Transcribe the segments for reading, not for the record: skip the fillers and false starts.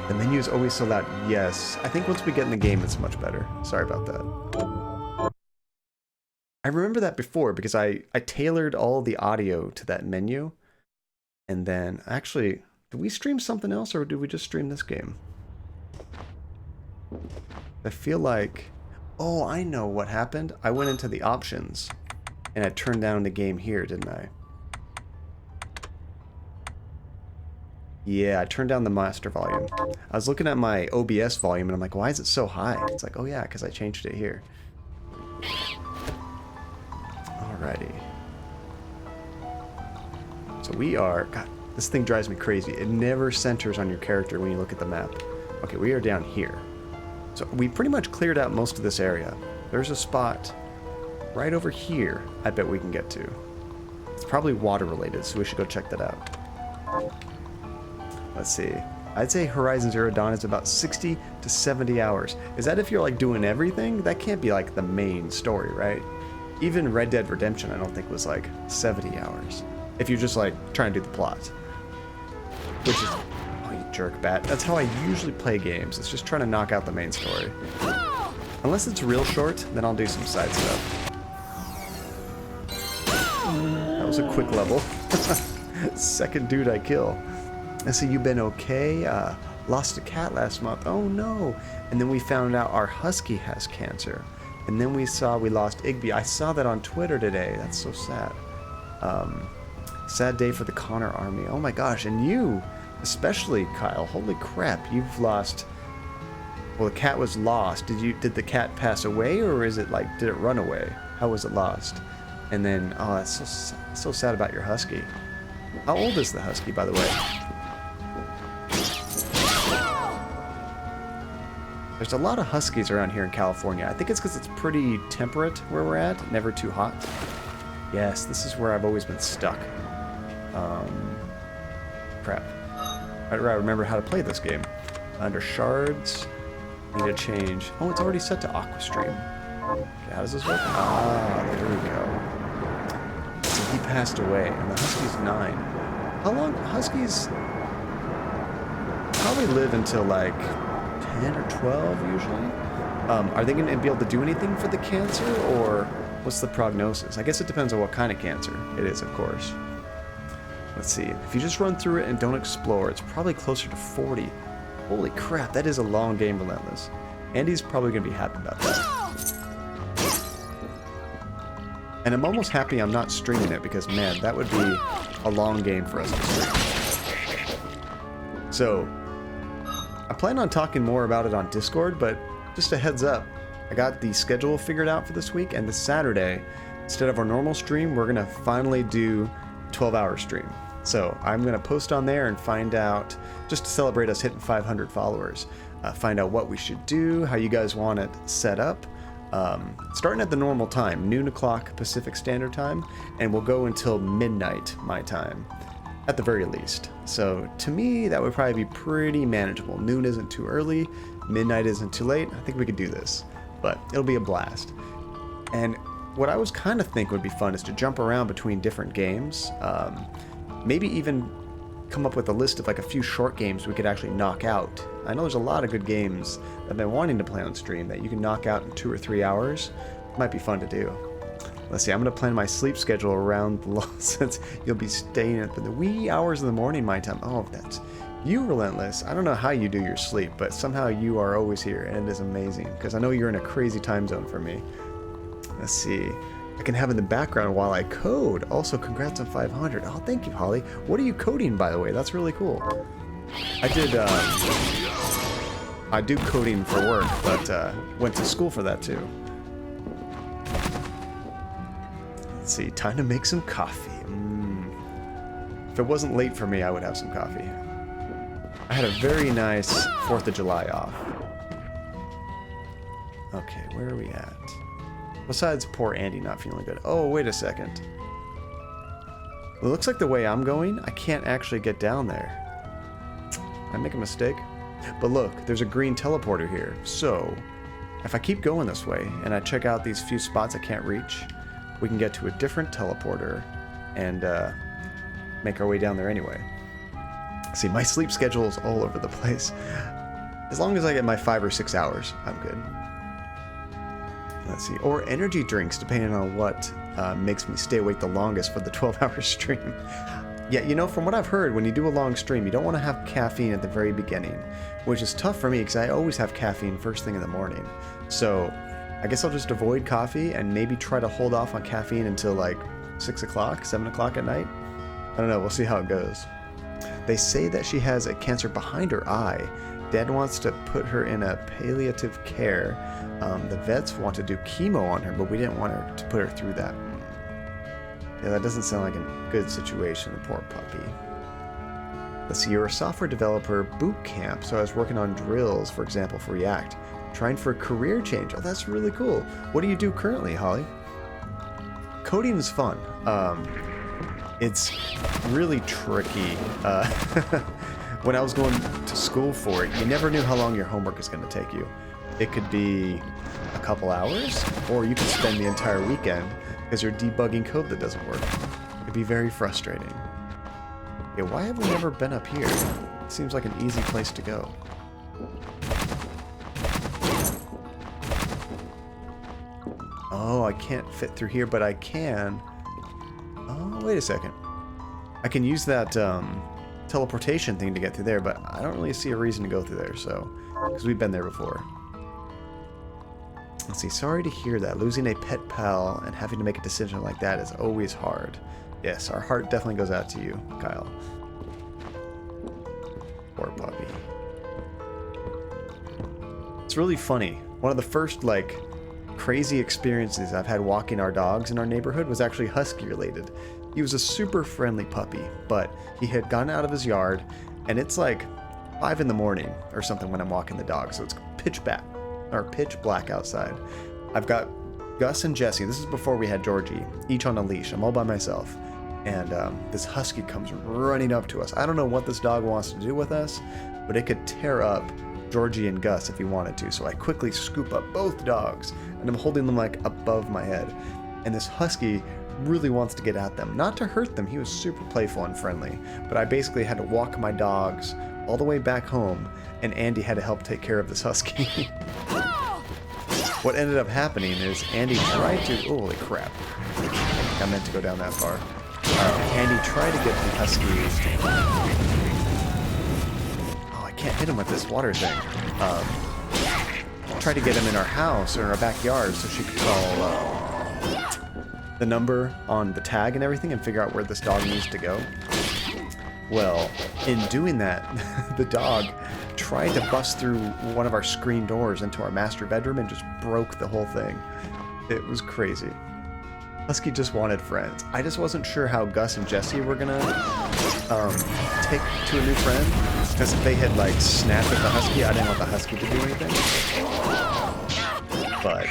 The menu is always so loud. Yes. I think once we get in the game, it's much better. Sorry about that. I remember that before because I tailored all the audio to that menu. And then, actually, did we stream something else or did we just stream this game? I feel like... Oh, I know what happened. I went into the options and I turned down the game here, didn't I? Yeah, I turned down the master volume. I was looking at my OBS volume and I'm like, why is it so high? It's like, oh yeah, because I changed it here. Alrighty. So we are... God, this thing drives me crazy. It never centers on your character when you look at the map. Okay, we are down here. So we pretty much cleared out most of this area. There's a spot right over here I bet we can get to. It's probably water related, so we should go check that out. Let's see. I'd say Horizon Zero Dawn is about 60 to 70 hours. Is that if you're like doing everything? That can't be like the main story, right? Even Red Dead Redemption I don't think was like 70 hours. If you're just like trying to do the plot. Which is... Oh, you jerk bat. That's how I usually play games. It's just trying to knock out the main story. Unless it's real short, then I'll do some side stuff. That was a quick level. Second dude I kill. I see you been okay? Lost a cat last month. Oh no. And then we found out our husky has cancer. And then we lost Igby. I saw that on Twitter today. That's so sad. Sad day for the Connor army. Oh my gosh. And you, especially Kyle. Holy crap. You've lost... Well, the cat was lost. Did the cat pass away, or is it like, did it run away? How was it lost? And then, oh, that's so sad about your husky. How old is the husky, by the way? There's a lot of huskies around here in California. I think it's because it's pretty temperate where we're at, never too hot. Yes, this is where I've always been stuck. Crap. I remember how to play this game. Under shards, need to change. Oh, it's already set to Aquastream. Okay, how does this work? Ah, there we go. So he passed away, and the husky's 9. How long? Huskies probably live until like 10 or 12 usually. Are they going to be able to do anything for the cancer, or what's the prognosis? I guess it depends on what kind of cancer it is, of course. Let's see. If you just run through it and don't explore, it's probably closer to 40. Holy crap, that is a long game, Relentless. Andy's probably going to be happy about that. And I'm almost happy I'm not streaming it because, man, that would be a long game for us to stream. So, I plan on talking more about it on Discord, but just a heads up, I got the schedule figured out for this week, and this Saturday, instead of our normal stream, we're going to finally do a 12-hour stream. So I'm going to post on there and find out, just to celebrate us hitting 500 followers, find out what we should do, how you guys want it set up. Starting at the normal time, noon o'clock Pacific Standard Time, and we'll go until midnight my time, at the very least. So to me, that would probably be pretty manageable. Noon isn't too early, midnight isn't too late. I think we could do this, but it'll be a blast. And what I was kind of think would be fun is to jump around between different games. Maybe even come up with a list of like a few short games we could actually knock out. I know there's a lot of good games that I've been wanting to play on stream that you can knock out in 2 or 3 hours. Might be fun to do. Let's see, I'm going to plan my sleep schedule around the since you'll be staying up in the wee hours of the morning my time. Oh, that's you, Relentless. I don't know how you do your sleep, but somehow you are always here, and it is amazing because I know you're in a crazy time zone for me. Let's see. I can have in the background while I code. Also, congrats on 500. Oh, thank you, Holly. What are you coding, by the way? That's really cool. I do coding for work, but went to school for that too. Let's see, time to make some coffee. If it wasn't late for me, I would have some coffee. I had a very nice 4th of July off. Okay, where are we at? Besides poor Andy not feeling good. Oh, wait a second. It looks like the way I'm going, I can't actually get down there. Did I make a mistake? But look, there's a green teleporter here. So, if I keep going this way, and I check out these few spots I can't reach, we can get to a different teleporter and make our way down there anyway. See, my sleep schedule is all over the place. As long as I get my 5 or 6 hours, I'm good. Let's see. Or energy drinks, depending on what makes me stay awake the longest for the 12-hour stream. Yeah, you know, from what I've heard, when you do a long stream, you don't want to have caffeine at the very beginning, which is tough for me because I always have caffeine first thing in the morning. So I guess I'll just avoid coffee and maybe try to hold off on caffeine until like 6 o'clock, 7 o'clock at night. I don't know. We'll see how it goes. They say that she has a cancer behind her eye. Dad wants to put her in a palliative care. The vets want to do chemo on her, but we didn't want her to put her through that. Yeah, that doesn't sound like a good situation, the poor puppy. Let's see, you're a software developer boot camp, so I was working on drills, for example, for React. Trying for a career change. Oh, that's really cool. What do you do currently, Holly? Coding is fun. It's really tricky. When I was going to school for it, you never knew how long your homework is going to take you. It could be a couple hours, or you could spend the entire weekend because you're debugging code that doesn't work. It'd be very frustrating. Yeah, why have we never been up here? It seems like an easy place to go. Oh, I can't fit through here, but I can. Oh, wait a second. I can use that teleportation thing to get through there, but I don't really see a reason to go through there, so, because we've been there before. Let's see, sorry to hear that. Losing a pet pal and having to make a decision like that is always hard. Yes, our heart definitely goes out to you, Kyle. Poor puppy. It's really funny. One of the first, like, crazy experiences I've had walking our dogs in our neighborhood was actually husky related. He was a super friendly puppy, but he had gone out of his yard, and it's like 5 in the morning or something when I'm walking the dog, so it's pitch black outside. I've got Gus and Jesse, this is before we had Georgie, each on a leash. I'm all by myself, and this husky comes running up to us. I don't know what this dog wants to do with us, but it could tear up Georgie and Gus if he wanted to, so I quickly scoop up both dogs, and I'm holding them like above my head, and this husky really wants to get at them. Not to hurt them, he was super playful and friendly, but I basically had to walk my dogs all the way back home, and Andy had to help take care of this husky. What ended up happening is Andy tried to... Oh, holy crap. I meant to go down that far. Andy tried to get the husky... Oh, I can't hit him with this water thing. Tried to get him in our house or in our backyard so she could call the number on the tag and everything and figure out where this dog needs to go. Well, in doing that, the dog tried to bust through one of our screen doors into our master bedroom and just broke the whole thing. It was crazy. Husky just wanted friends. I just wasn't sure how Gus and Jesse were gonna take to a new friend, because if they had like snapped at the husky, I didn't want the husky to do anything. But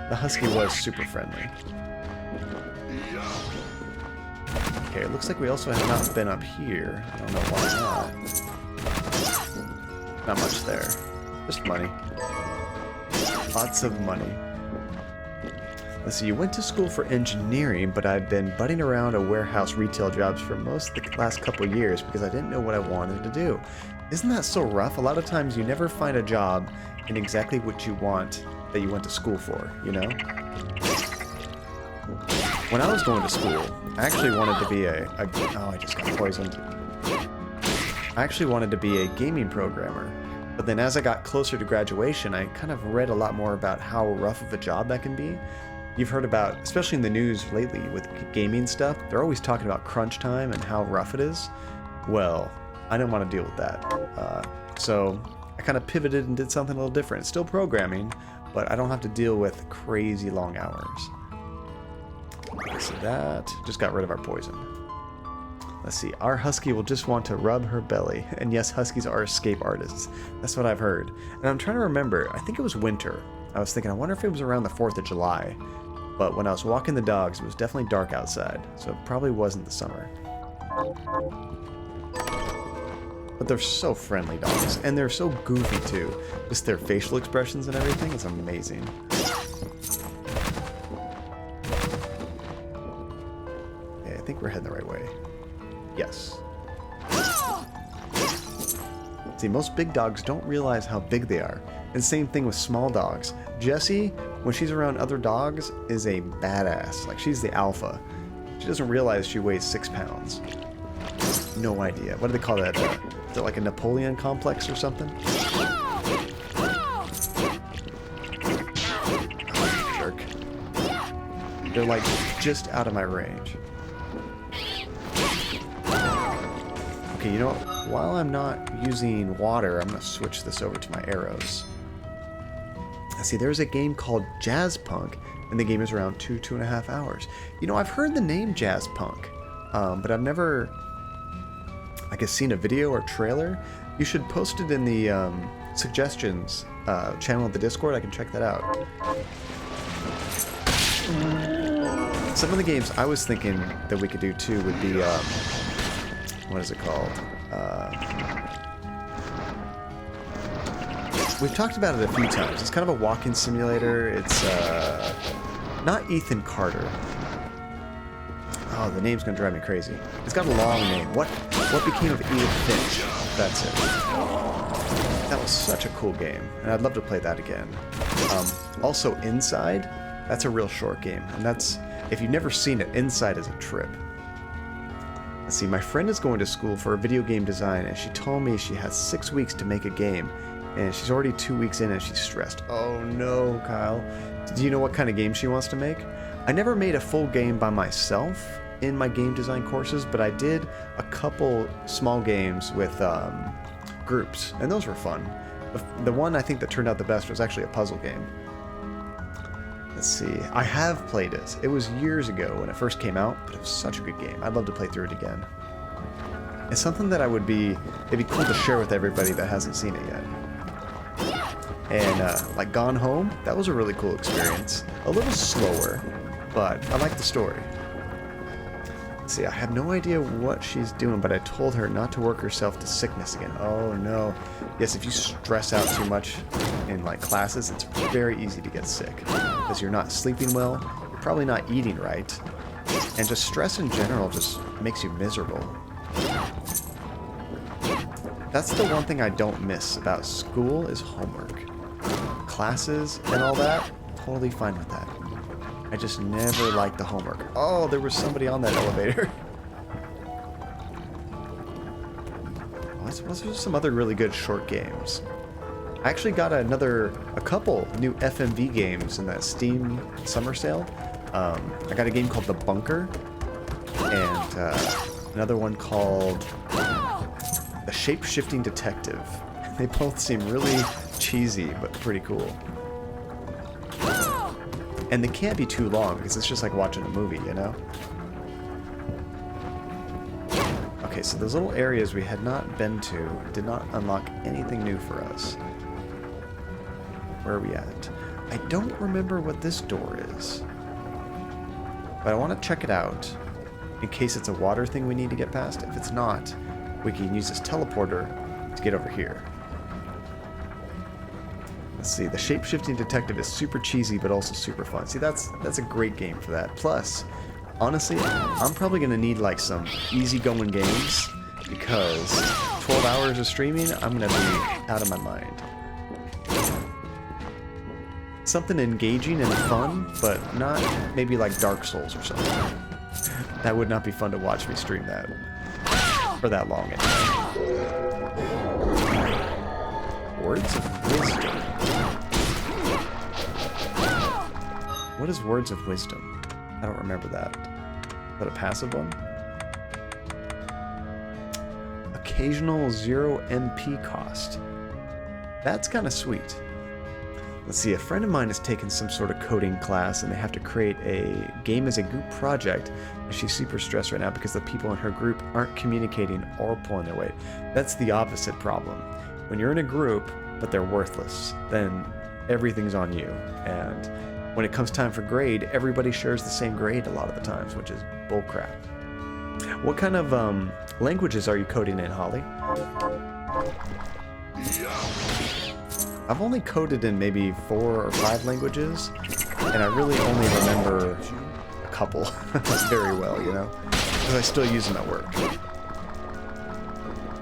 the husky was super friendly. Okay, it looks like we also have not been up here. I don't know why not. Not much there. Just money. Lots of money. Let's see, you went to school for engineering, but I've been butting around a warehouse retail jobs for most of the last couple of years because I didn't know what I wanted to do. Isn't that so rough? A lot of times you never find a job in exactly what you want that you went to school for, you know? When I was going to school, I actually wanted to be oh, I just got poisoned. I actually wanted to be a gaming programmer, but then as I got closer to graduation, I kind of read a lot more about how rough of a job that can be. You've heard about, especially in the news lately with gaming stuff, they're always talking about crunch time and how rough it is. Well, I didn't want to deal with that. So I kind of pivoted and did something a little different. It's still programming, but I don't have to deal with crazy long hours. So that just got rid of our poison. Let's see, our husky will just want to rub her belly. And yes, huskies are escape artists. That's what I've heard. And I'm trying to remember, I think it was winter. I was thinking, I wonder if it was around the 4th of July. But when I was walking the dogs, it was definitely dark outside. So it probably wasn't the summer. But they're so friendly dogs. And they're so goofy too. Just their facial expressions and everything is amazing. Okay, I think we're heading the right way. Yes. See, most big dogs don't realize how big they are. And same thing with small dogs. Jessie, when she's around other dogs, is a badass. Like, she's the alpha. She doesn't realize she weighs 6 pounds. No idea. What do they call that? Is it like a Napoleon complex or something? Oh, jerk. They're like just out of my range. Okay, you know what? While I'm not using water, I'm going to switch this over to my arrows. See, there's a game called Jazz Punk, and the game is around 2.5 hours. You know, I've heard the name Jazz Punk, but I've never, I guess, seen a video or trailer. You should post it in the suggestions channel of the Discord. I can check that out. Some of the games I was thinking that we could do too would be, what is it called? We've talked about it a few times. It's kind of a walking simulator. It's not Ethan Carter. Oh, the name's gonna drive me crazy. It's got a long name. What became of Edith Finch? That's it. That was such a cool game, and I'd love to play that again. Also, Inside. That's a real short game, and that's, if you've never seen it, Inside is a trip. Let's see, my friend is going to school for video game design, and she told me she has 6 weeks to make a game, and she's already 2 weeks in and she's stressed. Oh no, Kyle. Do you know what kind of game she wants to make? I never made a full game by myself in my game design courses, but I did a couple small games with groups, and those were fun. The one I think that turned out the best was actually a puzzle game. Let's see. I have played it. It was years ago when it first came out, but it was such a good game. I'd love to play through it again. It's something that it'd be cool to share with everybody that hasn't seen it yet. And like Gone Home, that was a really cool experience. A little slower, but I like the story. Let's see, I have no idea what she's doing, but I told her not to work herself to sickness again. Oh no. Yes, if you stress out too much in like classes, it's very easy to get sick. Because you're not sleeping well, you're probably not eating right, and just stress in general just makes you miserable. That's the one thing I don't miss about school is homework. Classes and all that, totally fine with that. I just never liked the homework. Oh, there was somebody on that elevator. What's some other really good short games? I actually got a couple new FMV games in that Steam summer sale. I got a game called The Bunker, and another one called The Shape-Shifting Detective. They both seem really cheesy, but pretty cool. And they can't be too long, because it's just like watching a movie, you know? Okay, so those little areas we had not been to did not unlock anything new for us. Where are we at? I don't remember what this door is. But I want to check it out, in case it's a water thing we need to get past. If it's not, we can use this teleporter to get over here. Let's see, the Shape-Shifting Detective is super cheesy, but also super fun. See, that's a great game for that. Plus, honestly, I'm probably going to need like some easy-going games, because 12 hours of streaming, I'm going to be out of my mind. Something engaging and fun, but not maybe like Dark Souls or something. That would not be fun to watch me stream that. For that long, anyway. Words of Wisdom. What is Words of Wisdom? I don't remember that. Is that a passive one? Occasional 0 MP cost. That's kind of sweet. Let's see, a friend of mine has taken some sort of coding class and they have to create a game as a group project, and she's super stressed right now because the people in her group aren't communicating or pulling their weight. That's the opposite problem. When you're in a group, but they're worthless, then everything's on you. And when it comes time for grade, everybody shares the same grade a lot of the times, which is bullcrap. What kind of languages are you coding in, Holly? I've only coded in maybe 4 or 5 languages, and I really only remember a couple very well, you know? Because I still use them at work.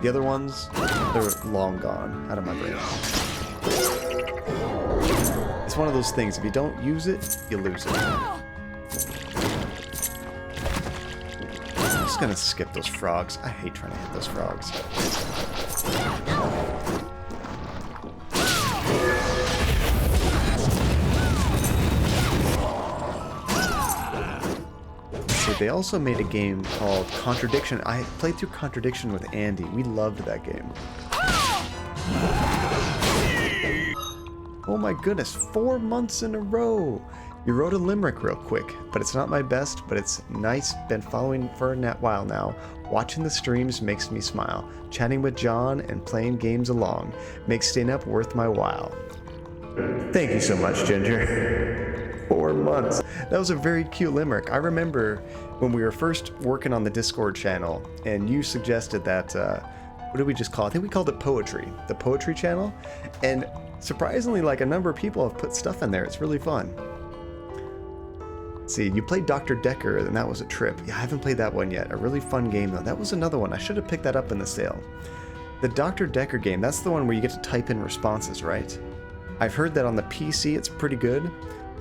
The other ones, they're long gone out of my brain. It's one of those things, if you don't use it, you lose it. I'm just gonna skip those frogs. I hate trying to hit those frogs. So they also made a game called Contradiction. I played through Contradiction with Andy. We loved that game. Oh my goodness, 4 months in a row. You wrote a limerick real quick, but it's not my best, but it's nice. Been following for a while now. Watching the streams makes me smile. Chatting with John and playing games along makes staying up worth my while. Thank you so much, Ginger. 4 months. That was a very cute limerick. I remember when we were first working on the Discord channel, and you suggested that, what did we just call it? I think we called it Poetry, the Poetry channel. And surprisingly, like, a number of people have put stuff in there. It's really fun. Let's see, you played Dr. Decker, and that was a trip. Yeah, I haven't played that one yet. A really fun game, though. That was another one. I should have picked that up in the sale. The Dr. Decker game, that's the one where you get to type in responses, right? I've heard that on the PC it's pretty good,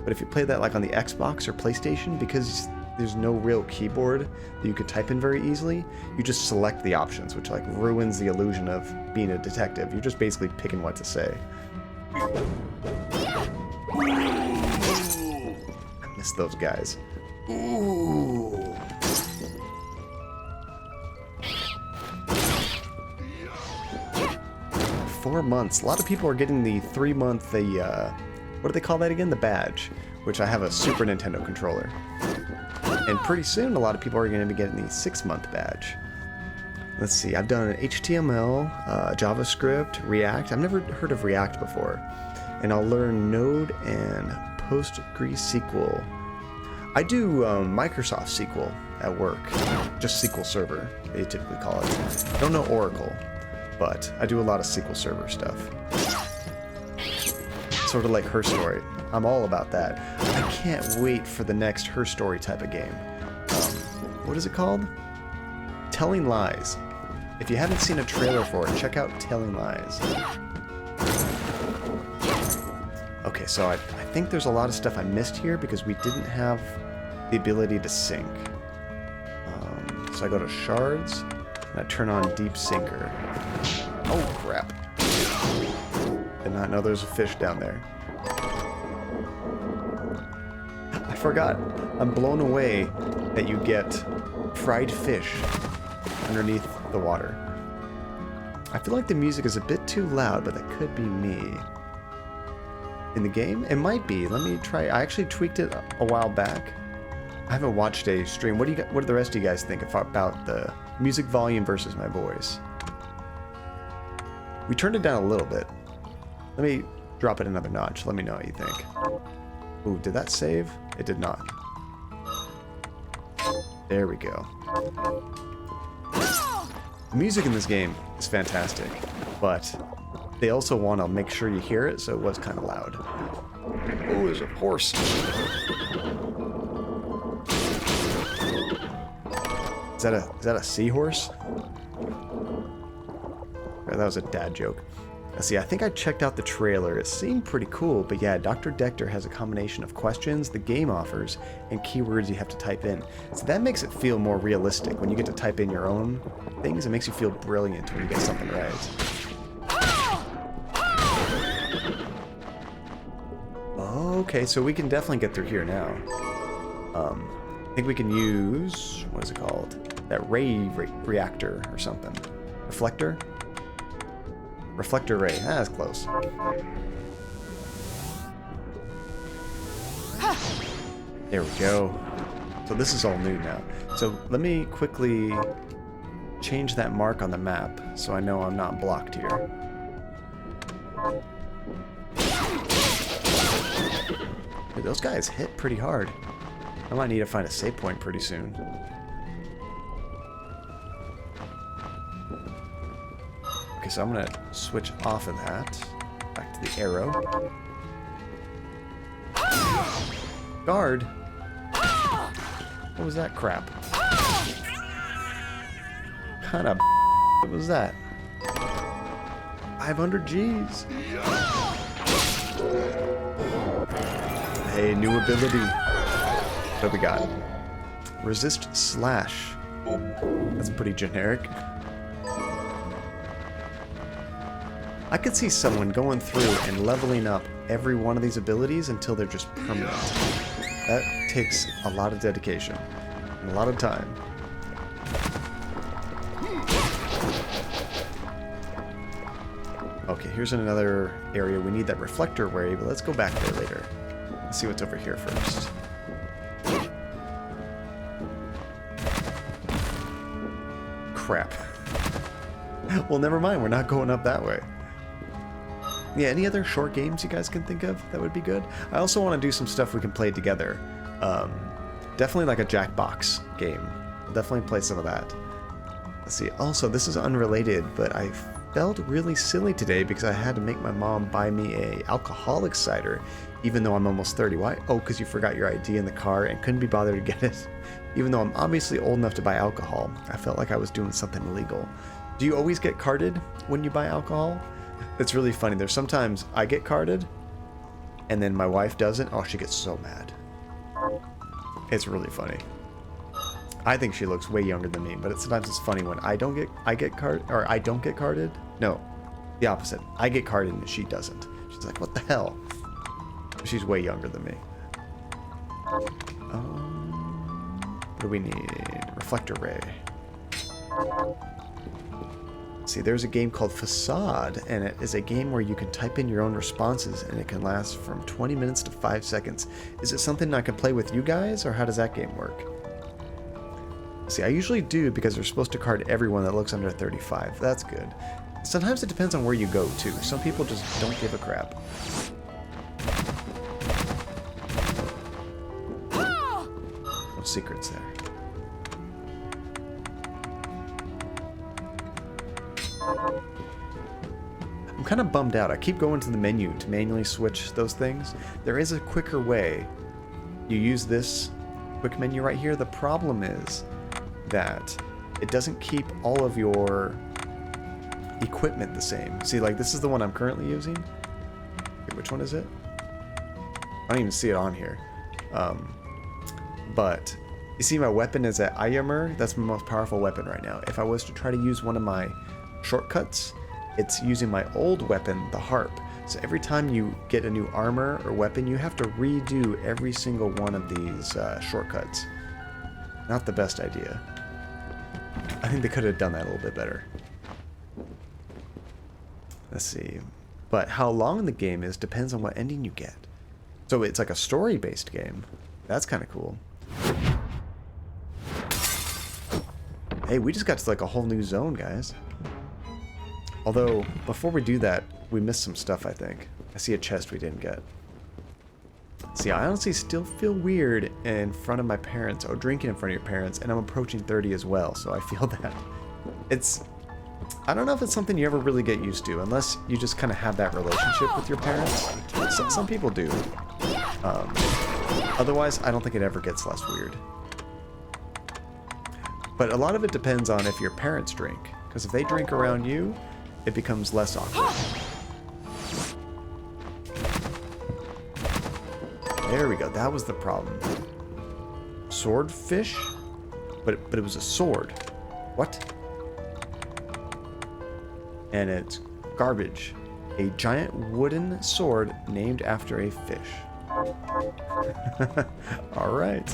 but if you play that like on the Xbox or PlayStation, because there's no real keyboard that you could type in very easily, you just select the options, which like ruins the illusion of being a detective. You're just basically picking what to say. I miss those guys. Ooh. Four months. A lot of people are getting the 3-month, what do they call that again? The badge, which I have a Super Nintendo controller. And pretty soon, a lot of people are going to be getting the 6-month badge. Let's see, I've done HTML, JavaScript, React. I've never heard of React before. And I'll learn Node and PostgreSQL. I do Microsoft SQL at work, just SQL Server, they typically call it. I don't know Oracle, but I do a lot of SQL Server stuff. Sort of like Her Story. I'm all about that. I can't wait for the next Her Story type of game. What is it called? Telling Lies. If you haven't seen a trailer for it, check out Telling Lies. Okay, so I think there's a lot of stuff I missed here because we didn't have the ability to sync. So I go to Shards, and I turn on Deep Sinker. Oh, crap. Did not know there's a fish down there. I forgot. I'm blown away that you get fried fish underneath the water. I feel like the music is a bit too loud, but that could be me. In the game? It might be. Let me try. I actually tweaked it a while back. I haven't watched a stream. What do the rest of you guys think about the music volume versus my voice? We turned it down a little bit. Let me drop it another notch. Let me know what you think. Ooh, did that save? It did not. There we go. The music in this game is fantastic, but they also want to make sure you hear it, so it was kind of loud. Oh, there's a horse. Is that a seahorse? That was a dad joke. Let's see, I think I checked out the trailer. It seemed pretty cool, but yeah, Dr. Decker has a combination of questions the game offers and keywords you have to type in. So that makes it feel more realistic. When you get to type in your own things, it makes you feel brilliant when you get something right. Okay, so we can definitely get through here now. I think we can use, what is it called? That ray reactor or something. Reflector? Reflector ray. Ah, that's close. There we go. So this is all new now. So let me quickly change that mark on the map so I know I'm not blocked here. Dude, those guys hit pretty hard. I might need to find a save point pretty soon. Okay, so I'm gonna switch off of that. Back to the arrow. Guard! What was that crap? What kind of what was that? 500 G's. Hey, new ability. What do we got? Resist slash. That's pretty generic. I could see someone going through and leveling up every one of these abilities until they're just permanent. That takes a lot of dedication and a lot of time. Okay, here's another area. We need that reflector ray, but let's go back there later. Let's see what's over here first. Crap. Well, never mind. We're not going up that way. Yeah, any other short games you guys can think of that would be good? I also want to do some stuff we can play together. Definitely like a Jackbox game. I'll definitely play some of that. Let's see. Also, this is unrelated, but I felt really silly today because I had to make my mom buy me a alcoholic cider, even though I'm almost 30. Why? Oh, because you forgot your ID in the car and couldn't be bothered to get it. Even though I'm obviously old enough to buy alcohol, I felt like I was doing something illegal. Do you always get carded when you buy alcohol? It's really funny. There's sometimes I get carded, and then my wife doesn't. Oh, she gets so mad. It's really funny. I think she looks way younger than me, but sometimes it's funny when I don't get carded. No, the opposite. I get carded and she doesn't. She's like, "What the hell?" She's way younger than me. What do we need? Reflector ray. See, there's a game called Facade, and it is a game where you can type in your own responses, and it can last from 20 minutes to 5 seconds. Is it something I can play with you guys, or how does that game work? See, I usually do because they're supposed to card everyone that looks under 35. That's good. Sometimes it depends on where you go, too. Some people just don't give a crap. No secrets there. I'm kind of bummed out. I keep going to the menu to manually switch those things. There is a quicker way. You use this quick menu right here. The problem is that it doesn't keep all of your equipment the same. See, like this is the one I'm currently using. Wait, which one is it? I don't even see it on here. But you see my weapon is at Ayamur. That's my most powerful weapon right now. If I was to try to use one of my shortcuts, it's using my old weapon, the harp. So every time you get a new armor or weapon, you have to redo every single one of these shortcuts. Not the best idea. I think they could have done that a little bit better. Let's see. But how long the game is depends on what ending you get. So it's like a story-based game. That's kind of cool. Hey, we just got to like a whole new zone, guys. Although, before we do that, we missed some stuff, I think. I see a chest we didn't get. See, I honestly still feel weird in front of my parents, or drinking in front of your parents, and I'm approaching 30 as well, so I feel that. I don't know if it's something you ever really get used to, unless you just kind of have that relationship with your parents. Some people do. Otherwise, I don't think it ever gets less weird. But a lot of it depends on if your parents drink, because if they drink around you, it becomes less awkward. There we go. That was the problem. Swordfish? But it was a sword. What? And it's garbage. A giant wooden sword named after a fish. Alright.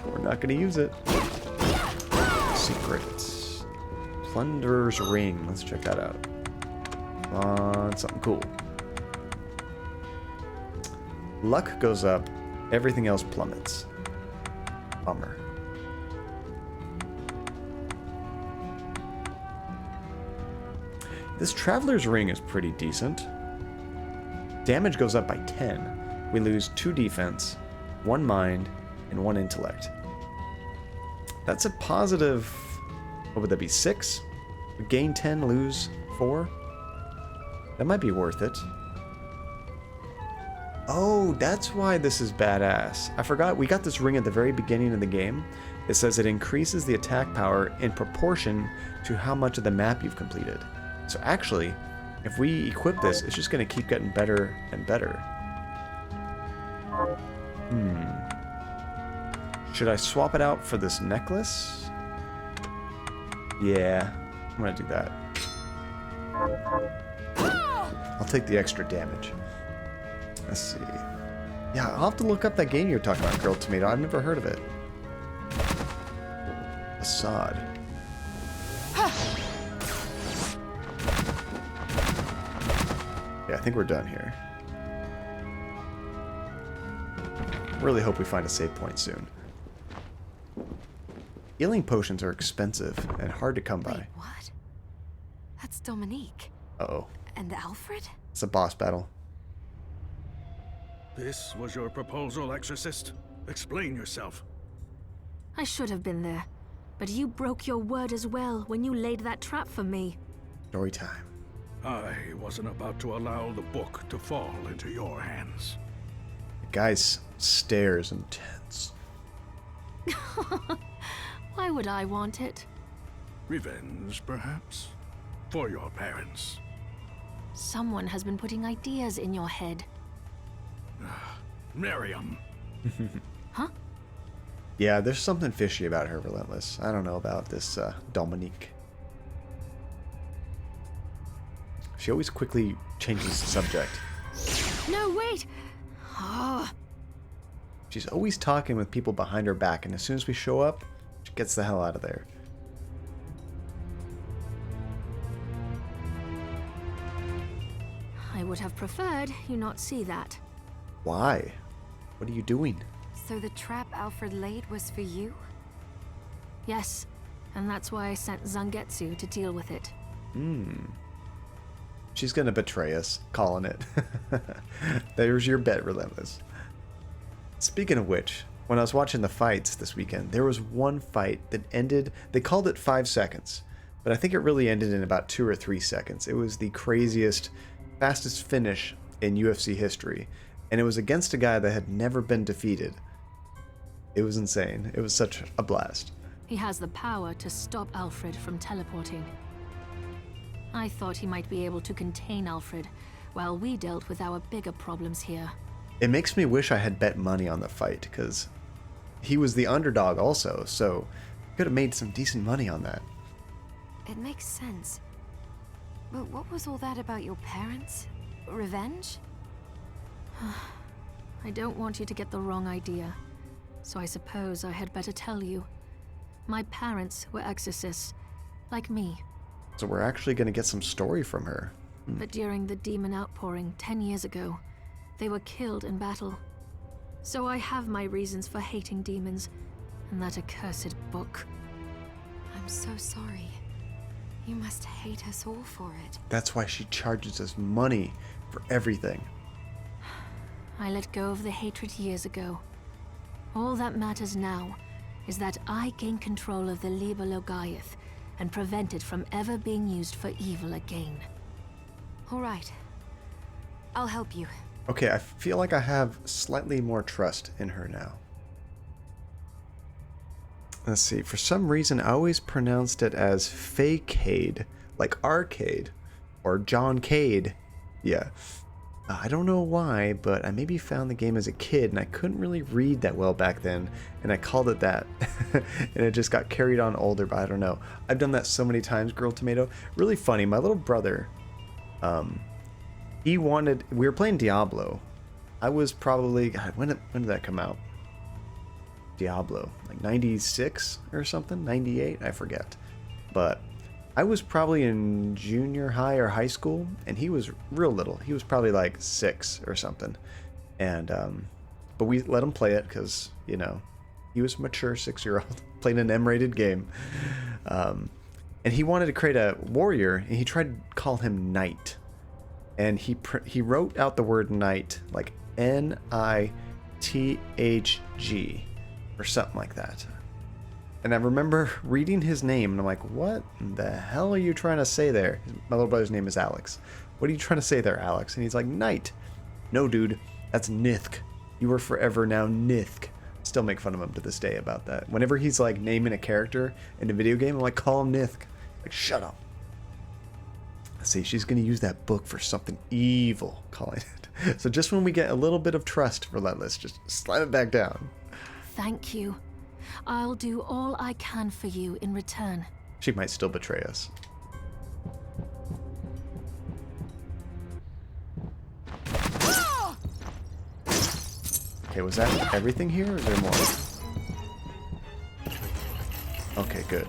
We're not going to use it. Secrets. Plunderer's Ring. Let's check that out. Something cool. Luck goes up, everything else plummets. Bummer. This Traveler's Ring is pretty decent. Damage goes up by 10. We lose 2 defense, 1 mind, and 1 intellect. That's a positive... What would that be, 6? We gain 10, lose 4? That might be worth it. Oh, that's why this is badass. I forgot, we got this ring at the very beginning of the game. It says it increases the attack power in proportion to how much of the map you've completed. So actually, if we equip this, it's just going to keep getting better and better. Should I swap it out for this necklace? Yeah, I'm going to do that. I'll take the extra damage. Let's see. Yeah, I'll have to look up that game you were talking about, Grilled Tomato. I've never heard of it. Assad. Yeah, I think we're done here. Really hope we find a save point soon. Healing potions are expensive and hard to come by. Wait, what? That's Dominique. Uh-oh. And Alfred? It's a boss battle. This was your proposal, Exorcist? Explain yourself. I should have been there. But you broke your word as well when you laid that trap for me. Story time. I wasn't about to allow the book to fall into your hands. The guy's stares intense. Why would I want it? Revenge, perhaps? For your parents. Someone has been putting ideas in your head. Miriam. Huh? Yeah, there's something fishy about her, Relentless. I don't know about this Dominique. She always quickly changes the subject. No, wait! Oh. She's always talking with people behind her back, and as soon as we show up, she gets the hell out of there. I would have preferred you not see that. Why? What are you doing? So the trap Alfred laid was for you? Yes, and that's why I sent Zangetsu to deal with it. She's gonna betray us, calling it. There's your bet, Relentless. Speaking of which, when I was watching the fights this weekend, there was one fight that ended, they called it 5 seconds, but I think it really ended in about 2 or 3 seconds. It was the craziest, fastest finish in UFC history, and it was against a guy that had never been defeated. It was insane. It was such a blast. He has the power to stop Alfred from teleporting. I thought he might be able to contain Alfred, while we dealt with our bigger problems here. It makes me wish I had bet money on the fight, because he was the underdog also, so I could have made some decent money on that. It makes sense. But what was all that about your parents? Revenge? I don't want you to get the wrong idea, so I suppose I had better tell you. My parents were exorcists, like me. So we're actually going to get some story from her. But during the demon outpouring 10 years ago, they were killed in battle. So I have my reasons for hating demons, and that accursed book. I'm so sorry. You must hate us all for it. That's why she charges us money for everything. I let go of the hatred years ago. All that matters now is that I gain control of the Liber Logaeth and prevent it from ever being used for evil again. All right. I'll help you. Okay, I feel like I have slightly more trust in her now. Let's see, for some reason I always pronounced it as Faycade, like arcade, or John Cade. Yeah. I don't know why, but I maybe found the game as a kid and I couldn't really read that well back then, and I called it that. And it just got carried on older, but I don't know. I've done that so many times, Grilled Tomato. Really funny, my little brother, we were playing Diablo. I was probably, God, when did that come out? Diablo, like 96 or something, 98, I forget. But I was probably in junior high or high school, and he was real little. He was probably like 6 or something. And, but we let him play it because, you know, he was a mature 6-year-old playing an M-rated game. And he wanted to create a warrior, and he tried to call him Knight. And he wrote out the word knight like Nithg or something like that. And I remember reading his name and I'm like, what the hell are you trying to say there? My little brother's name is Alex. What are you trying to say there, Alex? And he's like, knight. No, dude, that's Nithg. You are forever now Nithg. Still make fun of him to this day about that. Whenever he's like naming a character in a video game, I'm like, call him Nithg. Like, shut up. See, she's going to use that book for something evil, calling it. So just when we get a little bit of trust for Relentless, just slide it back down. Thank you. I'll do all I can for you in return. She might still betray us. Okay, was that everything here, or is there more? Okay, good.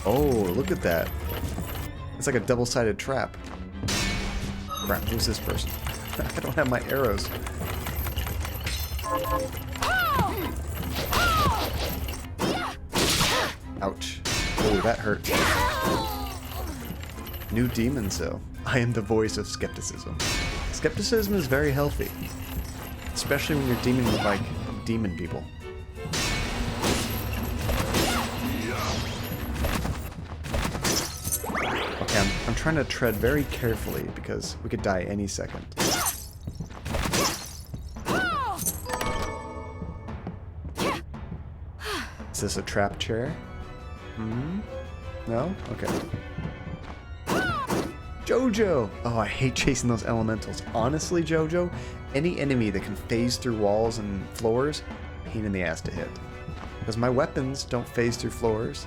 Oh, look at that. It's like a double-sided trap. Crap, who's this person? I don't have my arrows. Ouch. Oh, that hurt. New demon cell. I am the voice of skepticism. Skepticism is very healthy. Especially when you're dealing with, like, demon people. Okay, I'm trying to tread very carefully because we could die any second. Is this a trap chair? Hmm? No? Okay. Jojo! Oh, I hate chasing those elementals. Honestly, Jojo, any enemy that can phase through walls and floors, pain in the ass to hit. Because my weapons don't phase through floors.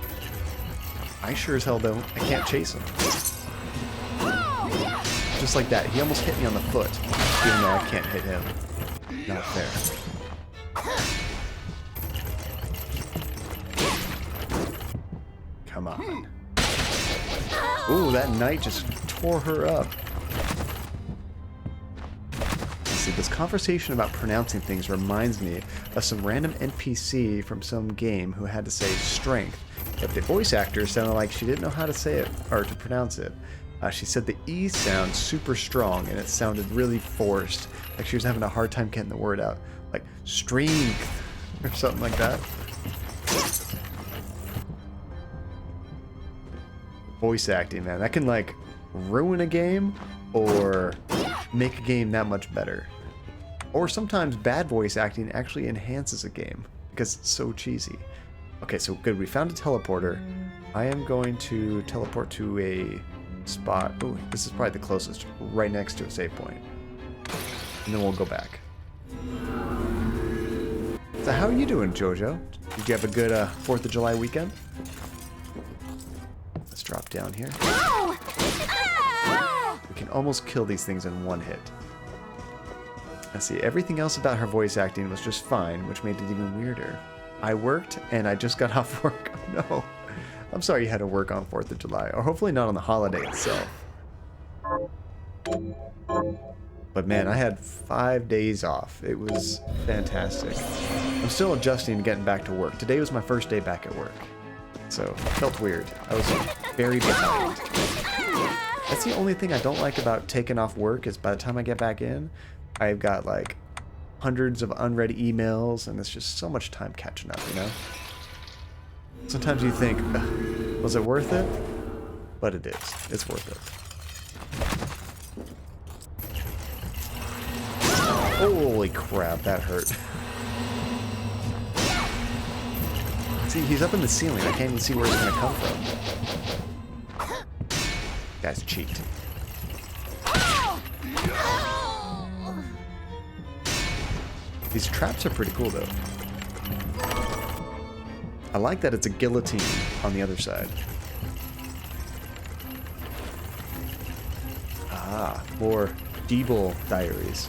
I sure as hell don't. I can't chase him. Just like that. He almost hit me on the foot, even though I can't hit him. Not fair. Come on. Ooh, that knight just tore her up. See, this conversation about pronouncing things reminds me of some random NPC from some game who had to say strength, but the voice actor sounded like she didn't know how to say it, or to pronounce it. She said the E sound super strong, and it sounded really forced, like she was having a hard time getting the word out, like strength, or something like that. Voice acting, man, that can like ruin a game or make a game that much better. Or sometimes bad voice acting actually enhances a game because it's so cheesy. Okay, so good, we found a teleporter. I am going to teleport to a spot. Oh, this is probably the closest, right next to a save point. And then we'll go back. So how are you doing, Jojo? Did you have a good 4th of July weekend? Let's drop down here. We can almost kill these things in one hit. Let's see, everything else about her voice acting was just fine, which made it even weirder. I worked, and I just got off work. Oh no. I'm sorry you had to work on 4th of July, or hopefully not on the holiday itself. But man, I had 5 days off. It was fantastic. I'm still adjusting to getting back to work. Today was my first day back at work. So, it felt weird. I was very behind. That's the only thing I don't like about taking off work is by the time I get back in, I've got like hundreds of unread emails, and it's just so much time catching up, you know? Sometimes you think, was it worth it? But it is. It's worth it. Holy crap, that hurt. See, he's up in the ceiling. I can't even see where he's going to come from. Guys, cheat. These traps are pretty cool, though. I like that it's a guillotine on the other side. Ah, more Deeble diaries.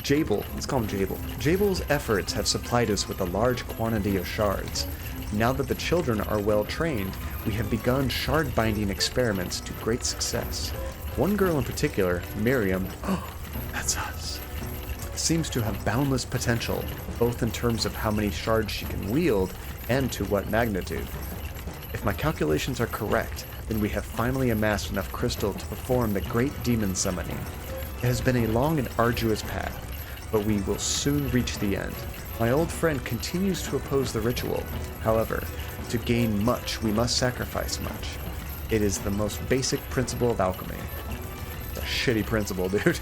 Jabel, let's call him Jabel. Jabel's efforts have supplied us with a large quantity of shards. Now that the children are well trained, we have begun shard binding experiments to great success. One girl in particular, Miriam, oh, that's us, seems to have boundless potential, both in terms of how many shards she can wield and to what magnitude. If my calculations are correct, then we have finally amassed enough crystal to perform the great demon summoning. It has been a long and arduous path, but we will soon reach the end. My old friend continues to oppose the ritual. However, to gain much, we must sacrifice much. It is the most basic principle of alchemy. It's a shitty principle, dude.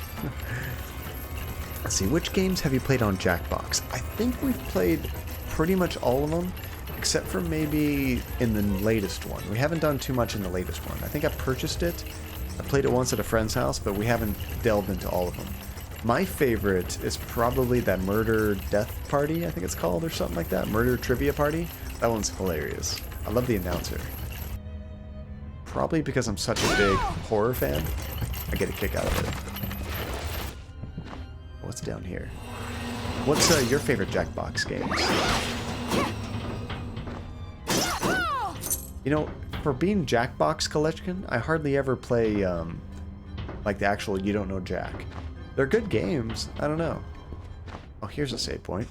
Let's see, which games have you played on Jackbox? I think we've played pretty much all of them. Except for maybe in the latest one. We haven't done too much in the latest one. I think I purchased it. I played it once at a friend's house, but we haven't delved into all of them. My favorite is probably that Murder Death Party, I think it's called, or something like that. Murder Trivia Party. That one's hilarious. I love the announcer. Probably because I'm such a big horror fan, I get a kick out of it. What's down here? What's your favorite Jackbox games? You know, for being Jackbox collection, I hardly ever play, like the actual You Don't Know Jack. They're good games. I don't know. Oh, here's a save point.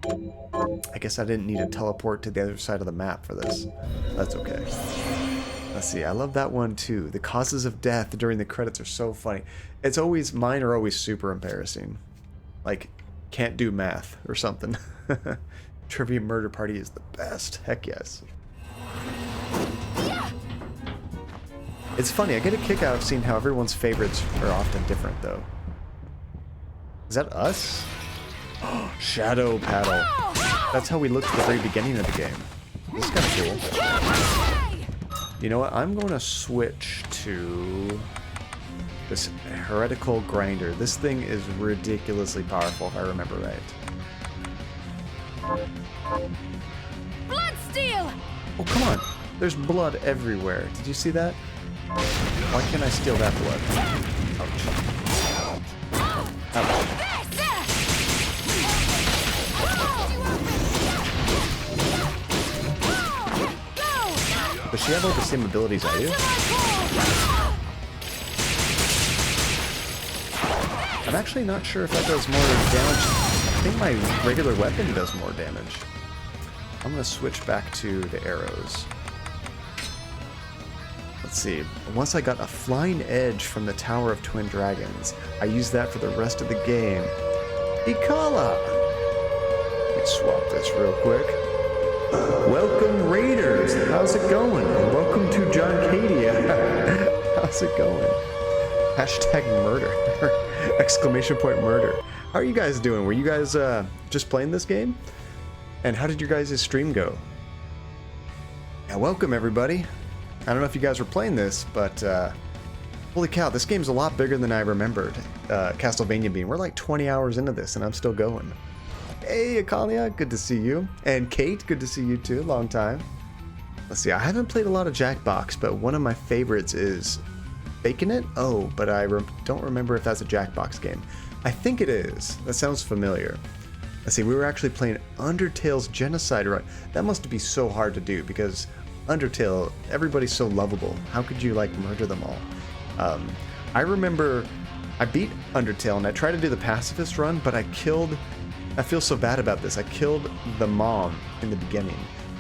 I guess I didn't need to teleport to the other side of the map for this. That's okay. Let's see, I love that one too. The causes of death during the credits are so funny. It's always, mine are always super embarrassing. Like, can't do math or something. Trivia Murder Party is the best. Heck yes. It's funny, I get a kick out of seeing how everyone's favorites are often different, though. Is that us? Shadow Paddle. That's how we looked at the very beginning of the game. This is kind of cool. You know what? I'm going to switch to this Heretical Grinder. This thing is ridiculously powerful, if I remember right. Bloodstained! Oh, come on. There's blood everywhere. Did you see that? Why can't I steal that blood? Ouch. Ouch. Does she have all the same abilities I do? I'm actually not sure if that does more damage. I think my regular weapon does more damage. I'm going to switch back to the arrows. Let's see. Once I got a flying edge from the Tower of Twin Dragons, I used that for the rest of the game. Ikala! Let's swap this real quick. Welcome, Raiders! How's it going? And welcome to Johncadia. How's it going? Hashtag murder. Exclamation point murder. How are you guys doing? Were you guys just playing this game? And how did your guys' stream go? Yeah, welcome everybody. I don't know if you guys were playing this, but holy cow, this game's a lot bigger than I remembered. Castlevania being. We're like 20 hours into this and I'm still going. Hey, Akalia, good to see you. And Kate, good to see you too. Long time. Let's see, I haven't played a lot of Jackbox, but one of my favorites is Faking It? Oh, but I don't remember if that's a Jackbox game. I think it is. That sounds familiar. Let's see, we were actually playing Undertale's Genocide Run. That must be so hard to do because Undertale, everybody's so lovable. How could you, like, murder them all? I remember I beat Undertale and I tried to do the pacifist run, but I feel so bad about this. I killed the mom in the beginning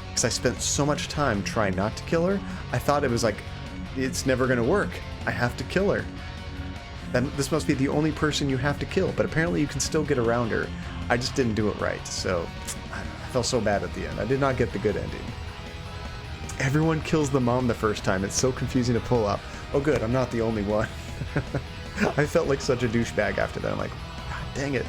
because I spent so much time trying not to kill her. I thought it was like, it's never going to work. I have to kill her. Then this must be the only person you have to kill, but apparently you can still get around her. I just didn't do it right, so I felt so bad at the end. I did not get the good ending. Everyone kills the mom the first time. It's so confusing to pull up. Oh good, I'm not the only one. I felt like such a douchebag after that. I'm like, God dang it.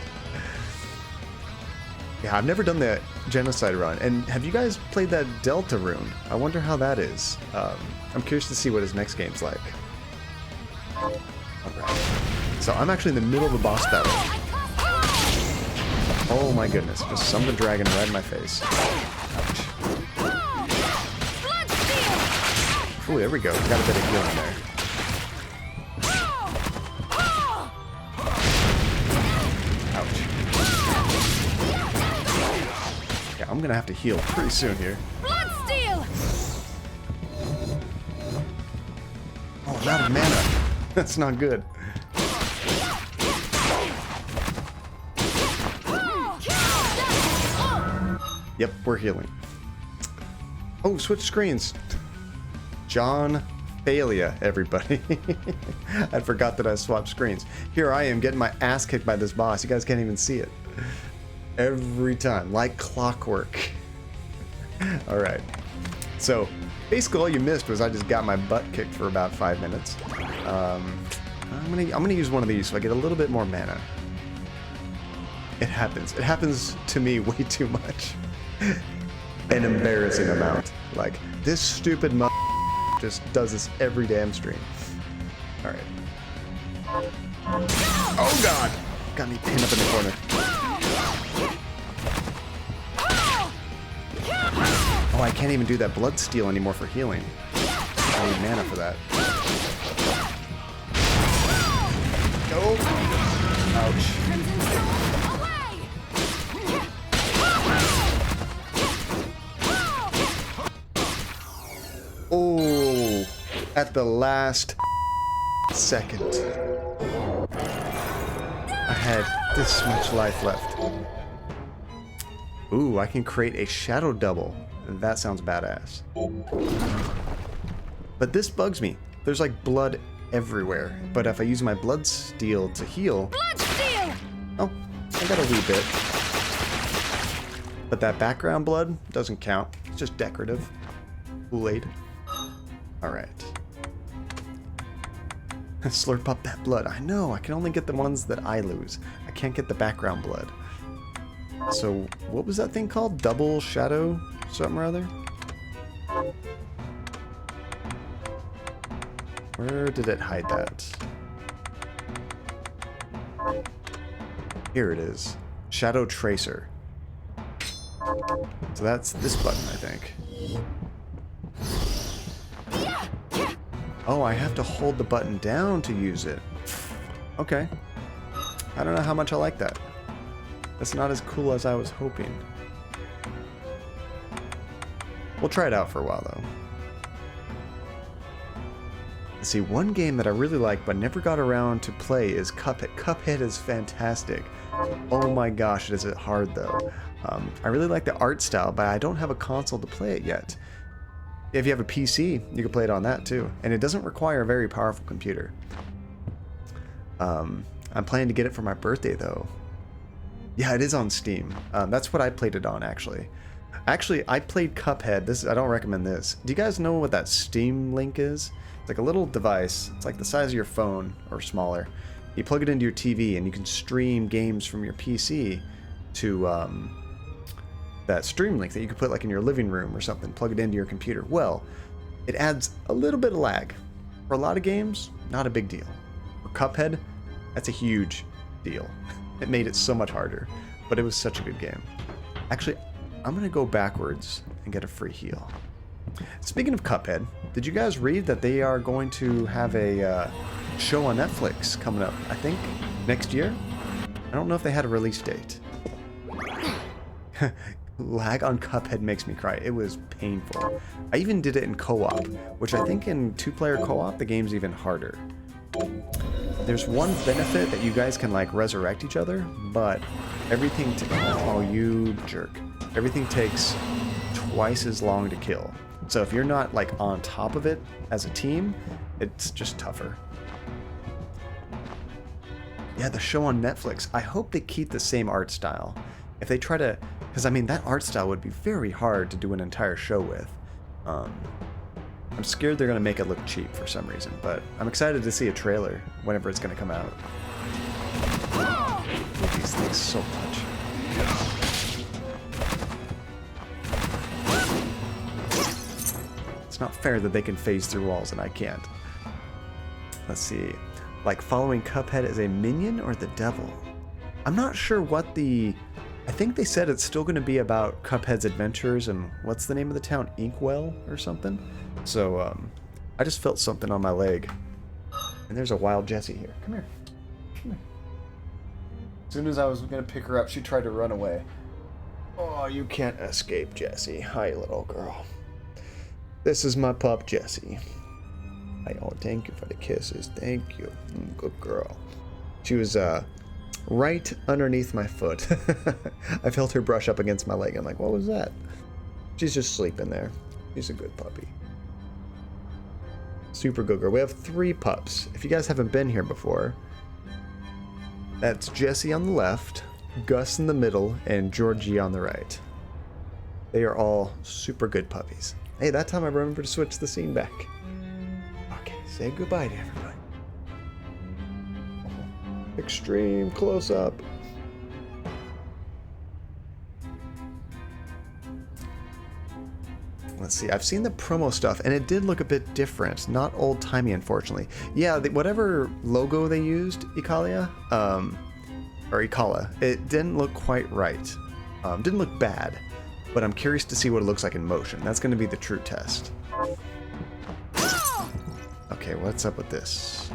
Yeah, I've never done the Genocide Run. And have you guys played that Delta Rune? I wonder how that is. I'm curious to see what his next game's like. Alright. So I'm actually in the middle of a boss battle. Oh my goodness, just summoned a dragon right in my face. Ouch. Oh, there we go. Got a bit of healing there. Ouch. Yeah, I'm gonna have to heal pretty soon here. Oh, I'm out of mana. That's not good. Yep, we're healing. Oh, switch screens. John Failure, everybody. I forgot that I swapped screens. Here I am getting my ass kicked by this boss. You guys can't even see it. Every time, like clockwork. Alright. So, basically all you missed was I just got my butt kicked for about 5 minutes. I'm gonna use one of these so I get a little bit more mana. It happens. It happens to me way too much. an embarrassing amount. Like, this stupid just does this every damn stream. All right. Oh god! Got me pinned up in the corner. Oh, I can't even do that blood steal anymore for healing. I need mana for that. Go! Ouch. Oh, at the last second. I had this much life left. Ooh, I can create a shadow double. That sounds badass. But this bugs me. There's like blood everywhere. But if I use my blood steal to heal... Blood steal! Oh, I got a wee bit. But that background blood doesn't count. It's just decorative. Kool-Aid. Alright. Slurp up that blood. I know, I can only get the ones that I lose. I can't get the background blood. So, what was that thing called? Double shadow something or other? Where did it hide that? Here it is. Shadow Tracer. So that's this button, I think. Oh, I have to hold the button down to use it. Okay. I don't know how much I like that. That's not as cool as I was hoping. We'll try it out for a while, though. See, one game that I really like but never got around to play is Cuphead. Cuphead is fantastic. Oh my gosh, is it hard, though. I really like the art style, but I don't have a console to play it yet. If you have a PC, you can play it on that too. And it doesn't require a very powerful computer. I'm planning to get it for my birthday though. Yeah, it is on Steam. That's what I played it on actually. Actually, I played Cuphead. I don't recommend this. Do you guys know what that Steam Link is? It's like a little device. It's like the size of your phone or smaller. You plug it into your TV and you can stream games from your PC to that Stream Link that you could put like in your living room or something, plug it into your computer. Well, it adds a little bit of lag. For a lot of games, not a big deal. For Cuphead, that's a huge deal. It made it so much harder, but it was such a good game. Actually, I'm gonna go backwards and get a free heal. Speaking of Cuphead, did you guys read that they are going to have a show on Netflix coming up, I think, next year? I don't know if they had a release date. Lag on Cuphead makes me cry. It was painful. I even did it in co-op, which I think in two-player co-op, the game's even harder. There's one benefit that you guys can like resurrect each other, but everything oh, you jerk. Everything takes twice as long to kill. So if you're not like on top of it as a team, it's just tougher. Yeah, the show on Netflix. I hope they keep the same art style. If they try to, because I mean that art style would be very hard to do an entire show with. I'm scared they're gonna make it look cheap for some reason, but I'm excited to see a trailer whenever it's gonna come out. I hate these things so much. It's not fair that they can phase through walls and I can't. Let's see. Like following Cuphead as a minion or the devil? I'm not sure what the... I think they said it's still going to be about Cuphead's adventures and what's the name of the town? Inkwell or something? So, I just felt something on my leg. And there's a wild Jessie here. Come here. Come here. As soon as I was going to pick her up, she tried to run away. Oh, you can't escape, Jessie. Hi, little girl. This is my pup, Jessie. Oh, thank you for the kisses. Thank you. Good girl. She was, right underneath my foot. I felt her brush up against my leg. I'm like, what was that? She's just sleeping there. She's a good puppy. Super good girl. We have 3 pups. If you guys haven't been here before, that's Jessie on the left, Gus in the middle, and Georgie on the right. They are all super good puppies. Hey, that time I remember to switch the scene back. Okay, say goodbye to everybody. Extreme close-up. Let's see. I've seen the promo stuff, and it did look a bit different. Not old-timey, unfortunately. Yeah, whatever logo they used, Ikalia, or Ikala, it didn't look quite right. Didn't look bad, but I'm curious to see what it looks like in motion. That's going to be the true test. Okay, what's up with this?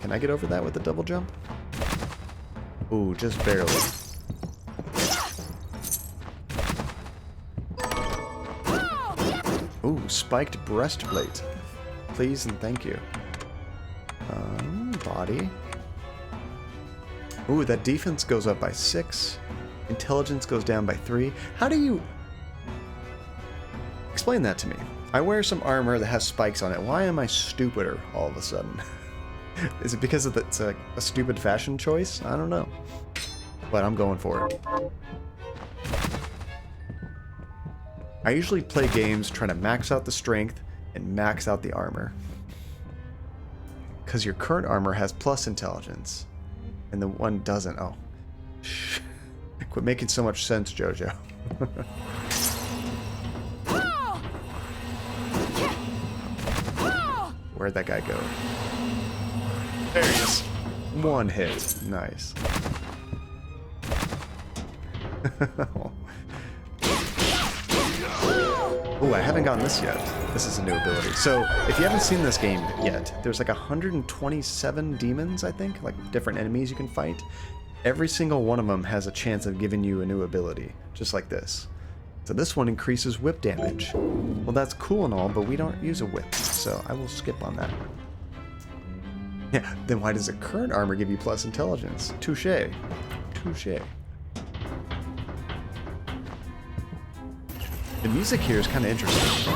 Can I get over that with a double jump? Ooh, just barely. Ooh, spiked breastplate. Please and thank you. Body. Ooh, that defense goes up by 6. Intelligence goes down by 3. How do you... Explain that to me. I wear some armor that has spikes on it. Why am I stupider all of a sudden? Is it because it's a stupid fashion choice? I don't know. But I'm going for it. I usually play games trying to max out the strength and max out the armor. Because your current armor has plus intelligence. And the one doesn't. Oh. Quit making so much sense, Jojo. Where'd that guy go? There he is. One hit. Nice. Oh, I haven't gotten this yet. This is a new ability. So, if you haven't seen this game yet, there's like 127 demons, I think, like different enemies you can fight. Every single one of them has a chance of giving you a new ability, just like this. So this one increases whip damage. Well, that's cool and all, but we don't use a whip, so I will skip on that. Yeah, then why does the current armor give you plus intelligence? Touché. Touché. The music here is kind of interesting.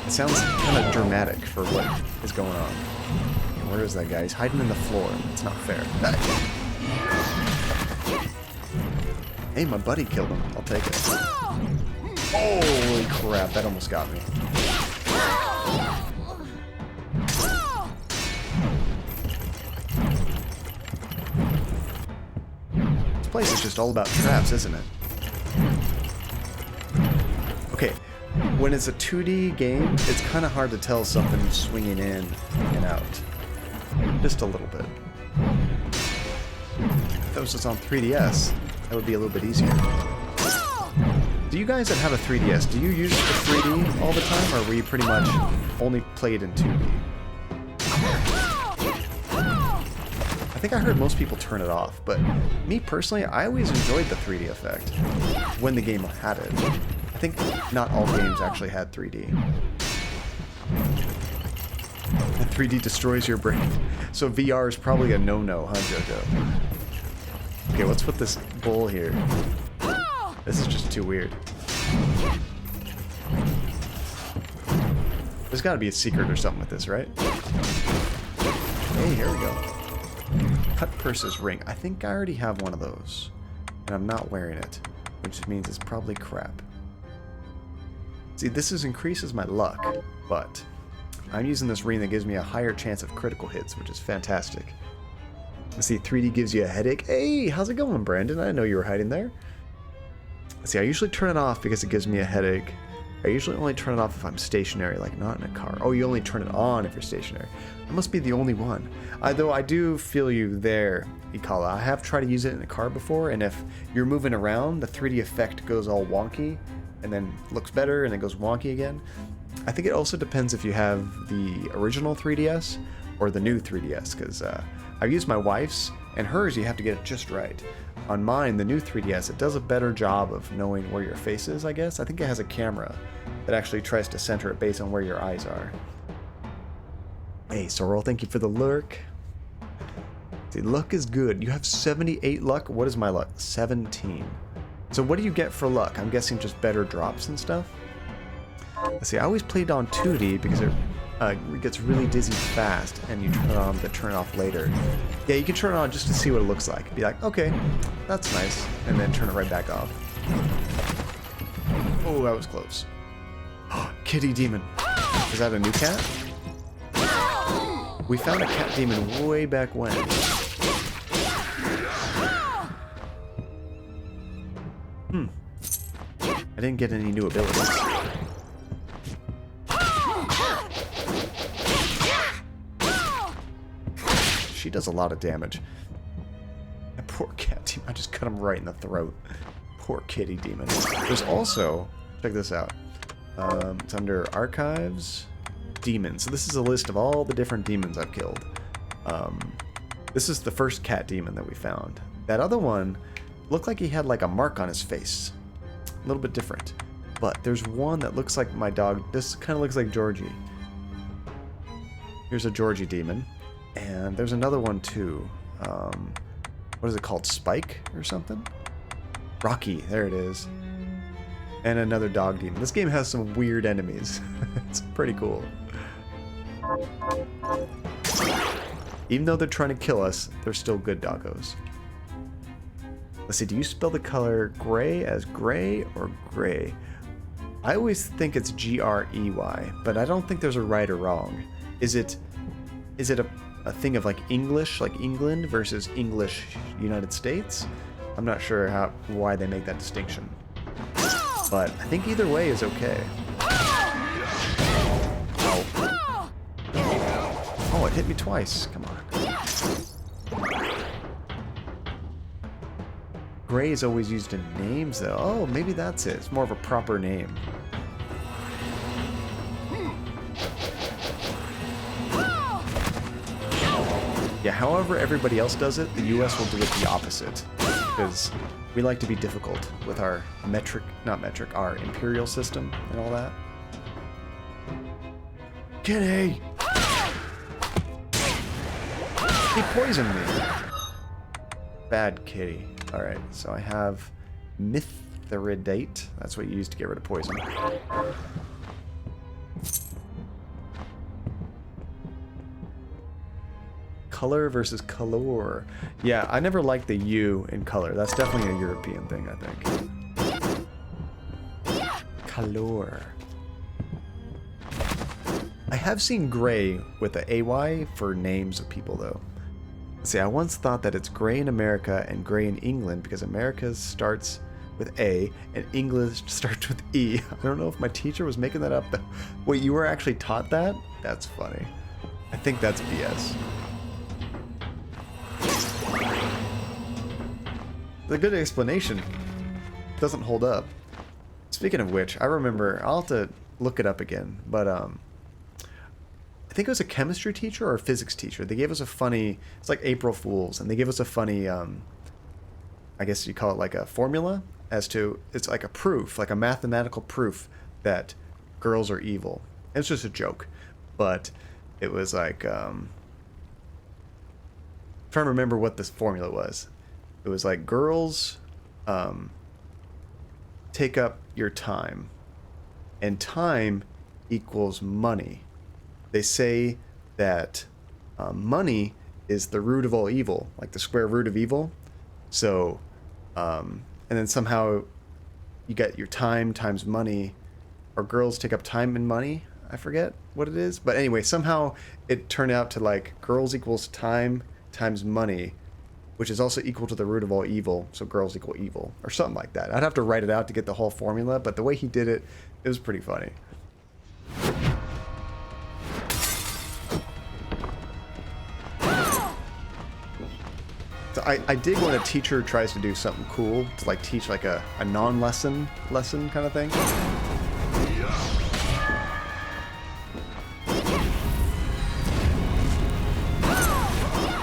It sounds kind of dramatic for what is going on. Where is that guy? He's hiding in the floor. It's not fair. Hey, my buddy killed him. I'll take it. Holy crap, that almost got me. This place is just all about traps, isn't it? Okay, when it's a 2D game, it's kind of hard to tell something swinging in and out. Just a little bit. If that was just on 3DS, that would be a little bit easier. Do you guys that have a 3DS, do you use the 3D all the time, or were you pretty much only played in 2D? I think I heard most people turn it off, but me personally, I always enjoyed the 3D effect when the game had it. I think not all games actually had 3D. And 3D destroys your brain. So VR is probably a no-no, huh, Jojo? Okay, what's with this bull here? This is just too weird. There's gotta be a secret or something with this, right? Hey, here we go. Cut purses ring. I think I already have one of those. And I'm not wearing it. Which means it's probably crap. See, this increases my luck, but I'm using this ring that gives me a higher chance of critical hits, which is fantastic. Let's see, 3D gives you a headache. Hey, how's it going, Brandon? I didn't know you were hiding there. Let's see, I usually turn it off because it gives me a headache. I usually only turn it off if I'm stationary, like not in a car. Oh, you only turn it on if you're stationary. I must be the only one. Though I do feel you there, Ikala. I have tried to use it in a car before, and if you're moving around, the 3D effect goes all wonky, and then looks better, and then goes wonky again. I think it also depends if you have the original 3DS or the new 3DS, because I've used my wife's, and hers you have to get it just right. On mine, the new 3DS, it does a better job of knowing where your face is, I guess. I think it has a camera that actually tries to center it based on where your eyes are. Hey, Sorrel, thank you for the lurk. See, luck is good. You have 78 luck. What is my luck? 17. So what do you get for luck? I'm guessing just better drops and stuff? Let's see, I always played on 2D because it gets really dizzy fast, and you turn it on to turn it off later. Yeah, you can turn it on just to see what it looks like. Be like, okay, that's nice, and then turn it right back off. Oh, that was close. Kitty demon. Is that a new cat? We found a cat demon way back when. I didn't get any new abilities. She does a lot of damage. That poor cat demon, I just cut him right in the throat. Poor kitty demon. There's also, check this out. It's under Archives, Demons. So this is a list of all the different demons I've killed. This is the first cat demon that we found. That other one looked like he had like a mark on his face. A little bit different. But there's one that looks like my dog. This kind of looks like Georgie. Here's a Georgie demon. And there's another one too. What is it called? Spike or something? Rocky. There it is. And another dog demon. This game has some weird enemies. It's pretty cool. Even though they're trying to kill us, they're still good doggos. Let's see, do you spell the color gray as gray or gray? I always think it's G-R-E-Y, but I don't think there's a right or wrong. Is it a thing of like English, like England versus English United States? I'm not sure why they make that distinction. But I think either way is okay. Oh. Oh, it hit me twice. Come on. Gray is always used in names, though. Oh, maybe that's it. It's more of a proper name. Yeah, however everybody else does it, the US will do it the opposite. Because we like to be difficult with our our imperial system and all that. Kitty! He poisoned me! Bad kitty. Alright, so I have Mithridate. That's what you use to get rid of poison. Color versus color. Yeah, I never liked the U in color. That's definitely a European thing, I think. Color. I have seen gray with the AY for names of people, though. See, I once thought that it's gray in America and gray in England because America starts with A and English starts with E. I don't know if my teacher was making that up, though. Wait, you were actually taught that? That's funny. I think that's BS. The good explanation doesn't hold up. Speaking of which, I remember, I'll have to look it up again, but I think it was a chemistry teacher or a physics teacher. They gave us a funny, it's like April Fools, and they gave us a funny, I guess you call it like a formula as to, it's like a proof, like a mathematical proof that girls are evil. It's just a joke, but it was like, I'm trying to remember what this formula was. It was like girls take up your time, and time equals money. They say that money is the root of all evil, like the square root of evil. So, and then somehow you get your time times money, or girls take up time and money. I forget what it is, but anyway, somehow it turned out to like girls equals time times money, which is also equal to the root of all evil, so girls equal evil, or something like that. I'd have to write it out to get the whole formula, but the way he did it, it was pretty funny. So I dig when a teacher tries to do something cool, to like teach like a non-lesson kind of thing.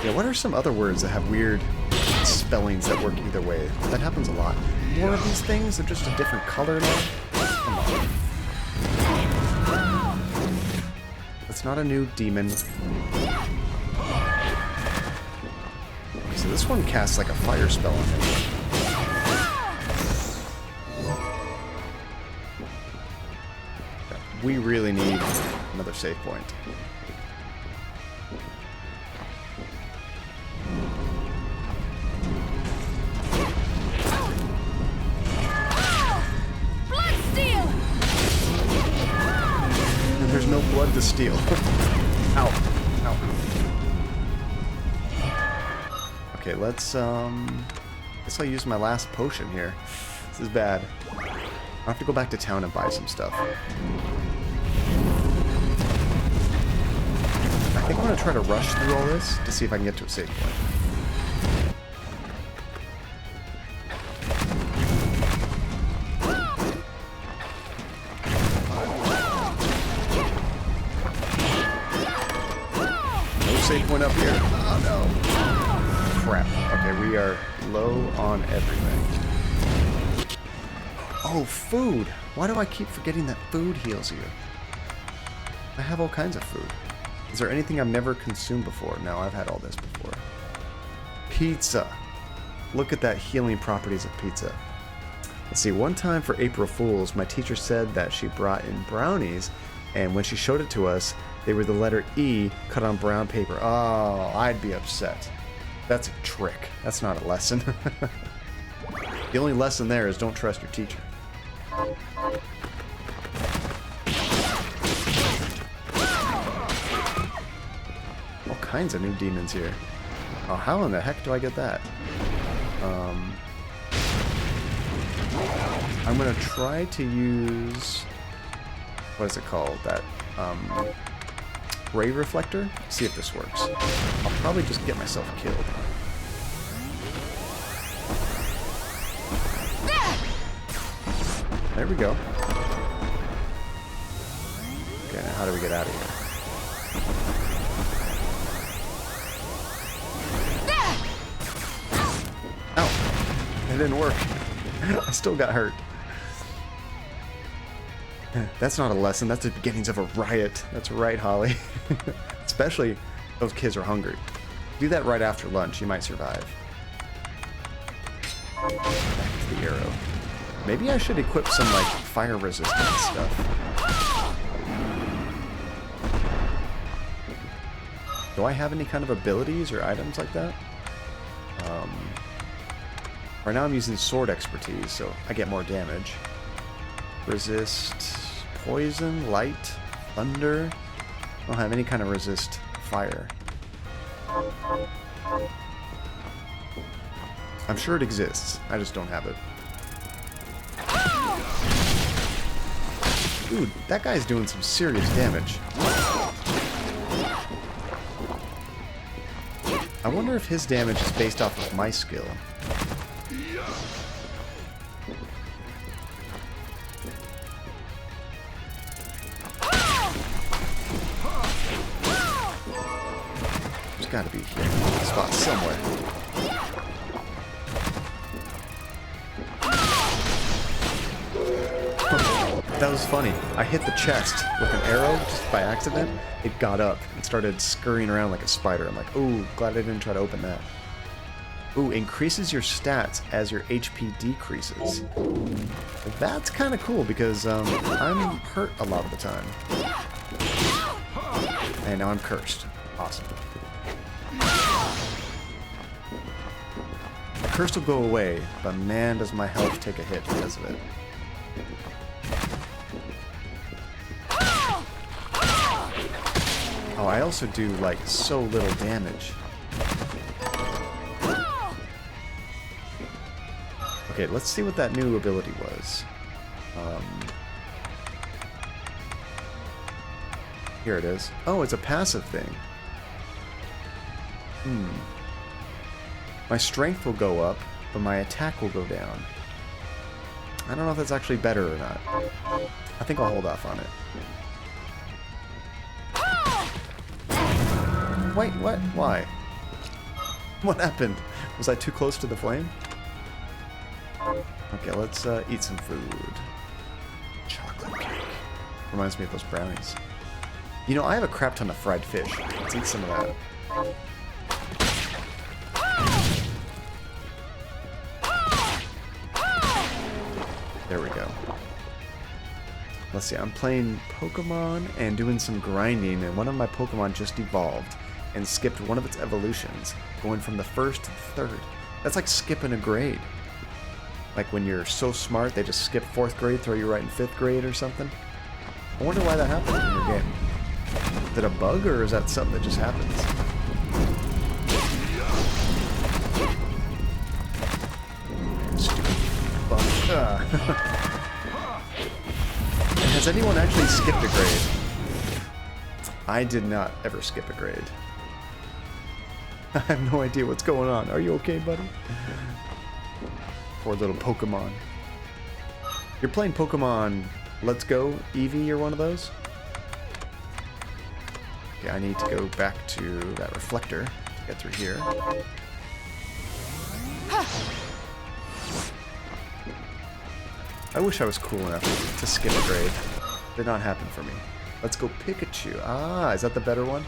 Yeah, what are some other words that have weird spellings that work either way? That happens a lot. More of these things are just a different color now. Come on. That's not a new demon. So this one casts like a fire spell on him. We really need another save point. There's no blood to steal. Ow. Ow. Okay, let's, guess I'll use my last potion here. This is bad. I'll have to go back to town and buy some stuff. I think I'm going to try to rush through all this to see if I can get to a save point. No save point up here. Oh no. Crap. Okay, we are low on everything. Oh, food! Why do I keep forgetting that food heals you? I have all kinds of food. Is there anything I've never consumed before? No, I've had all this before. Pizza! Look at that healing properties of pizza. Let's see, one time for April Fools, my teacher said that she brought in brownies, and when she showed it to us, they were the letter E cut on brown paper. Oh, I'd be upset. That's a trick. That's not a lesson. The only lesson there is don't trust your teacher. All kinds of new demons here. Oh, how in the heck do I get that? I'm gonna try to use... what is it called? That, ray reflector? See if this works. I'll probably just get myself killed. There we go. Okay, now how do we get out of here? Ow! That didn't work. I still got hurt. That's not a lesson, that's the beginnings of a riot. That's right, Holly. Especially if those kids are hungry. Do that right after lunch, you might survive. Back to the arrow. Maybe I should equip some, like, fire resistance stuff. Do I have any kind of abilities or items like that? Right now I'm using sword expertise, so I get more damage. Resist poison, light, thunder. I don't have any kind of resist fire. I'm sure it exists. I just don't have it. Dude, that guy's doing some serious damage. I wonder if his damage is based off of my skill. There's gotta be a spot somewhere. That was funny. I hit the chest with an arrow just by accident. It got up and started scurrying around like a spider. I'm like, ooh, glad I didn't try to open that. Ooh, increases your stats as your HP decreases. That's kind of cool because I'm hurt a lot of the time. And now I'm cursed. Awesome. The curse will go away, but man, does my health take a hit because of it. Oh, I also do, like, so little damage. Okay, let's see what that new ability was. Here it is. Oh, it's a passive thing. My strength will go up, but my attack will go down. I don't know if that's actually better or not. I think I'll hold off on it. Wait, what? Why? What happened? Was I too close to the flame? Okay, let's eat some food. Chocolate cake. Reminds me of those brownies. You know, I have a crap ton of fried fish. Let's eat some of that. There we go. Let's see, I'm playing Pokemon and doing some grinding, and one of my Pokemon just evolved and skipped one of its evolutions, going from the first to the third. That's like skipping a grade. Like when you're so smart, they just skip 4th grade, throw you right in 5th grade or something. I wonder why that happened in your game. Is it a bug, or is that something that just happens? Stupid bug. Has anyone actually skipped a grade? I did not ever skip a grade. I have no idea what's going on. Are you okay, buddy? Poor little Pokemon. You're playing Pokemon Let's Go, Eevee, or one of those? Okay, I need to go back to that reflector to get through here. I wish I was cool enough to skip a grade. Did not happen for me. Let's go Pikachu. Ah, is that the better one?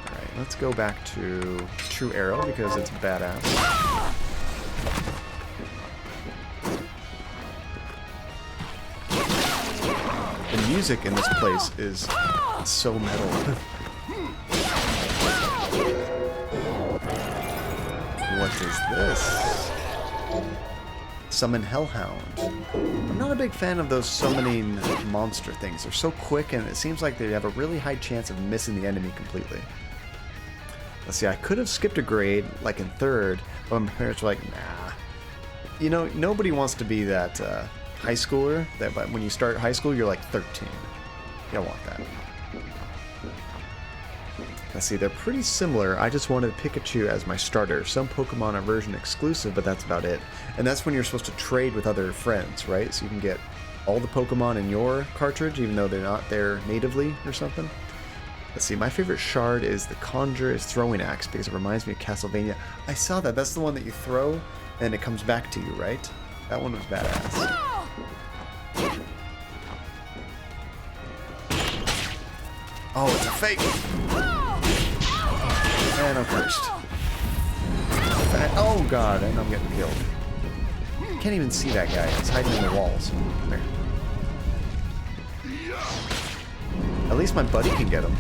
Alright, let's go back to True Arrow because it's badass. The music in this place is so metal. What is this? Summon Hellhound. I'm not a big fan of those summoning monster things. They're so quick and it seems like they have a really high chance of missing the enemy completely. Let's see, I could have skipped a grade like in 3rd, but my parents were like, nah. You know, nobody wants to be that high schooler that when you start high school you're like 13. You don't want that. Let's see, they're pretty similar. I just wanted Pikachu as my starter. Some Pokemon are version exclusive, but that's about it. And that's when you're supposed to trade with other friends, right? So you can get all the Pokemon in your cartridge, even though they're not there natively or something. Let's see, my favorite shard is the Conjurer's Throwing Axe because it reminds me of Castlevania. I saw that. That's the one that you throw and it comes back to you, right? That one was badass. Oh, it's a fake! And I'm cursed. Oh god, and I'm getting killed. Can't even see that guy. He's hiding in the walls. There. At least my buddy can get him.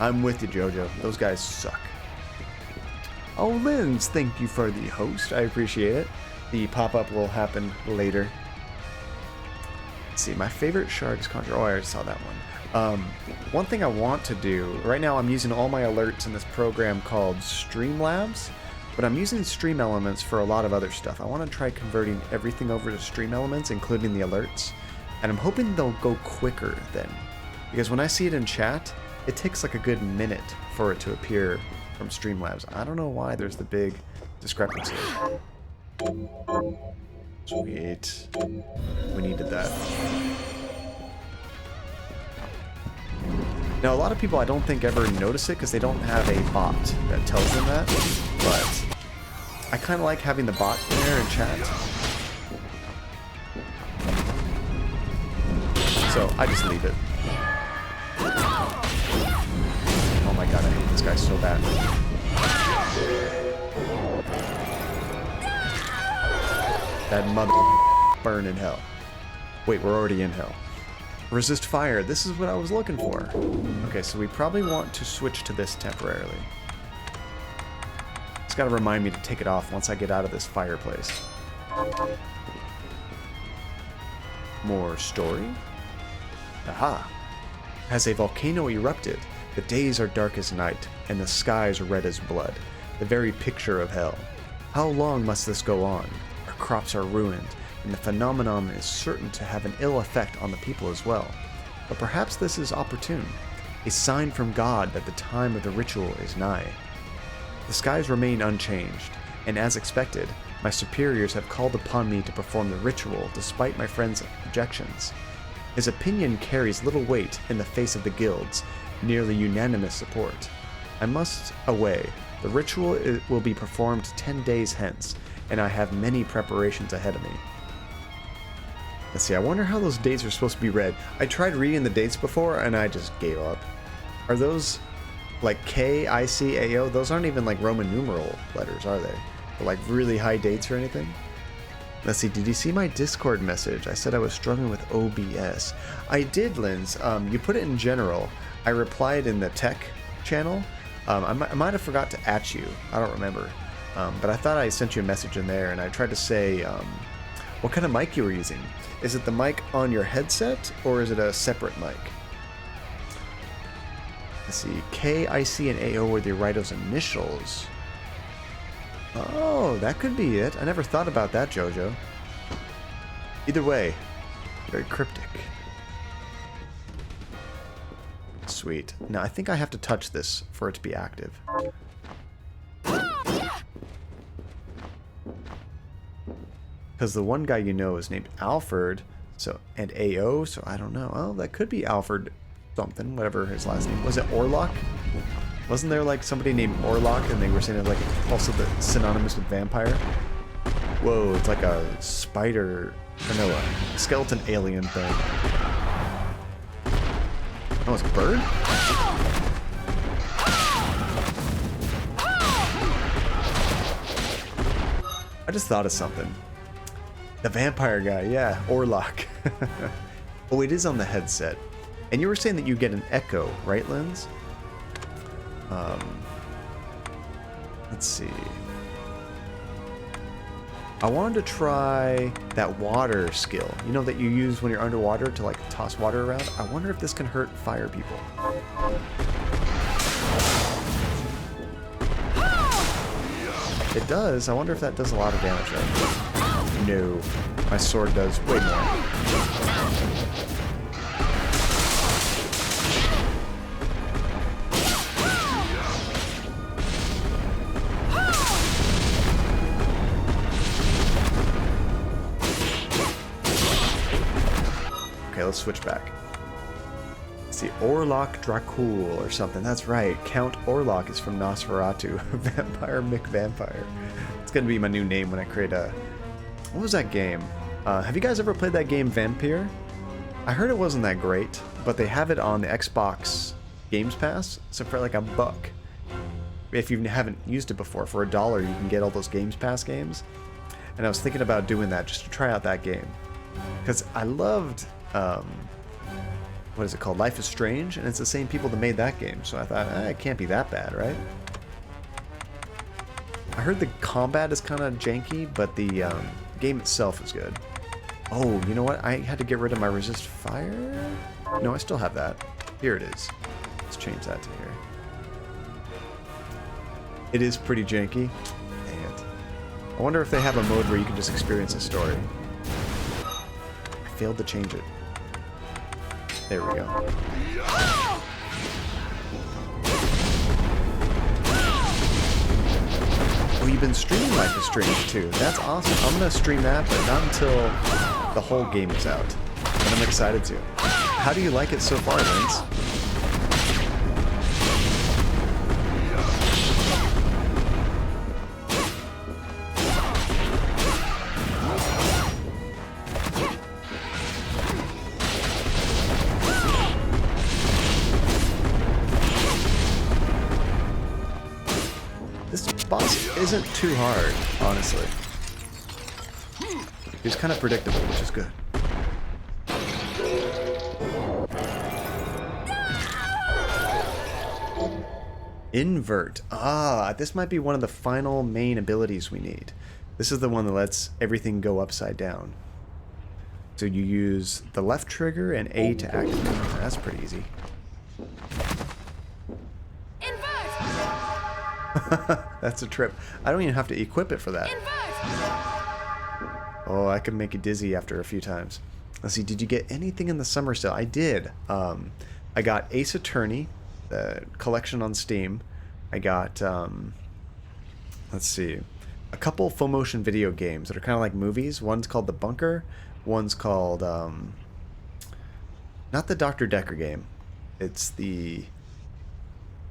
I'm with you, Jojo. Those guys suck. Oh, Linz, thank you for the host. I appreciate it. The pop-up will happen later. Let's see, my favorite shard is Conjure. Oh, I already saw that one. One thing I want to do, right now I'm using all my alerts in this program called Streamlabs, but I'm using Stream Elements for a lot of other stuff. I want to try converting everything over to Stream Elements, including the alerts, and I'm hoping they'll go quicker then. Because when I see it in chat, it takes like a good minute for it to appear from Streamlabs. I don't know why there's the big discrepancy. Sweet. We needed that. Now, a lot of people I don't think ever notice it because they don't have a bot that tells them that, but I kind of like having the bot in there in chat. So, I just leave it. Oh my god, I hate this guy so bad. That mother burn in hell. Wait, we're already in hell. Resist fire. This is what I was looking for. Okay, so we probably want to switch to this temporarily. It's got to remind me to take it off once I get out of this fireplace. More story? Aha. Has a volcano erupted? The days are dark as night, and the skies red as blood. The very picture of hell. How long must this go on? Our crops are ruined, and the phenomenon is certain to have an ill effect on the people as well. But perhaps this is opportune, a sign from God that the time of the ritual is nigh. The skies remain unchanged, and as expected, my superiors have called upon me to perform the ritual despite my friend's objections. His opinion carries little weight in the face of the guild's nearly unanimous support. I must away. The ritual will be performed 10 days hence, and I have many preparations ahead of me. Let's see, I wonder how those dates are supposed to be read. I tried reading the dates before, and I just gave up. Are those, like, K-I-C-A-O? Those aren't even, like, Roman numeral letters, are they? Or, like, really high dates or anything? Let's see, did you see my Discord message? I said I was struggling with OBS. I did, Linz. You put it in general. I replied in the tech channel. I might have forgot to @ you. I don't remember. But I thought I sent you a message in there, and I tried to say what kind of mic you were using. Is it the mic on your headset, or is it a separate mic? Let's see. K, I, C, and A-O were the Raito's initials. Oh, that could be it. I never thought about that, Jojo. Either way, very cryptic. Sweet. Now, I think I have to touch this for it to be active. Because the one guy you know is named Alfred, so, and AO, so I don't know. Oh, that could be Alfred something, whatever his last name. Was it Orlok? Wasn't there like somebody named Orlok and they were saying it like also the synonymous with vampire? Whoa, it's like a spider, or no, a skeleton alien thing. Oh, it's a bird? I just thought of something. The vampire guy, yeah, Orlok. Oh, it is on the headset. And you were saying that you get an echo, right, Lens? Let's see. I wanted to try that water skill. You know that you use when you're underwater to like toss water around? I wonder if this can hurt fire people. It does. I wonder if that does a lot of damage though. No. My sword does way more. Okay, let's switch back. Let's see, Orlok Dracul or something. That's right. Count Orlok is from Nosferatu. Vampire McVampire. It's gonna be my new name when I create a... What was that game? Have you guys ever played that game Vampire? I heard it wasn't that great, but they have it on the Xbox Games Pass, so for like $1. If you haven't used it before, for $1 you can get all those Games Pass games. And I was thinking about doing that just to try out that game. Because I loved... what is it called? Life is Strange, and it's the same people that made that game, so I thought, it can't be that bad, right? I heard the combat is kind of janky, but the game itself is good. Oh, you know what? I had to get rid of my resist fire? No, I still have that. Here it is. Let's change that to here. It is pretty janky. Dang it. I wonder if they have a mode where you can just experience a story. I failed to change it. There we go. Oh, you've been streaming Life is Strange too. That's awesome. I'm gonna stream that, but not until the whole game is out. And I'm excited to. How do you like it so far, Vince? Isn't too hard, honestly. He's kind of predictable, which is good. Invert. Ah, this might be one of the final main abilities we need. This is the one that lets everything go upside down. So you use the left trigger and A to activate. That's pretty easy. That's a trip. I don't even have to equip it for that. Oh, I could make you dizzy after a few times. Let's see, did you get anything in the summer sale? I did. I got Ace Attorney, the collection on Steam. I got, let's see, a couple full motion video games that are kind of like movies. One's called The Bunker. One's called, not the Dr. Decker game. It's the...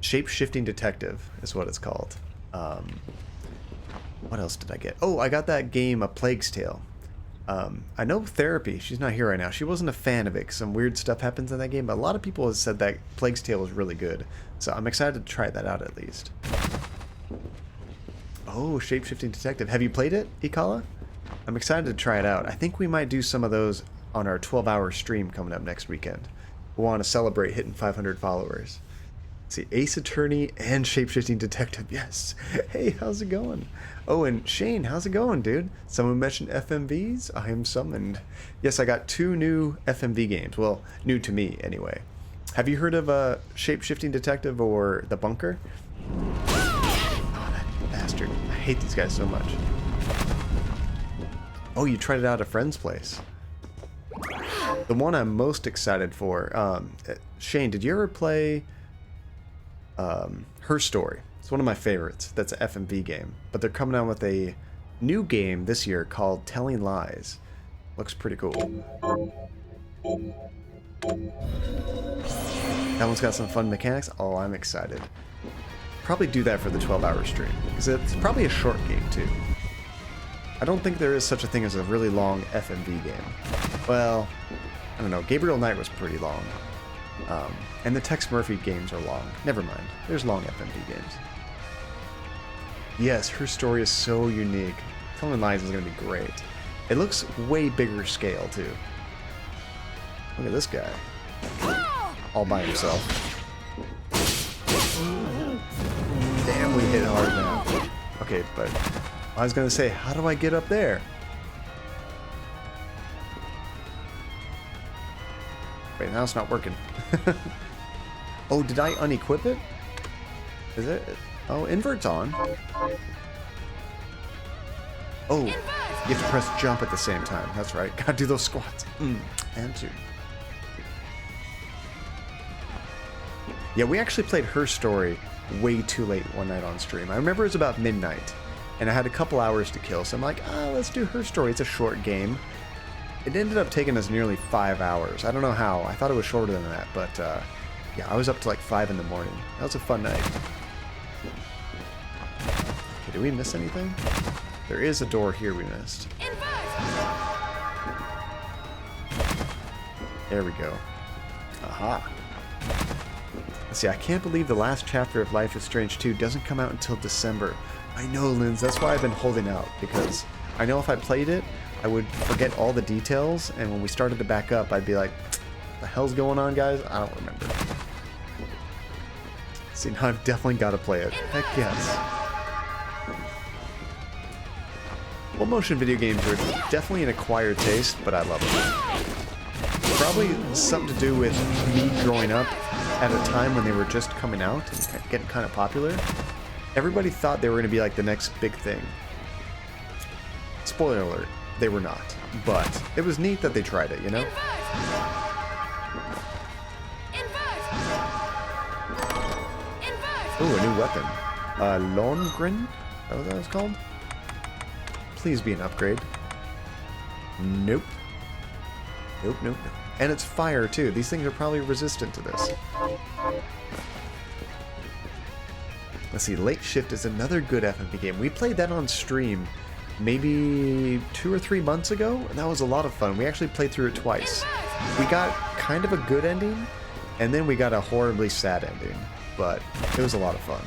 Shape-Shifting Detective is what it's called. What else did I get? Oh, I got that game, A Plague's Tale. I know Therapy, she's not here right now. She wasn't a fan of it because some weird stuff happens in that game, but a lot of people have said that Plague's Tale was really good. So I'm excited to try that out at least. Oh, Shape-Shifting Detective. Have you played it, Ikala? I'm excited to try it out. I think we might do some of those on our 12-hour stream coming up next weekend. We want to celebrate hitting 500 followers. See, Ace Attorney and Shape-Shifting Detective. Yes. Hey, how's it going? Oh, and Shane, how's it going, dude? Someone mentioned FMVs? I am summoned. Yes, I got 2 new FMV games. Well, new to me, anyway. Have you heard of Shape-Shifting Detective or The Bunker? Oh, that bastard. I hate these guys so much. Oh, you tried it out at a friend's place. The one I'm most excited for, Shane, did you ever play Her Story? It's one of my favorites. That's an FMV game. But they're coming out with a new game this year called Telling Lies. Looks pretty cool. That one's got some fun mechanics. Oh, I'm excited. Probably do that for the 12-hour stream, because it's probably a short game too. I don't think there is such a thing as a really long FMV game. Well, I don't know. Gabriel Knight was pretty long. And the Tex Murphy games are long. Never mind. There's long FMV games. Yes, Her Story is so unique. Telling Lies is going to be great. It looks way bigger scale too. Look at this guy. All by himself. Damn, we hit hard now. Okay, but I was going to say, how do I get up there? Wait, now it's not working. Oh, did I unequip it? Is it? Oh, invert's on. Oh, you have to press jump at the same time. That's right. Gotta do those squats. And 2. Yeah, we actually played Her Story way too late one night on stream. I remember it was about midnight, and I had a couple hours to kill, so I'm like, oh, let's do Her Story. It's a short game. It ended up taking us nearly 5 hours. I don't know how. I thought it was shorter than that, but yeah, I was up to like 5 in the morning. That was a fun night. Okay, did we miss anything? There is a door here we missed. There we go. Aha. Let's see, I can't believe the last chapter of Life is Strange 2 doesn't come out until December. I know, Linz, that's why I've been holding out, because I know if I played it, I would forget all the details, and when we started to back up, I'd be like, what the hell's going on, guys? I don't remember. See, now I've definitely got to play it. Heck yes. Well, motion video games are definitely an acquired taste, but I love them. Probably something to do with me growing up at a time when they were just coming out and getting kind of popular. Everybody thought they were going to be like the next big thing. Spoiler alert, they were not. But it was neat that they tried it, you know? Ooh, a new weapon. Longren? Is that what that was called? Please be an upgrade. Nope. Nope, nope, nope. And it's fire, too. These things are probably resistant to this. Let's see, Late Shift is another good FMV game. We played that on stream maybe 2 or 3 months ago, and that was a lot of fun. We actually played through it twice. We got kind of a good ending, and then we got a horribly sad ending, but it was a lot of fun.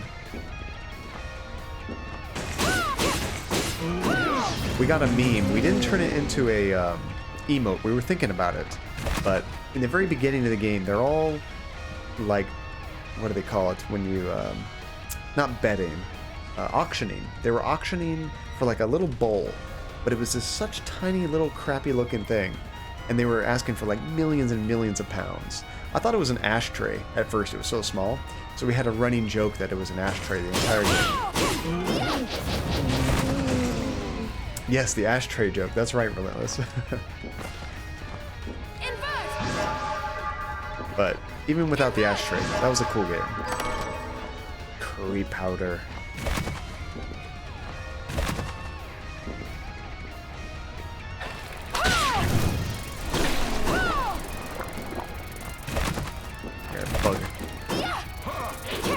We got a meme. We didn't turn it into a emote. We were thinking about it, but in the very beginning of the game, they're all like, what do they call it when you not betting, auctioning. They were auctioning for like a little bowl, but it was this such tiny little crappy looking thing, and they were asking for like millions and millions of pounds. I thought it was an ashtray at first. It was so small, so we had a running joke that it was an ashtray the entire game. Yes, the ashtray joke. That's right, Relentless. But even without the ashtray, that was a cool game. Curry powder. Here, bug.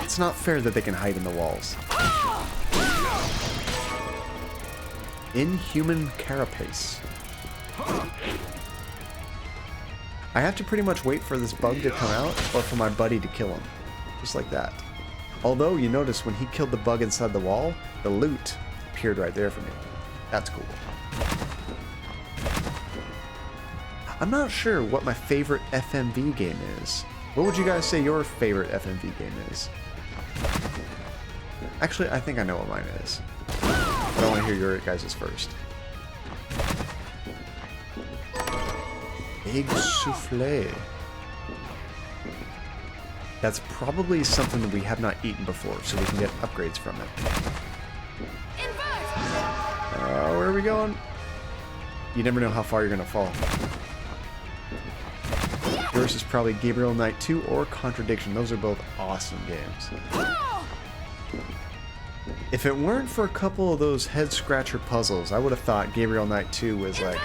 It's not fair that they can hide in the walls. Inhuman carapace. I have to pretty much wait for this bug to come out, or for my buddy to kill him. Just like that. Although, you notice when he killed the bug inside the wall, the loot appeared right there for me. That's cool. I'm not sure what my favorite FMV game is. What would you guys say your favorite FMV game is? Actually, I think I know what mine is. But I want to hear your guys' first. Egg souffle. That's probably something that we have not eaten before, so we can get upgrades from it. we going? You never know how far you're gonna fall. Yours is probably Gabriel Knight 2 or Contradiction. Those are both awesome games. If it weren't for a couple of those head-scratcher puzzles, I would have thought Gabriel Knight 2 was like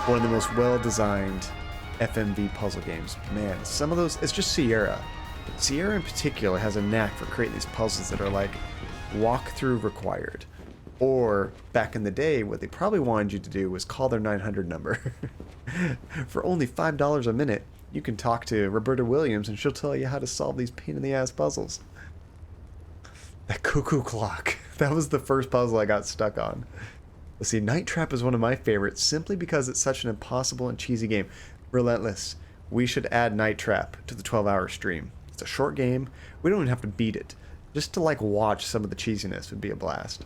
one of the most well-designed FMV puzzle games. Man, some of those, it's just Sierra. Sierra in particular has a knack for creating these puzzles that are like walkthrough required. Or, back in the day, what they probably wanted you to do was call their 900 number. For only $5 a minute, you can talk to Roberta Williams and she'll tell you how to solve these pain-in-the-ass puzzles. That cuckoo clock. That was the first puzzle I got stuck on. Let's see, Night Trap is one of my favorites simply because it's such an impossible and cheesy game. Relentless. We should add Night Trap to the 12-hour stream. It's a short game. We don't even have to beat it. Just to like watch some of the cheesiness would be a blast.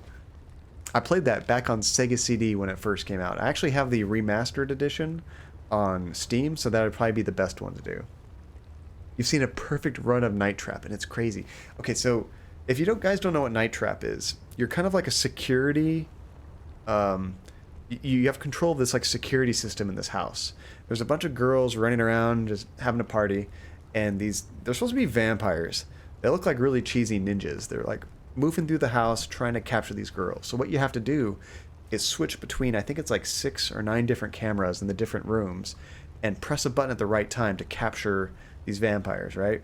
I played that back on Sega CD when it first came out. I actually have the remastered edition on Steam, so that would probably be the best one to do. You've seen a perfect run of Night Trap, and it's crazy. Okay, so if you guys don't know what Night Trap is, you're kind of like a security. You have control of this like security system in this house. There's a bunch of girls running around just having a party, and they're supposed to be vampires. They look like really cheesy ninjas. They're like moving through the house trying to capture these girls. So what you have to do is switch between, I think it's like 6 or 9 different cameras in the different rooms, and press a button at the right time to capture these vampires, right?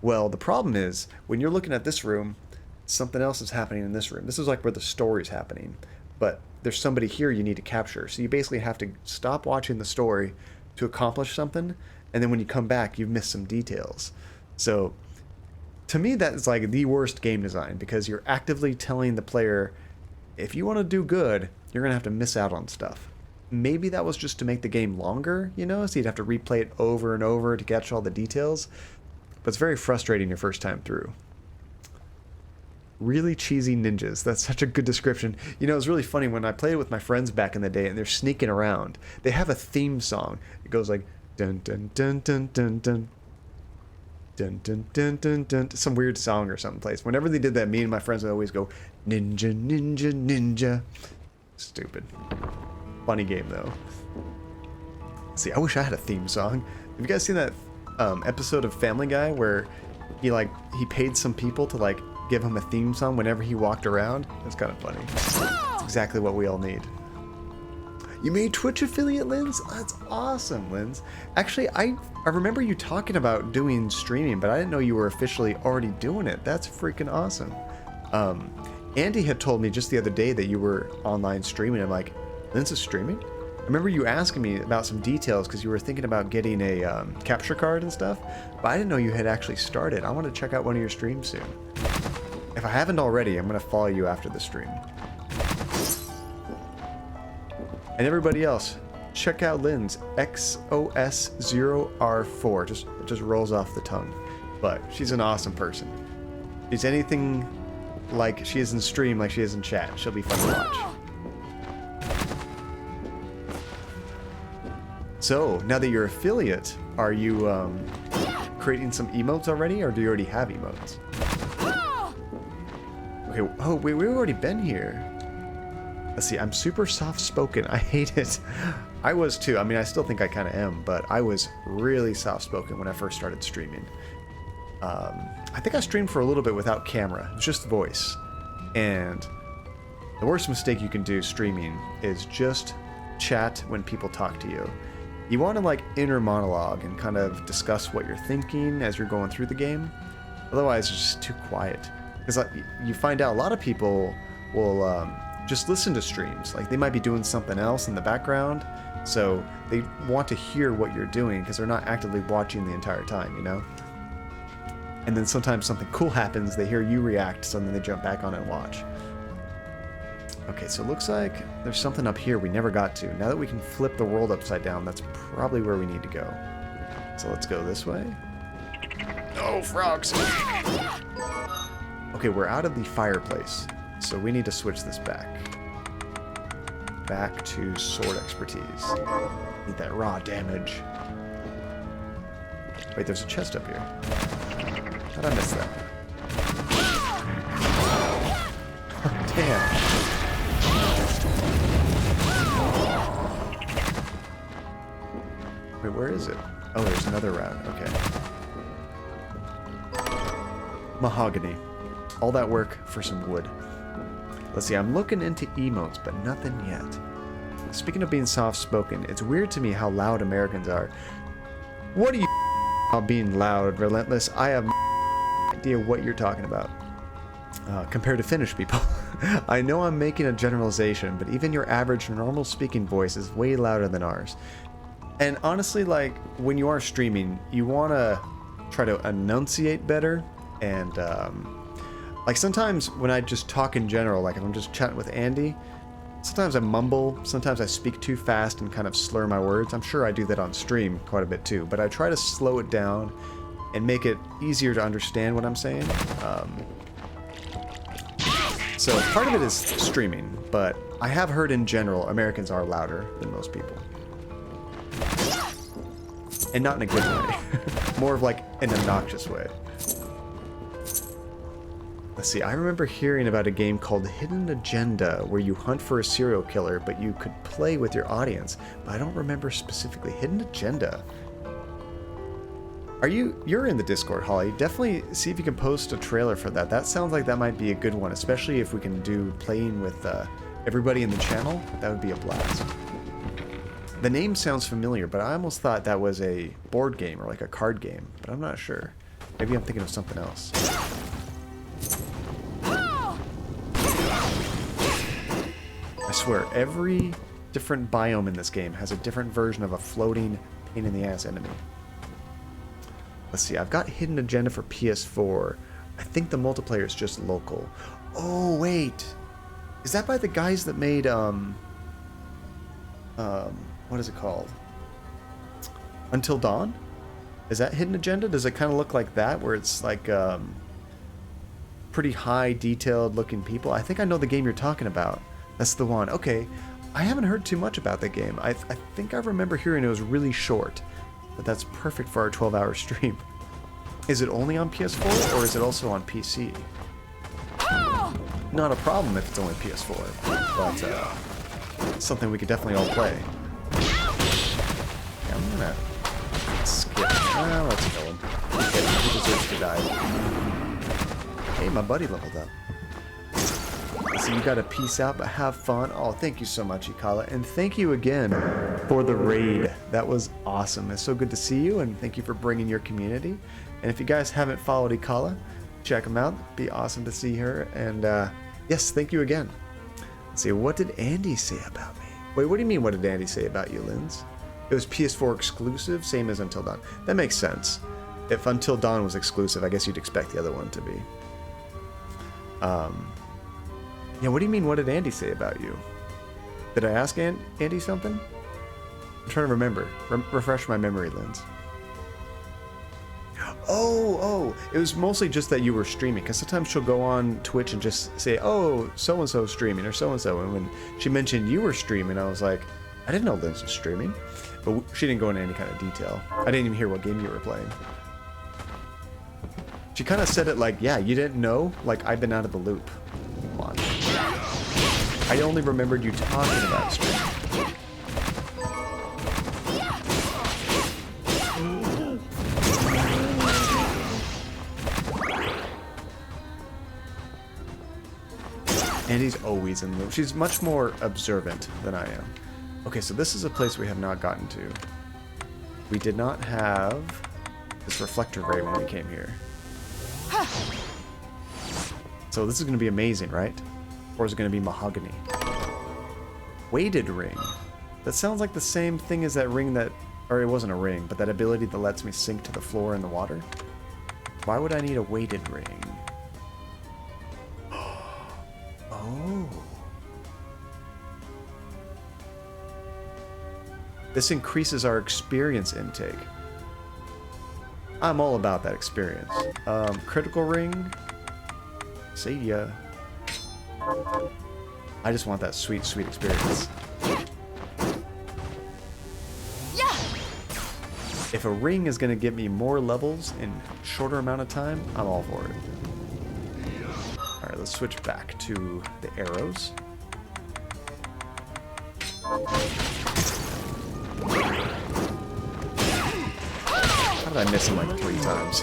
Well, the problem is, when you're looking at this room, something else is happening in this room. This is like where the story's happening, but there's somebody here you need to capture. So you basically have to stop watching the story to accomplish something, and then when you come back, you've missed some details. So to me, that is like the worst game design, because you're actively telling the player, if you want to do good, you're going to have to miss out on stuff. Maybe that was just to make the game longer, you know, so you'd have to replay it over and over to catch all the details. But it's very frustrating your first time through. Really cheesy ninjas. That's such a good description. You know, it was really funny when I played it with my friends back in the day and they're sneaking around. They have a theme song. It goes like dun dun dun dun dun dun. Dun dun dun dun dun. Some weird song or something plays. Whenever they did that, me and my friends would always go ninja ninja ninja. Stupid. Funny game though. See, I wish I had a theme song. Have you guys seen that episode of Family Guy where he paid some people to like give him a theme song whenever he walked around? It's kind of funny. It's exactly what we all need. You made Twitch affiliate, Linz? That's awesome, Linz. Actually, I remember you talking about doing streaming, but I didn't know you were officially already doing it. That's freaking awesome. Andy had told me just the other day that you were online streaming. I'm like, Linz is streaming? I remember you asking me about some details because you were thinking about getting a capture card and stuff, but I didn't know you had actually started. I want to check out one of your streams soon. If I haven't already, I'm going to follow you after the stream. And everybody else, check out Lynn's XOS0R4. It just rolls off the tongue. But she's an awesome person. She's anything like she is in stream, like she is in chat. She'll be fun to watch. So, now that you're affiliate, are you creating some emotes already, or do you already have emotes? Okay, oh, wait, we've already been here. Let's see, I'm super soft-spoken. I hate it. I was too. I mean, I still think I kind of am, but I was really soft-spoken when I first started streaming. I think I streamed for a little bit without camera. It was just voice. And the worst mistake you can do streaming is just chat when people talk to you. You want to, like, inner monologue and kind of discuss what you're thinking as you're going through the game. Otherwise, it's just too quiet. Because you find out a lot of people will just listen to streams. Like, they might be doing something else in the background, so they want to hear what you're doing because they're not actively watching the entire time, you know? And then sometimes something cool happens, they hear you react, so then they jump back on and watch. Okay, so it looks like there's something up here we never got to. Now that we can flip the world upside down, that's probably where we need to go. So let's go this way. No, frogs! Okay, we're out of the fireplace, so we need to switch this back. Back to sword expertise. Need that raw damage. Wait, there's a chest up here. How'd I miss that? Oh, damn. Wait, where is it? Oh, there's another route. Okay. Mahogany. All that work for some wood. Let's see, I'm looking into emotes, but nothing yet. Speaking of being soft-spoken, it's weird to me how loud Americans are. What are you about being loud, relentless? I have no idea what you're talking about. Compared to Finnish people. I know I'm making a generalization, but even your average normal speaking voice is way louder than ours. And honestly, like, when you are streaming, you want to try to enunciate better. And, like, sometimes when I just talk in general, like if I'm just chatting with Andy, sometimes I mumble, sometimes I speak too fast and kind of slur my words. I'm sure I do that on stream quite a bit too, but I try to slow it down and make it easier to understand what I'm saying. So part of it is streaming, but I have heard in general Americans are louder than most people. And not in a good way. More of like an obnoxious way. Let's see, I remember hearing about a game called Hidden Agenda where you hunt for a serial killer, but you could play with your audience. But I don't remember specifically. Hidden Agenda. You're in the Discord, Holly. Definitely see if you can post a trailer for that. That sounds like that might be a good one, especially if we can do playing with everybody in the channel. That would be a blast. The name sounds familiar, but I almost thought that was a board game or like a card game, but I'm not sure. Maybe I'm thinking of something else. I swear, every different biome in this game has a different version of a floating pain-in-the-ass enemy. Let's see, I've got Hidden Agenda for PS4. I think the multiplayer is just local. Oh, wait. Is that by the guys that made, what is it called? Until Dawn? Is that Hidden Agenda? Does it kind of look like that, where it's like, pretty high detailed looking people? I think I know the game you're talking about. That's the one. Okay. I haven't heard too much about that game. I think I remember hearing it was really short. But that's perfect for our 12-hour stream. Is it only on PS4 or is it also on PC? Not a problem if it's only PS4, but something we could definitely all play. Yeah, I'm gonna skip. Let's kill him. Okay, he deserves to die. Hey, my buddy leveled up. So you gotta peace out, but have fun. Oh, thank you so much, Ikala. And thank you again for the raid. That was awesome. It's so good to see you, and thank you for bringing your community. And if you guys haven't followed Ikala, check him out. It'd be awesome to see her. And yes, thank you again. Let's see, what did Andy say about me? Wait, what do you mean, what did Andy say about you, Linz? It was PS4 exclusive, same as Until Dawn. That makes sense. If Until Dawn was exclusive, I guess you'd expect the other one to be. Yeah, what do you mean, what did Andy say about you? Did I ask Andy something? I'm trying to remember. Refresh my memory, Linz. Oh, it was mostly just that you were streaming, because sometimes she'll go on Twitch and just say, oh, so-and-so streaming, or so-and-so, and when she mentioned you were streaming, I was like, I didn't know Linz was streaming, but she didn't go into any kind of detail. I didn't even hear what game you were playing. She kind of said it like, yeah, you didn't know? Like, I've been out of the loop. Come on. I only remembered you talking about streaming. Andy's always in the loop. She's much more observant than I am. Okay, so this is a place we have not gotten to. We did not have this reflector ray when we came here. So this is going to be amazing, right? Or is it going to be mahogany? Weighted ring. That sounds like the same thing as that ring that... Or it wasn't a ring, but that ability that lets me sink to the floor in the water. Why would I need a weighted ring? Oh. This increases our experience intake. I'm all about that experience. Critical ring. See ya. I just want that sweet, sweet experience. Yeah. If a ring is going to give me more levels in a shorter amount of time, I'm all for it. Alright, let's switch back to the arrows. How did I miss him like 3 times?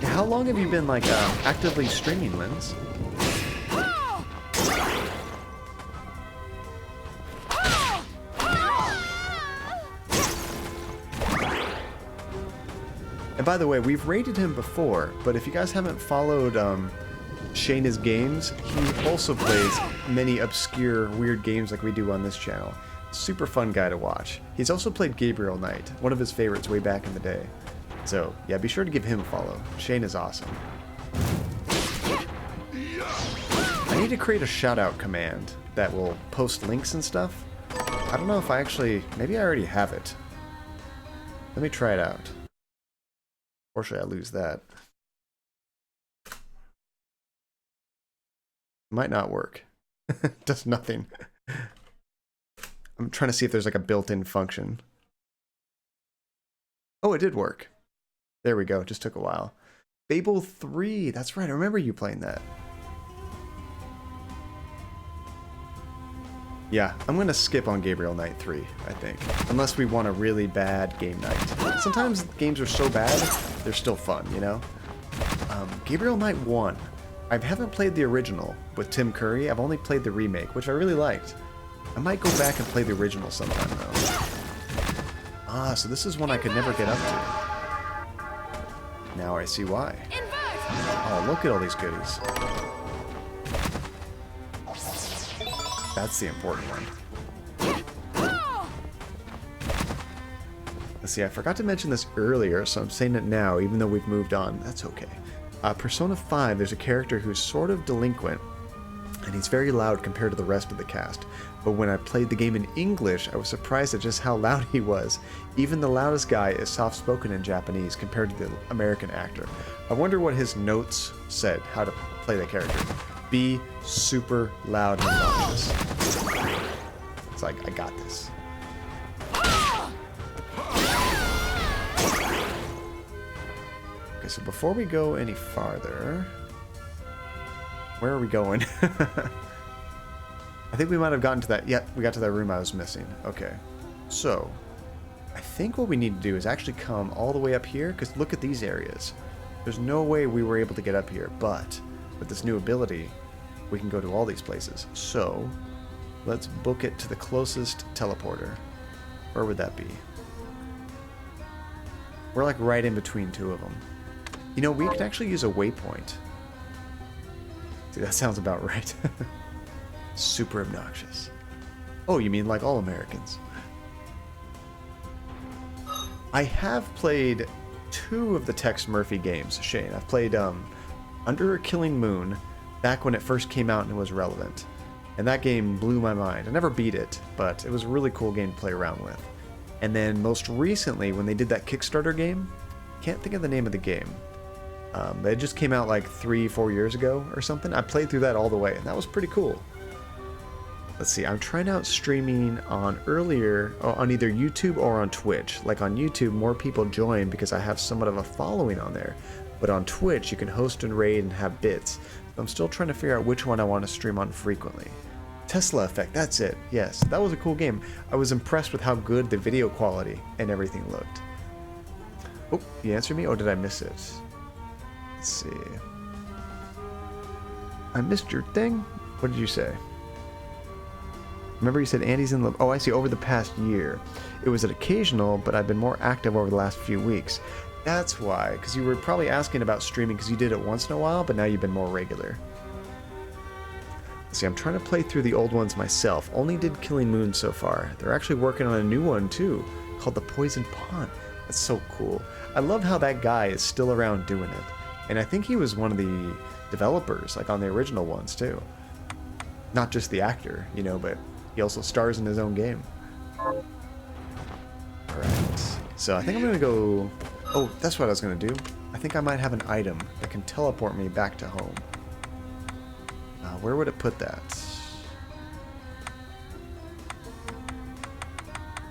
How long have you been like actively streaming, Linz? And by the way, we've rated him before, but if you guys haven't followed Shayna's games, he also plays many obscure, weird games like we do on this channel. Super fun guy to watch. He's also played Gabriel Knight, one of his favorites way back in the day. So, yeah, be sure to give him a follow. Shane is awesome. I need to create a shoutout command that will post links and stuff. I don't know if I actually... Maybe I already have it. Let me try it out. Or should I lose that? Might not work. Does nothing. I'm trying to see if there's like a built-in function. Oh, it did work. There we go. Just took a while. Fable 3. That's right. I remember you playing that. Yeah, I'm going to skip on Gabriel Knight 3, I think. Unless we want a really bad game night. Sometimes games are so bad, they're still fun, you know? Gabriel Knight 1. I haven't played the original with Tim Curry. I've only played the remake, which I really liked. I might go back and play the original sometime, though. Ah, so this is one I could never get up to. Now I see why. Oh, look at all these goodies. That's the important one. Let's see, I forgot to mention this earlier, so I'm saying it now, even though we've moved on. That's okay. Persona 5, there's a character who's sort of delinquent, and he's very loud compared to the rest of the cast. But when I played the game in English, I was surprised at just how loud he was. Even the loudest guy is soft-spoken in Japanese compared to the American actor. I wonder what his notes said, how to play the character. Be super loud and obnoxious. It's like, I got this. Okay, so before we go any farther... Where are we going? I think we might have gotten to that. Yeah, we got to that room I was missing. Okay. So, I think what we need to do is actually come all the way up here, because look at these areas. There's no way we were able to get up here, but with this new ability, we can go to all these places. So, let's book it to the closest teleporter. Where would that be? We're like right in between two of them. You know, we could actually use a waypoint. See, that sounds about right. Super obnoxious. Oh, you mean like all Americans? I have played 2 of the Tex Murphy games, Shane. I've played Under a Killing Moon, back when it first came out and it was relevant. And that game blew my mind. I never beat it, but it was a really cool game to play around with. And then most recently, when they did that Kickstarter game, can't think of the name of the game. It just came out like 3-4 years ago or something. I played through that all the way, and that was pretty cool. Let's see, I'm trying out streaming on either YouTube or on Twitch. Like on YouTube, more people join because I have somewhat of a following on there. But on Twitch, you can host and raid and have bits. I'm still trying to figure out which one I want to stream on frequently. Tesla Effect, that's it. Yes, that was a cool game. I was impressed with how good the video quality and everything looked. Oh, you answered me? Or did I miss it? Let's see. I missed your thing? What did you say? Remember you said Andy's in love. Oh, I see. Over the past year. It was an occasional, but I've been more active over the last few weeks. That's why. Because you were probably asking about streaming because you did it once in a while, but now you've been more regular. Let's see, I'm trying to play through the old ones myself. Only did Killing Moon so far. They're actually working on a new one, too, called The Poison Pond. That's so cool. I love how that guy is still around doing it. And I think he was one of the developers, like on the original ones, too. Not just the actor, you know, but he also stars in his own game. Alright, so I think I'm going to go... Oh, that's what I was going to do. I think I might have an item that can teleport me back to home. Where would it put that?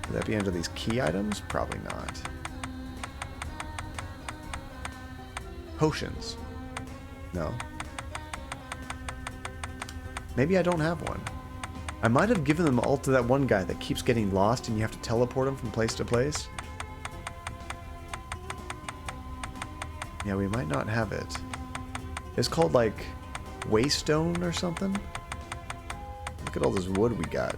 Would that be under these key items? Probably not. Potions. No. Maybe I don't have one. I might have given them all to that one guy that keeps getting lost and you have to teleport him from place to place. Yeah, we might not have it. It's called like Waystone or something. Look at all this wood we got.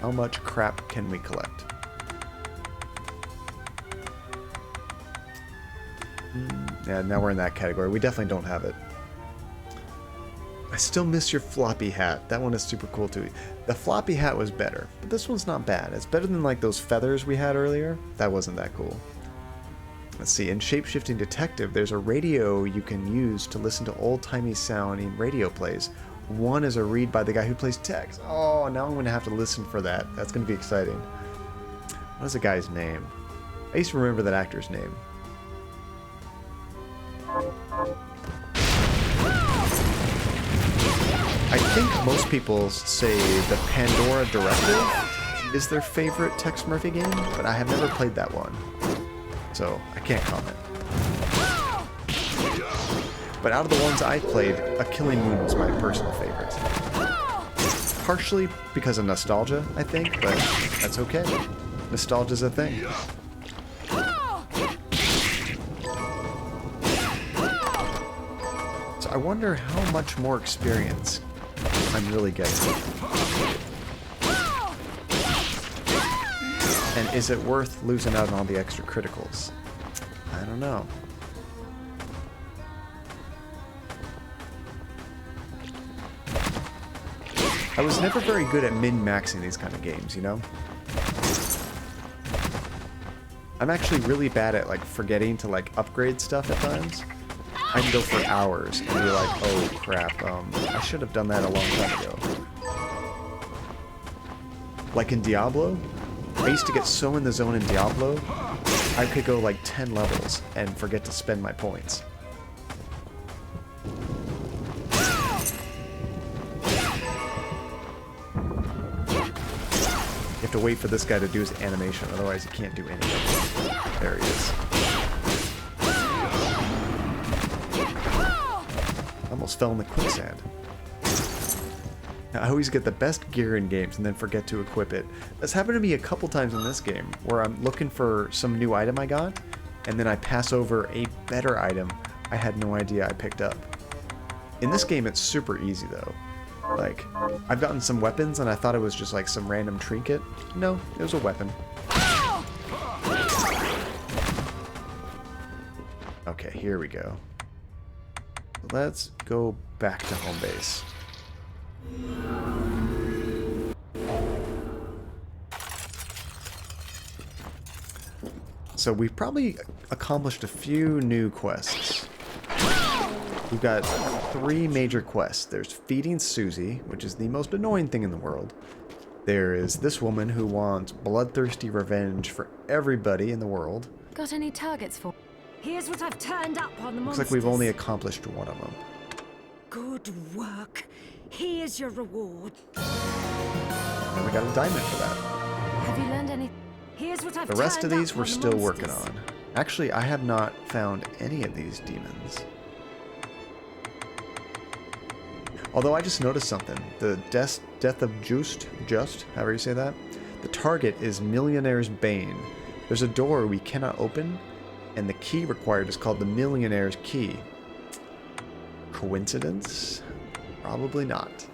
How much crap can we collect? Yeah, now we're in that category. We definitely don't have it. I still miss your floppy hat. That one is super cool too. The floppy hat was better, but this one's not bad. It's better than like those feathers we had earlier. That wasn't that cool. Let's see, in Shapeshifting Detective, there's a radio you can use to listen to old-timey sounding radio plays. One is a read by the guy who plays Tex. Oh, now I'm going to have to listen for that. That's going to be exciting. What is the guy's name? I used to remember that actor's name. I think most people say the Pandora Directive is their favorite Tex Murphy game, but I have never played that one, so I can't comment. But out of the ones I played, A Killing Moon was my personal favorite. Partially because of nostalgia, I think, but that's okay. Nostalgia's a thing. So I wonder how much more experience I'm really getting. And is it worth losing out on all the extra criticals? I don't know. I was never very good at min-maxing these kind of games, you know? I'm actually really bad at like forgetting to like upgrade stuff at times. I can go for hours and be like, oh crap, I should have done that a long time ago. Like in Diablo, I used to get so in the zone in Diablo, I could go like 10 levels and forget to spend my points. You have to wait for this guy to do his animation, otherwise he can't do anything. There he is. Almost fell in the quicksand. I always get the best gear in games and then forget to equip it. That's happened to me a couple times in this game, where I'm looking for some new item I got, and then I pass over a better item I had no idea I picked up. In this game, it's super easy though. Like, I've gotten some weapons and I thought it was just like some random trinket. No, it was a weapon. Okay, here we go. Let's go back to home base. So we've probably accomplished a few new quests. We've got 3 major quests. There's feeding Susie, which is the most annoying thing in the world. There is this woman who wants bloodthirsty revenge for everybody in the world. Got any targets for? Here's what I've turned up on the Looks monsters. like we've only accomplished one of them. Good work. Here's your reward. And we got a diamond for that. Have you learned any? Here's what I've The rest of turned these up we're on the still working monsters. on. Actually, I have not found any of these demons. Although I just noticed something. The death of Just, however you say that, the target is Millionaire's Bane. There's a door we cannot open, and the key required is called the Millionaire's Key. Coincidence? Probably not.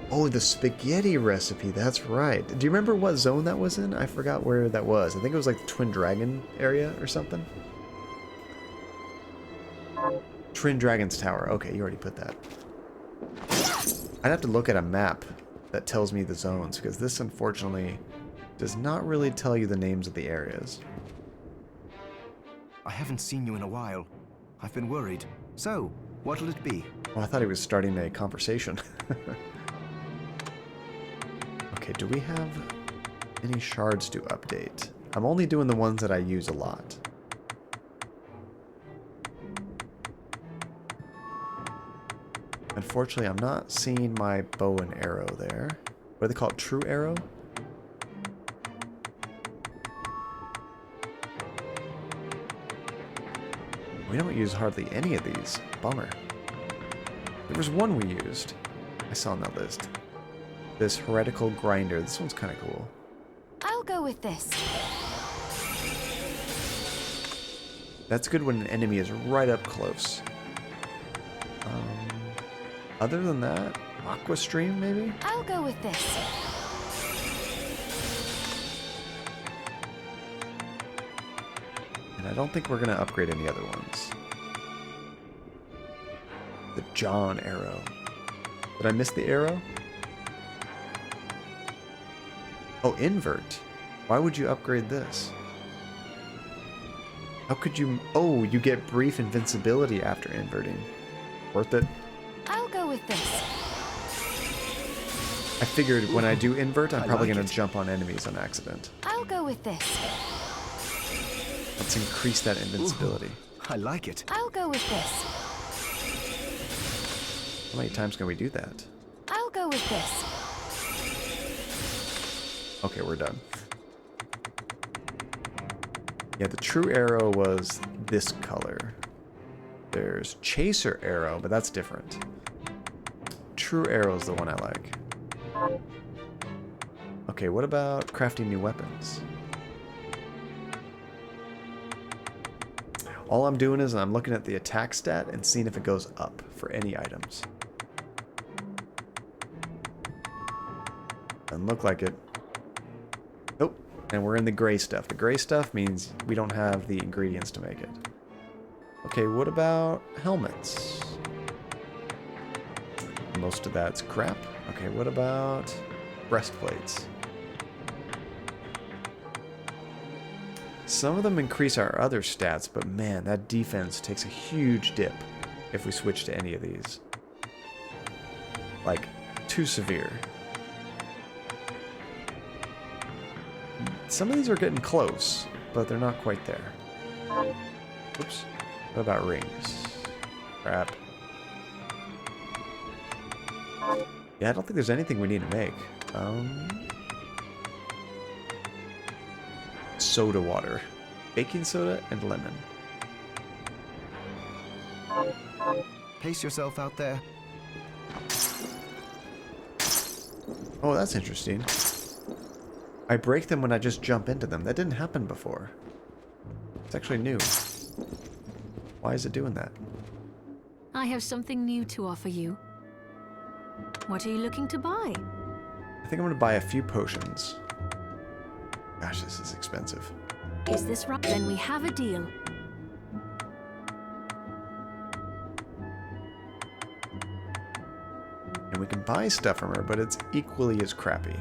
Oh, the spaghetti recipe, that's right. Do you remember what zone that was in? I forgot where that was. I think it was like the Twin Dragon area or something. Twin Dragon's Tower. Okay, you already put that. I'd have to look at a map that tells me the zones, because this unfortunately does not really tell you the names of the areas. I haven't seen you in a while. I've been worried. So, what'll it be? Oh, I thought he was starting a conversation. Okay, do we have any shards to update? I'm only doing the ones that I use a lot. Unfortunately, I'm not seeing my bow and arrow there. What do they call it? True arrow? We don't use hardly any of these. Bummer. There was one we used. I saw on that list. This heretical grinder. This one's kind of cool. I'll go with this. That's good when an enemy is right up close. Other than that, Aqua Stream maybe? I'll go with this. And I don't think we're going to upgrade any other ones. The John arrow. Did I miss the arrow? Oh, invert. Why would you upgrade this? How could you... Oh, you get brief invincibility after inverting. Worth it? I'll go with this. I figured when I do invert, I'm probably like going to it. jump on enemies on accident. I'll go with this. Let's increase that invincibility. I like it. I'll go with this. How many times can we do that? I'll go with this. Okay, we're done. Yeah, the true arrow was this color. There's Chaser arrow, but that's different. True arrow is the one I like. Okay, what about crafting new weapons? All I'm doing is I'm looking at the attack stat and seeing if it goes up for any items. Doesn't look like it. Nope. And we're in the gray stuff. The gray stuff means we don't have the ingredients to make it. Okay, what about helmets? Most of that's crap. Okay, what about breastplates? Some of them increase our other stats, but man, that defense takes a huge dip if we switch to any of these. Like, too severe. Some of these are getting close, but they're not quite there. Oops. What about rings? Crap. Yeah, I don't think there's anything we need to make. Soda water. Baking soda and lemon. Pace yourself out there. Oh, that's interesting. I break them when I just jump into them. That didn't happen before. It's actually new. Why is it doing that? I have something new to offer you. What are you looking to buy? I think I'm going to buy a few potions. Gosh, this is expensive. Is this right? Then we have a deal. And we can buy stuff from her, but it's equally as crappy.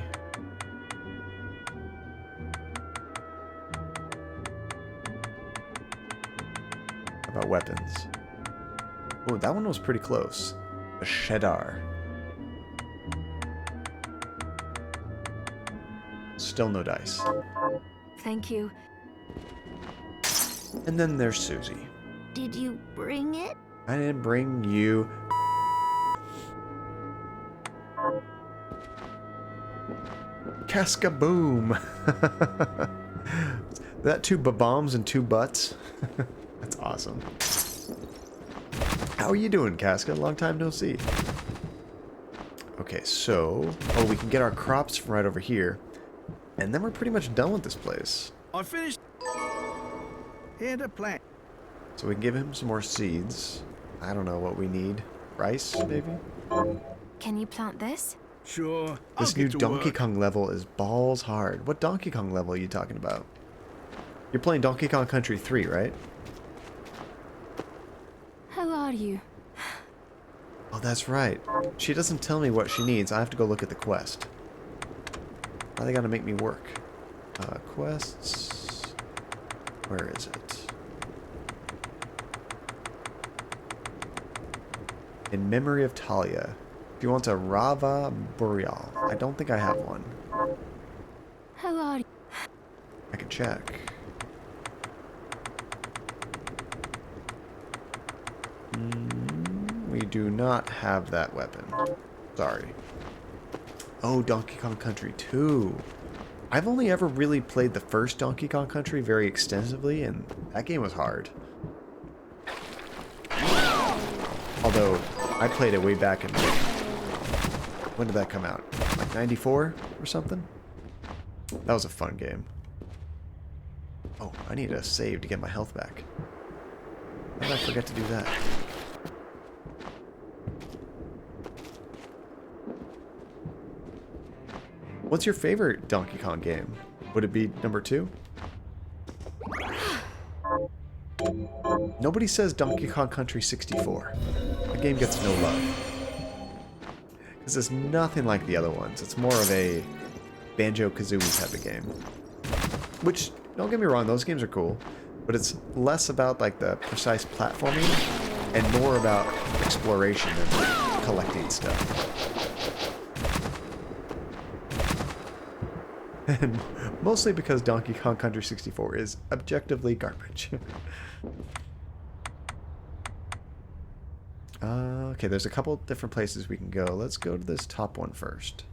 How about weapons? Oh, that one was pretty close. A Shedar. Still no dice. Thank you. And then there's Susie. Did you bring it? I didn't bring you. Casca-boom. That two bombs and two butts. That's awesome. How are you doing, Casca? Long time no see. Okay, so... Oh, we can get our crops from right over here. And then we're pretty much done with this place. I finished. Here to plant. So we can give him some more seeds. I don't know what we need. Rice, maybe? Can you plant this? Sure. This I'll new get to Donkey work. Kong level is balls hard. What Donkey Kong level are you talking about? You're playing Donkey Kong Country 3, right? How are you? Oh, that's right. She doesn't tell me what she needs. I have to go look at the quest. Why they gotta make me work? Quests... Where is it? In memory of Talia. She wants a Rava Boreal. I don't think I have one. How are you? I can check. We do not have that weapon. Sorry. Oh, Donkey Kong Country 2. I've only ever really played the first Donkey Kong Country very extensively, and that game was hard. Although, I played it way back in... When did that come out? Like 94 or something? That was a fun game. Oh, I need a save to get my health back. How did I forget to do that? What's your favorite Donkey Kong game? Would it be number 2? Nobody says Donkey Kong Country 64. The game gets no love. Because it's nothing like the other ones. It's more of a Banjo-Kazooie type of game. Which, don't get me wrong, those games are cool. But it's less about like the precise platforming and more about exploration and collecting stuff. And mostly because Donkey Kong Country 64 is objectively garbage. Okay, there's a couple different places we can go. Let's go to this top one first.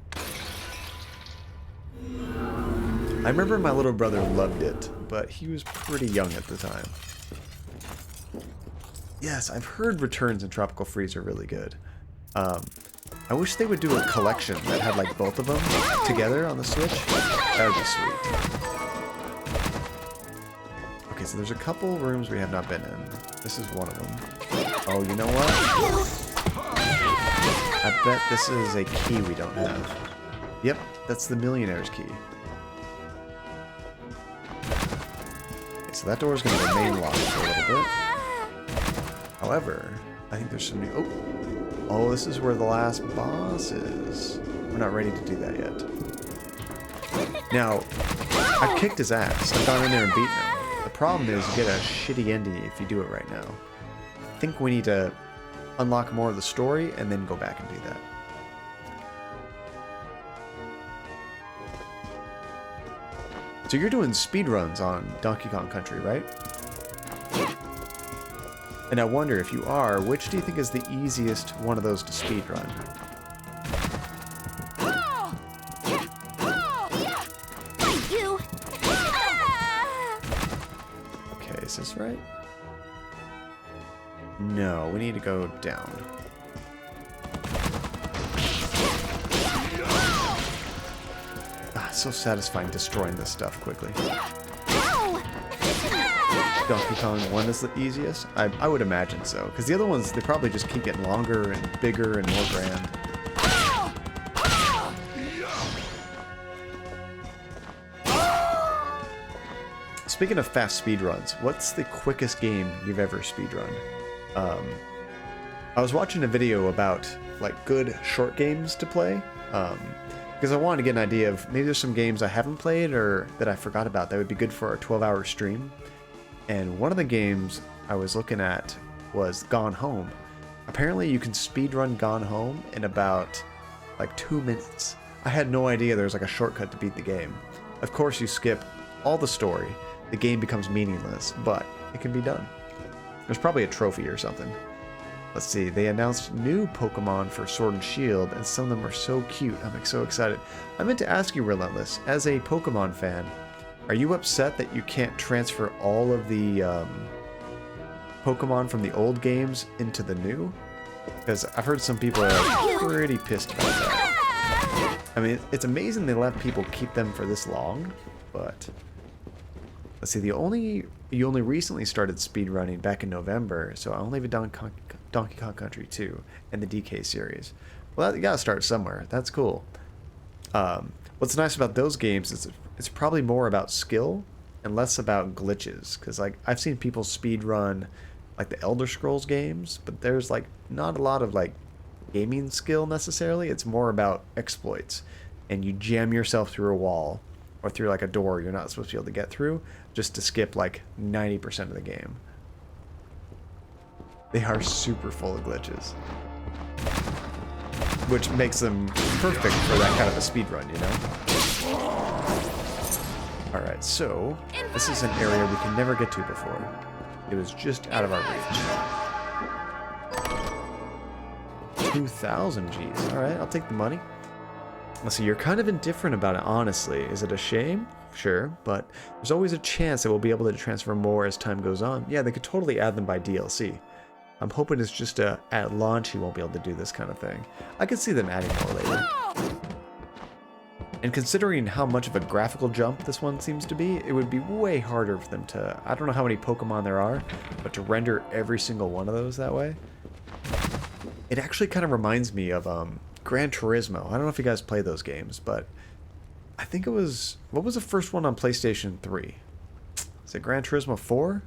I remember my little brother loved it, but he was pretty young at the time. Yes, I've heard Returns and Tropical Freeze are really good. I wish they would do a collection that had like both of them together on the Switch. That would be sweet. Okay, so there's a couple rooms we have not been in. This is one of them. Oh, you know what? I bet this is a key we don't have. Yep, that's the Millionaire's key. Okay, so that door is going to remain locked for a little bit. However, I think there's some new... Oh, this is where the last boss is. We're not ready to do that yet. Now, I've kicked his ass. I've gone in there and beaten him. The problem is you get a shitty ending if you do it right now. I think we need to unlock more of the story and then go back and do that. So you're doing speedruns on Donkey Kong Country, right? And I wonder, if you are, which do you think is the easiest one of those to speedrun? Okay, is this right? No, we need to go down. Ah, it's so satisfying destroying this stuff quickly. Donkey Kong 1 is the easiest? I would imagine so. Because the other ones, they probably just keep getting longer and bigger and more grand. Speaking of fast speedruns, what's the quickest game you've ever speedrun? I was watching a video about like good short games to play. Because I wanted to get an idea of maybe there's some games I haven't played or that I forgot about that would be good for a 12-hour stream. And one of the games I was looking at was Gone Home. Apparently you can speedrun Gone Home in about like 2 minutes. I had no idea there was like a shortcut to beat the game. Of course you skip all the story, the game becomes meaningless, but it can be done. There's probably a trophy or something. Let's see, they announced new Pokemon for Sword and Shield, and some of them are so cute. I'm so excited. I meant to ask you, Relentless, as a Pokemon fan, are you upset that you can't transfer all of the Pokemon from the old games into the new? Because I've heard some people are like, pretty pissed about that. I mean, it's amazing they let people keep them for this long, but... Let's see, you only recently started speedrunning back in November, so I only have Donkey Kong Country 2 and the DK series. Well, you gotta start somewhere. That's cool. What's nice about those games is it's probably more about skill and less about glitches. Because like I've seen people speedrun like the Elder Scrolls games, but there's like not a lot of like gaming skill necessarily. It's more about exploits, and you jam yourself through a wall or through like a door you're not supposed to be able to get through just to skip like 90% of the game. They are super full of glitches, which makes them perfect for that kind of a speedrun, you know? Alright, so this is an area we can never get to before. It was just out of our reach. 2,000 G's. Alright, I'll take the money. Let's see, you're kind of indifferent about it, honestly. Is it a shame? Sure, but there's always a chance that we'll be able to transfer more as time goes on. Yeah, they could totally add them by DLC. I'm hoping it's just at launch he won't be able to do this kind of thing. I could see them adding more later. And considering how much of a graphical jump this one seems to be, it would be way harder for them to, I don't know how many Pokemon there are, but to render every single one of those that way. It actually kind of reminds me of Gran Turismo. I don't know if you guys play those games, but I think it was, what was the first one on PlayStation 3? Is it Gran Turismo 4?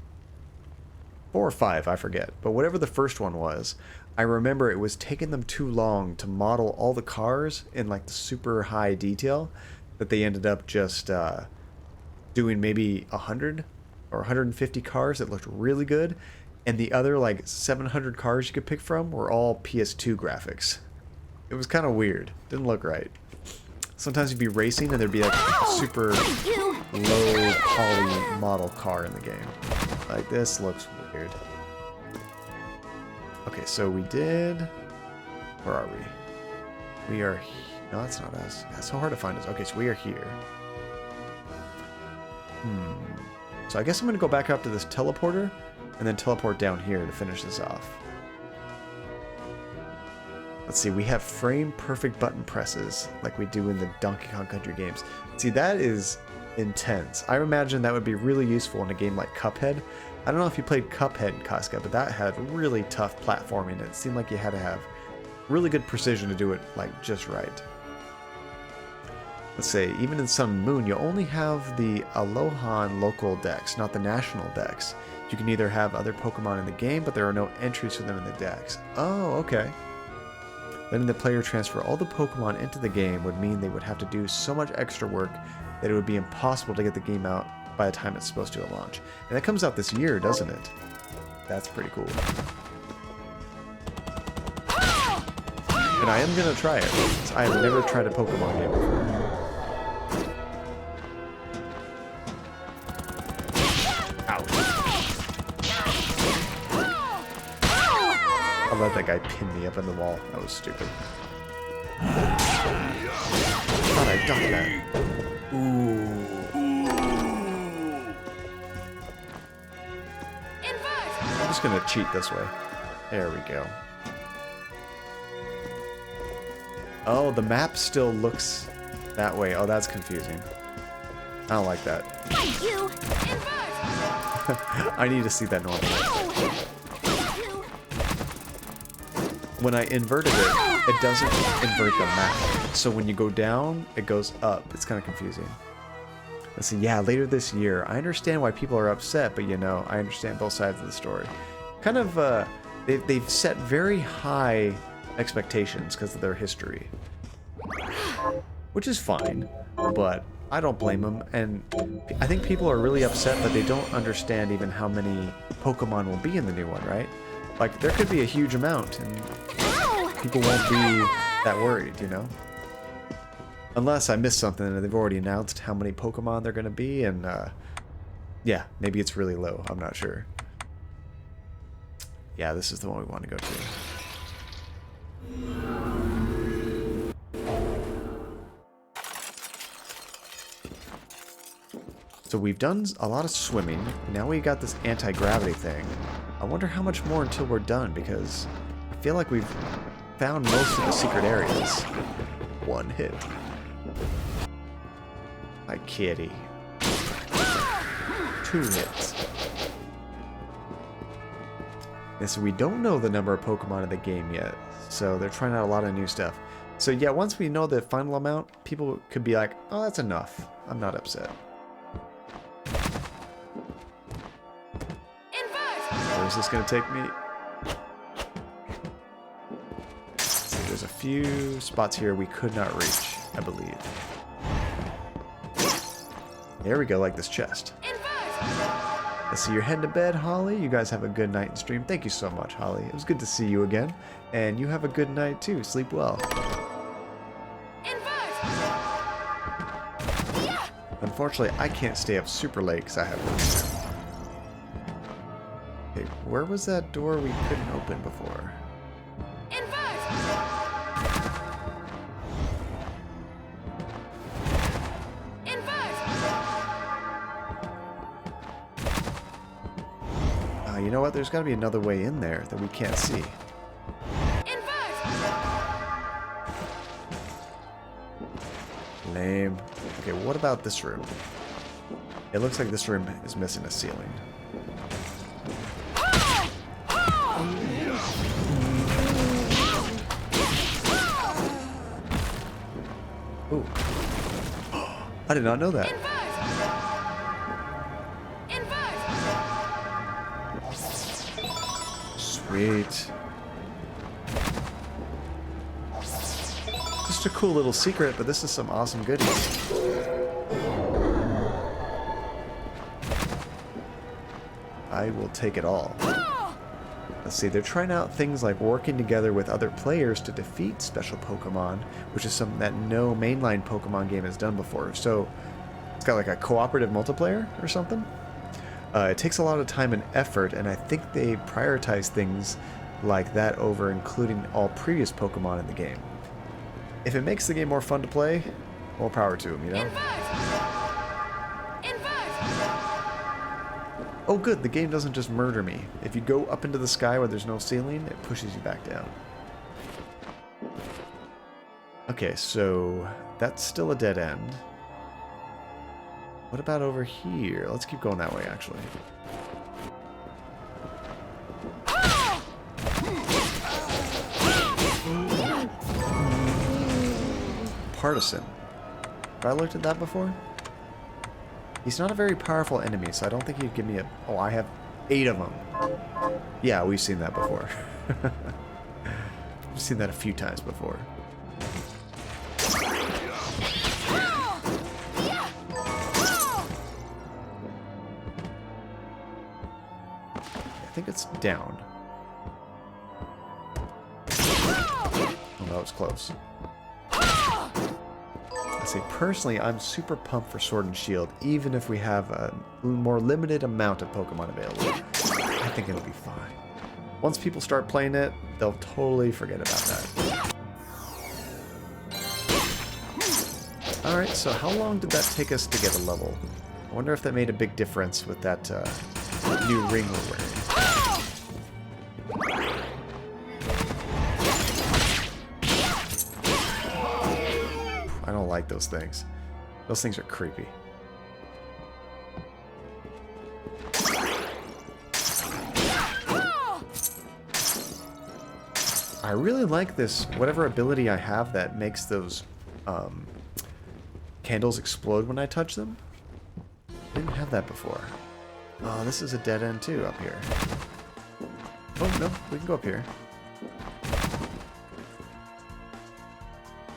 4 or 5, I forget. But whatever the first one was, I remember it was taking them too long to model all the cars in like the super high detail that they ended up just doing maybe 100 or 150 cars that looked really good, and the other like 700 cars you could pick from were all PS2 graphics. It was kind of weird. Didn't look right. Sometimes you'd be racing and there'd be like a super low poly model car in the game. Like, this looks weird. Okay, so we did... Where are we? We are... No, that's not us. It's so hard to find us. Okay, so we are here. So I guess I'm going to go back up to this teleporter and then teleport down here to finish this off. Let's see, we have frame perfect button presses like we do in the Donkey Kong Country games. See, that is intense. I imagine that would be really useful in a game like Cuphead. I don't know if you played Cuphead, Casca, but that had really tough platforming. It seemed like you had to have really good precision to do it like just right. Let's say, even in Sun and Moon, you only have the Alohan local decks, not the national decks. You can either have other Pokemon in the game, but there are no entries for them in the decks. Oh, okay. Letting the player transfer all the Pokemon into the game would mean they would have to do so much extra work that it would be impossible to get the game out by the time it's supposed to at launch. And that comes out this year, doesn't it? That's pretty cool. And I am going to try it. I have never tried a Pokemon game before. I'll let that guy pin me up in the wall. That was stupid. I thought I got that. Ooh. I'm just gonna cheat this way. There we go. Oh, the map still looks that way. Oh, that's confusing. I don't like that. I need to see that normally. When I inverted it, it doesn't invert the map. So when you go down, it goes up. It's kind of confusing. Let's see, yeah, later this year. I understand why people are upset, but you know, I understand both sides of the story. Kind of, they've set very high expectations because of their history. Which is fine, but I don't blame them. And I think people are really upset that they don't understand even how many Pokemon will be in the new one, right? Like, there could be a huge amount, and people won't be that worried, you know? Unless I missed something and they've already announced how many Pokemon they're going to be, and, yeah, maybe it's really low. I'm not sure. Yeah, this is the one we want to go to. So we've done a lot of swimming. Now we got this anti-gravity thing. I wonder how much more until we're done, because I feel like we've found most of the secret areas. One hit. My kitty. 2 hits. And so we don't know the number of Pokemon in the game yet, so they're trying out a lot of new stuff. So yeah, once we know the final amount, people could be like, oh, that's enough. I'm not upset. Where is this going to take me? So there's a few spots here we could not reach, I believe. There we go, like this chest. Let's see, you're heading to bed, Holly. You guys have a good night and stream. Thank you so much, Holly. It was good to see you again. And you have a good night, too. Sleep well. Unfortunately, I can't stay up super late because I have work. Okay, where was that door we couldn't open before? You know what? There's got to be another way in there that we can't see. Lame. Okay, what about this room? It looks like this room is missing a ceiling. Ooh. I did not know that. Sweet. Just a cool little secret, but this is some awesome goodies. I will take it all. Let's see, they're trying out things like working together with other players to defeat special Pokemon, which is something that no mainline Pokemon game has done before. So it's got like a cooperative multiplayer or something. It takes a lot of time and effort, and I think they prioritize things like that over including all previous Pokemon in the game. If it makes the game more fun to play, more power to them, you know? Oh good, the game doesn't just murder me. If you go up into the sky where there's no ceiling, it pushes you back down. Okay, so that's still a dead end. What about over here? Let's keep going that way, actually. Partisan. Have I looked at that before? He's not a very powerful enemy, so I don't think he'd give me a... Oh, I have 8 of them. Yeah, we've seen that before. We've seen that a few times before. I think it's down. Oh, that was close. I say, personally, I'm super pumped for Sword and Shield, even if we have a more limited amount of Pokemon available. I think it'll be fine. Once people start playing it, they'll totally forget about that. Alright, so how long did that take us to get a level? I wonder if that made a big difference with that new ring we're wearing. I don't like those things. Those things are creepy. I really like this, whatever ability I have that makes those candles explode when I touch them. Didn't have that before. Oh, this is a dead end too up here. Oh, no, we can go up here.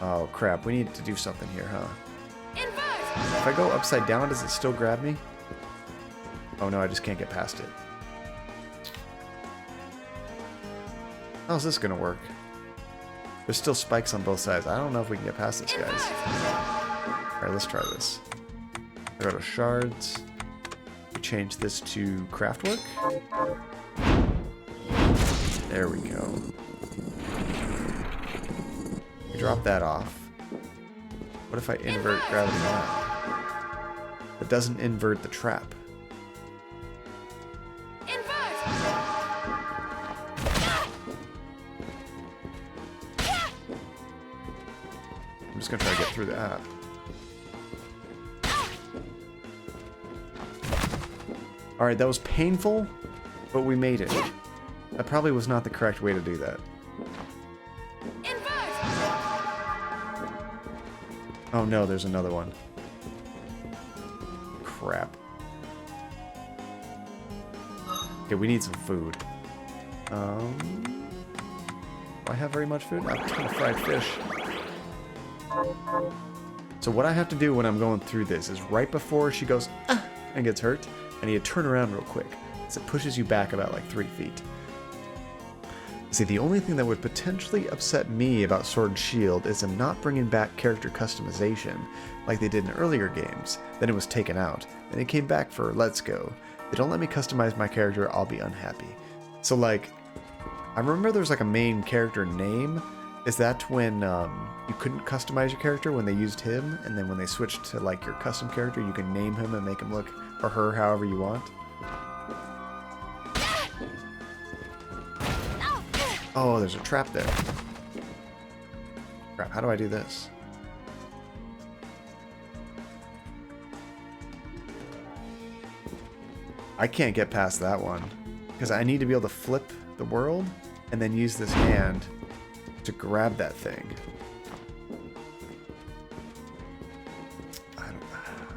Oh, crap. We need to do something here, huh? If I go upside down, does it still grab me? Oh, no, I just can't get past it. How's this going to work? There's still spikes on both sides. I don't know if we can get past this, guys. Alright, let's try this. I go to shards. We change this to craftwork. There we go. We drop that off. What if I invert gravity now? It doesn't invert the trap. I'm just gonna try to get through that. Alright, that was painful, but we made it. That probably was not the correct way to do that. Oh no, there's another one. Crap. Okay, we need some food. Do I have very much food? I have a ton of fried fish. So what I have to do when I'm going through this is right before she goes, ah, and gets hurt, I need to turn around real quick. So it pushes you back about like 3 feet. See, the only thing that would potentially upset me about Sword and Shield is them not bringing back character customization like they did in earlier games. Then it was taken out. Then it came back for Let's Go. If they don't let me customize my character, I'll be unhappy. So like, I remember there's like a main character name. Is that when you couldn't customize your character when they used him? And then when they switched to like your custom character, you can name him and make him look, or her, however you want? Oh, there's a trap there. Crap, how do I do this? I can't get past that one. Because I need to be able to flip the world and then use this hand to grab that thing.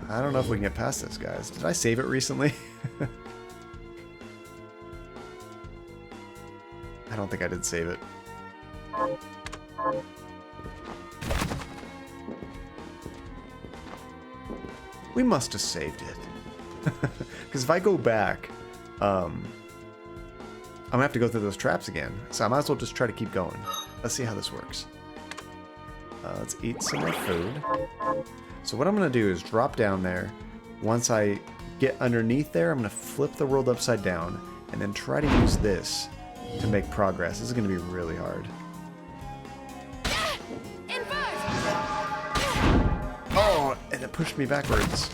I don't know if we can get past this, guys. Did I save it recently? I don't think I did save it. We must have saved it. Because if I go back, I'm gonna have to go through those traps again. So I might as well just try to keep going. Let's see how this works. Let's eat some more food. So what I'm gonna do is drop down there. Once I get underneath there, I'm gonna flip the world upside down and then try to use this to make progress. This is gonna be really hard. Oh, and it pushed me backwards.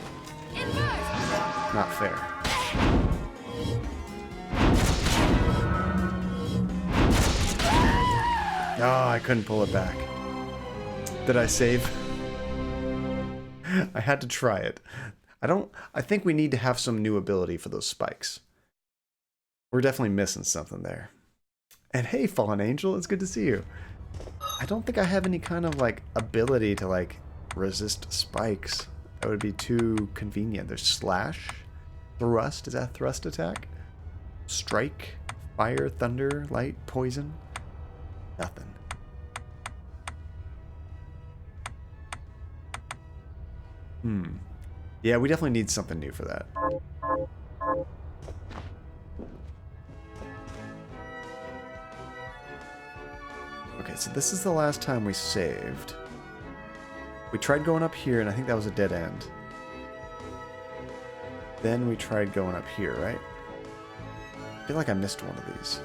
Not fair. Oh, I couldn't pull it back. Did I save? I had to try it. I think we need to have some new ability for those spikes. We're definitely missing something there. And hey, Fallen Angel, it's good to see you. I don't think I have any kind of like ability to like resist spikes. That would be too convenient. There's slash, thrust, is that a thrust attack? Strike, fire, thunder, light, poison? Nothing. Yeah, we definitely need something new for that. Okay, so this is the last time we saved. We tried going up here, and I think that was a dead end. Then we tried going up here, right? I feel like I missed one of these.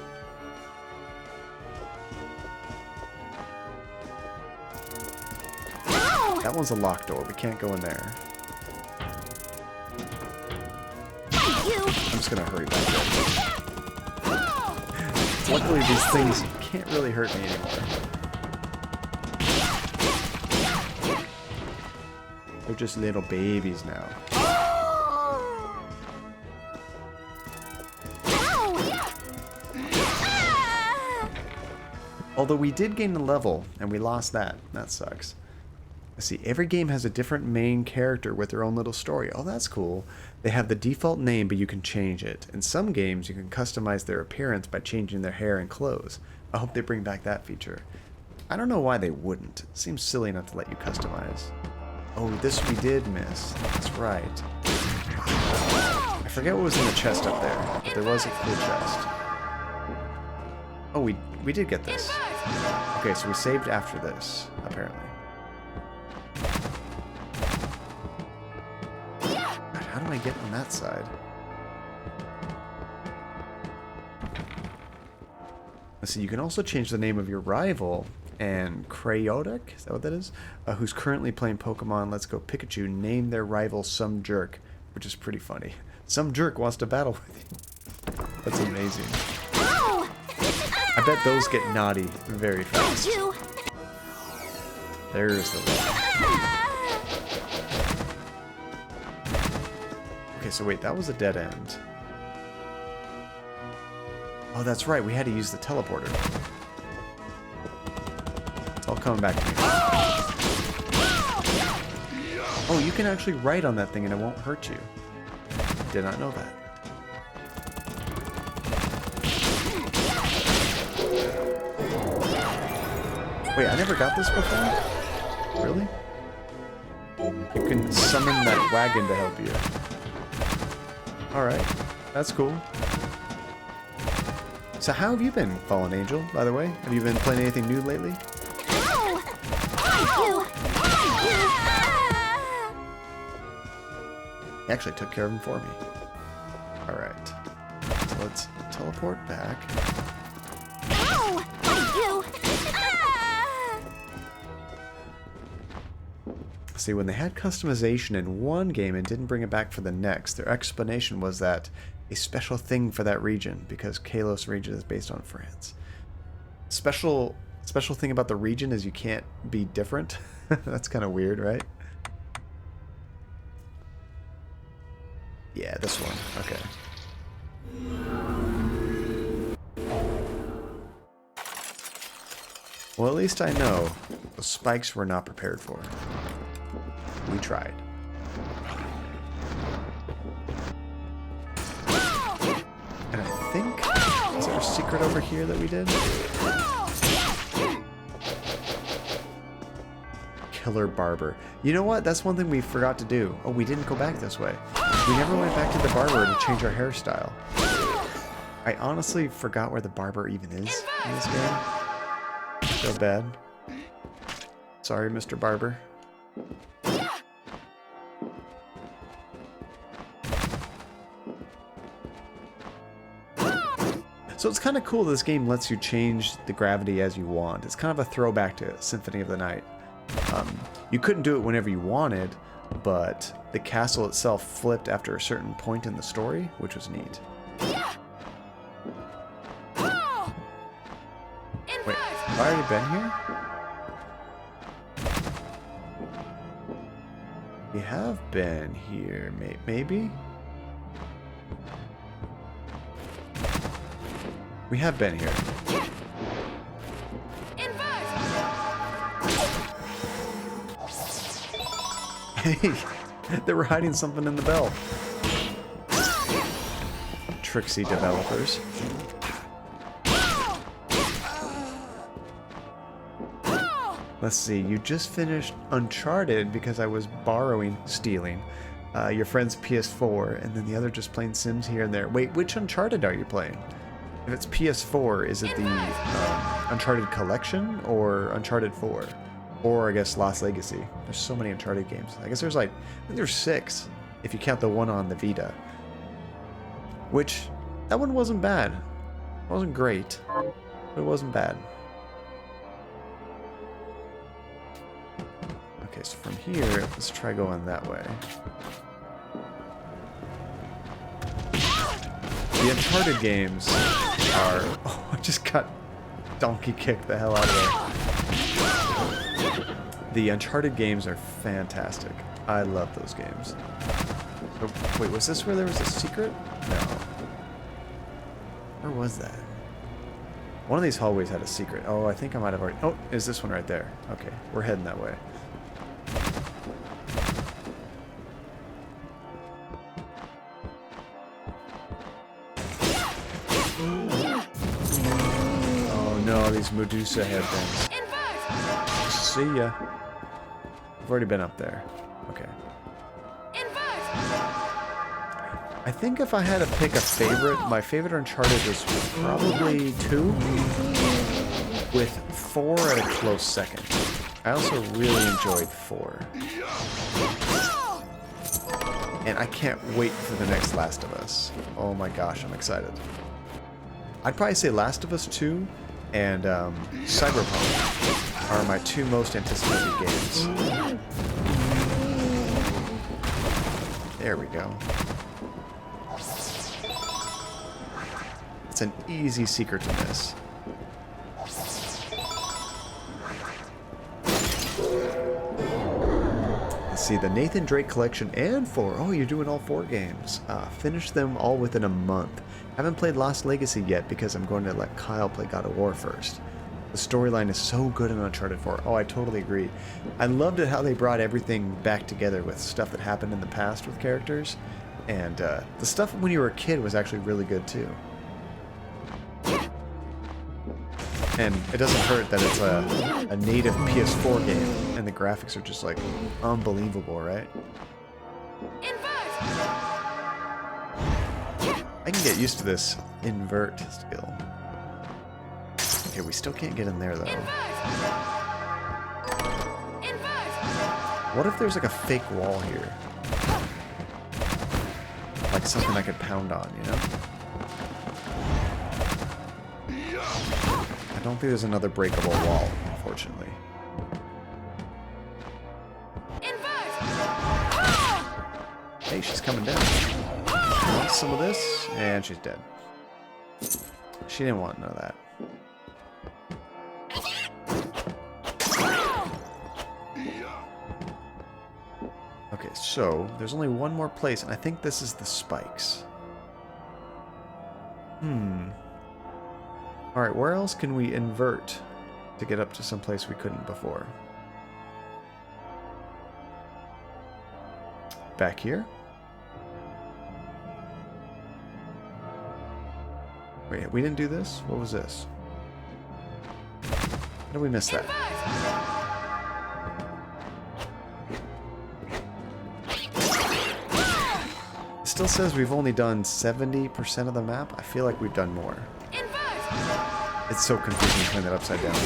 That one's a locked door. We can't go in there. I'm just gonna hurry back there. Luckily, these things can't really hurt me anymore. They're just little babies now. Although we did gain a level, and we lost that. That sucks. Let's see, every game has a different main character with their own little story. Oh, that's cool. They have the default name, but you can change it. In some games, you can customize their appearance by changing their hair and clothes. I hope they bring back that feature. I don't know why they wouldn't. It seems silly not to let you customize. Oh, this we did miss. That's right. I forget what was in the chest up there, but there was a cool chest. Oh, we did get this. Okay, so we saved after this, apparently. God, how do I get on that side? Let's see, you can also change the name of your rival, and Crayotic, is that what that is? Who's currently playing Pokemon Let's Go Pikachu, named their rival Some Jerk, which is pretty funny. Some jerk wants to battle with you. That's amazing. I bet those get naughty very fast. There's the one. Okay, so wait, that was a dead end. Oh, that's right, we had to use the teleporter. It's all coming back to me. Oh, you can actually write on that thing and it won't hurt you. Did not know that. Wait, I never got this before? Really? You can summon that wagon to help you. Alright, that's cool. So how have you been, Fallen Angel, by the way? Have you been playing anything new lately? He actually took care of him for me. Alright. So let's teleport back. See, when they had customization in one game and didn't bring it back for the next, their explanation was that a special thing for that region, because Kalos region is based on France. Special thing about the region is you can't be different. That's kind of weird, right? Yeah, this one. Okay. Well, at least I know the spikes were not prepared for. We tried. And I think... Is there a secret over here that we did? Killer Barber. You know what? That's one thing we forgot to do. Oh, we didn't go back this way. We never went back to the barber to change our hairstyle. I honestly forgot where the barber even is in this game. So bad. Sorry, Mr. Barber. So it's kind of cool this game lets you change the gravity as you want. It's kind of a throwback to Symphony of the Night. You couldn't do it whenever you wanted, but the castle itself flipped after a certain point in the story, which was neat. Wait, have I already been here? We have been here, maybe? We have been here. Hey, they were hiding something in the bell. Tricksy developers. Let's see, you just finished Uncharted because I was stealing your friend's PS4, and then the other just playing Sims here and there. Wait, which Uncharted are you playing? If it's PS4, is it the Uncharted Collection or Uncharted 4? Or I guess Lost Legacy. There's so many Uncharted games. I guess there's like, I think there's 6 if you count the one on the Vita. Which, that one wasn't bad. It wasn't great, but it wasn't bad. Okay, so from here, let's try going that way. The Uncharted games are... Oh, I just got donkey kicked the hell out of there. The Uncharted games are fantastic. I love those games. So, wait, was this where there was a secret? No. Where was that? One of these hallways had a secret. Oh, I think I might have already... Oh, is this one right there? Okay, we're heading that way. Oh no, these Medusa head things. See ya. I've already been up there. Okay. I think if I had to pick a favorite, my favorite Uncharted was probably 2, with 4 at a close second. I also really enjoyed 4. And I can't wait for the next Last of Us. Oh my gosh, I'm excited. I'd probably say Last of Us 2 and Cyberpunk are my 2 most anticipated games. There we go. It's an easy secret to miss. Let's see, the Nathan Drake collection and 4. Oh, you're doing all 4 games. Finished them all within a month. Haven't played Lost Legacy yet because I'm going to let Kyle play God of War first. The storyline is so good in Uncharted 4. Oh, I totally agree. I loved it how they brought everything back together with stuff that happened in the past with characters. And the stuff when you were a kid was actually really good too. And it doesn't hurt that it's a native PS4 game and the graphics are just like unbelievable, right? I can get used to this invert skill. Okay, we still can't get in there though. What if there's like a fake wall here? Like something I could pound on, you know? I don't think there's another breakable wall, unfortunately. Hey, she's coming down. Want some of this? And she's dead. She didn't want none of that. So, there's only one more place, and I think this is the spikes. Alright, where else can we invert to get up to some place we couldn't before? Back here? Wait, we didn't do this? What was this? How did we miss that? It still says we've only done 70% of the map. I feel like we've done more. It's so confusing to turn that upside down.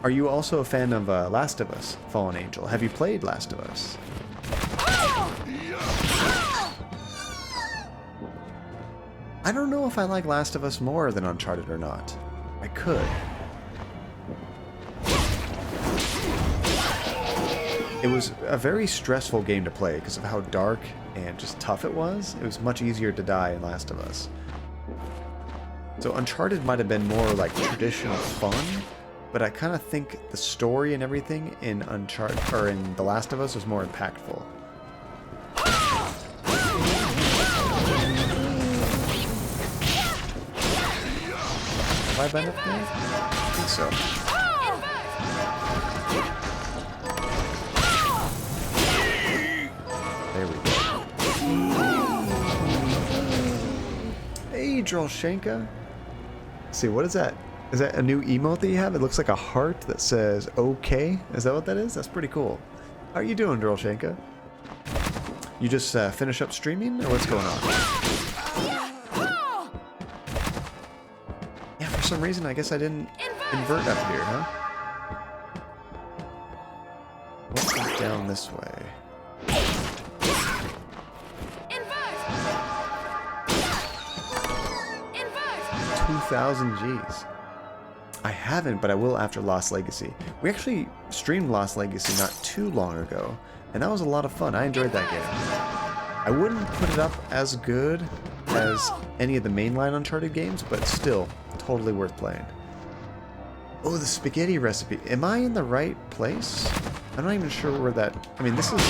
Are you also a fan of Last of Us, Fallen Angel? Have you played Last of Us? I don't know if I like Last of Us more than Uncharted or not. I could. It was a very stressful game to play because of how dark and just tough it was. It was much easier to die in Last of Us. So Uncharted might have been more like traditional fun, but I kind of think the story and everything in Uncharted or in The Last of Us was more impactful. Have I been up there? I think so. There we go. Hey, Drolshenka. Let's see, what is that? Is that a new emote that you have? It looks like a heart that says okay. Is that what that is? That's pretty cool. How are you doing, Drolshenka? You just finish up streaming, or what's going on? Yeah, for some reason, I guess I didn't invert up here, huh? What goes down this way? 2,000 Gs. I haven't, but I will after Lost Legacy. We actually streamed Lost Legacy not too long ago, and that was a lot of fun. I enjoyed that game. I wouldn't put it up as good as any of the mainline Uncharted games, but still, totally worth playing. Oh, the spaghetti recipe. Am I in the right place? I'm not even sure where that... I mean, this is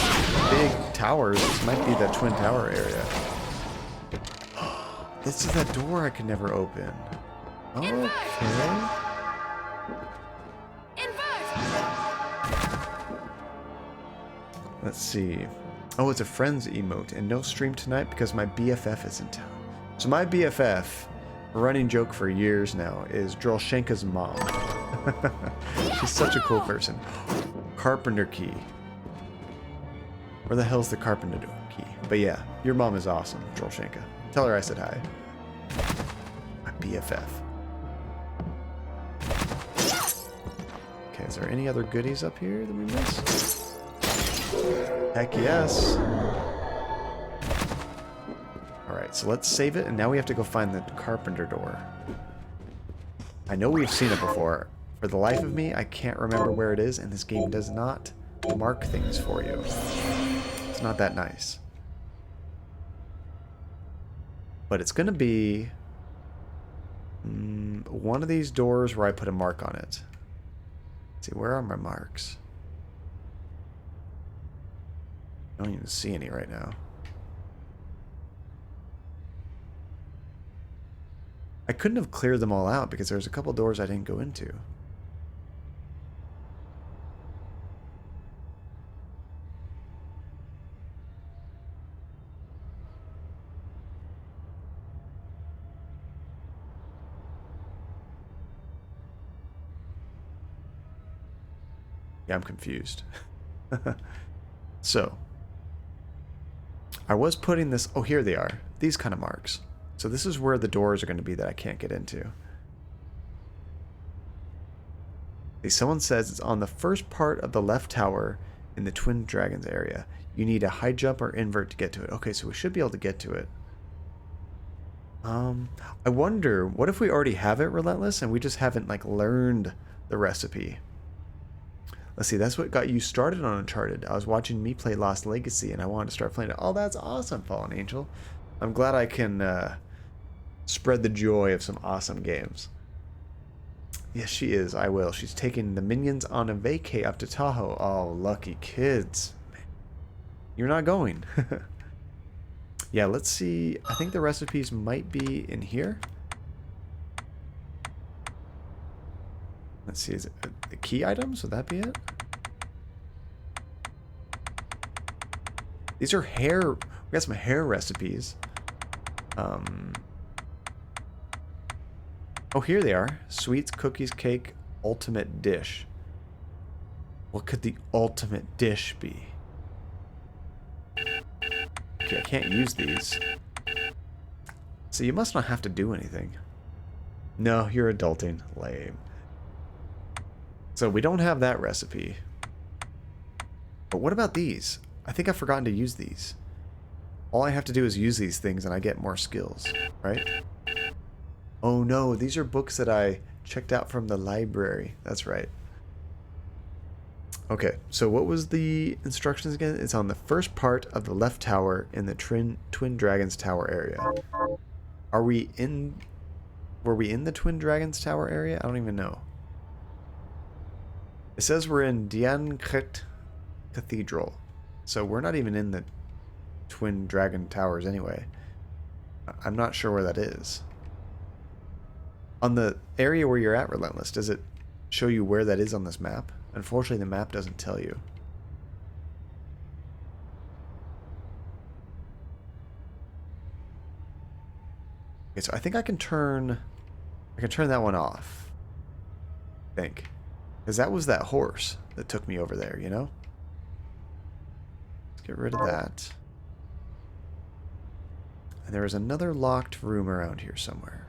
big towers. This might be that Twin Tower area. This is that door I could never open. Okay. Let's see. Oh, it's a friends emote and no stream tonight because my BFF is in town. So my BFF, a running joke for years now, is Drolshenka's mom. She's such a cool person. Carpenter key. Where the hell's the carpenter key? But yeah, your mom is awesome, Drolshenka. Tell her I said hi. My BFF. Okay, is there any other goodies up here that we missed? Heck yes. Alright, so let's save it, and now we have to go find the carpenter door. I know we've seen it before. For the life of me, I can't remember where it is, and this game does not mark things for you. It's not that nice. But it's going to be one of these doors where I put a mark on it. Let's see, where are my marks? I don't even see any right now. I couldn't have cleared them all out because there's a couple doors I didn't go into. Yeah, I'm confused. So, I was putting this... Oh, here they are. These kind of marks. So this is where the doors are going to be that I can't get into. See, someone says it's on the first part of the left tower in the Twin Dragons area. You need a high jump or invert to get to it. Okay, so we should be able to get to it. I wonder, what if we already have it, Relentless, and we just haven't, like, learned the recipe? Let's see, that's what got you started on Uncharted. I was watching me play Lost Legacy, and I wanted to start playing it. Oh, that's awesome, Fallen Angel. I'm glad I can spread the joy of some awesome games. Yes, she is. I will. She's taking the minions on a vacay up to Tahoe. Oh, lucky kids. You're not going. Yeah, let's see. I think the recipes might be in here. Let's see. Is it the key items? Would that be it? These are hair. We got some hair recipes. Oh, here they are. Sweets, cookies, cake, ultimate dish. What could the ultimate dish be? Okay, I can't use these. So you must not have to do anything. No, you're adulting. Lame. So we don't have that recipe. But what about these? I think I've forgotten to use these. All I have to do is use these things and I get more skills, right? Oh no, these are books that I checked out from the library. That's right. Okay, so what was the instructions again? It's on the first part of the left tower in the Twin Dragons Tower area. Are we in... Were we in the Twin Dragons Tower area? I don't even know. It says we're in Diankret Cathedral. So we're not even in the Twin Dragon Towers anyway. I'm not sure where that is. On the area where you're at, Relentless, does it show you where that is on this map? Unfortunately, the map doesn't tell you. Okay, so I think I can turn that one off. I think. Because that was that horse that took me over there, you know? Let's get rid of that. And there is another locked room around here somewhere.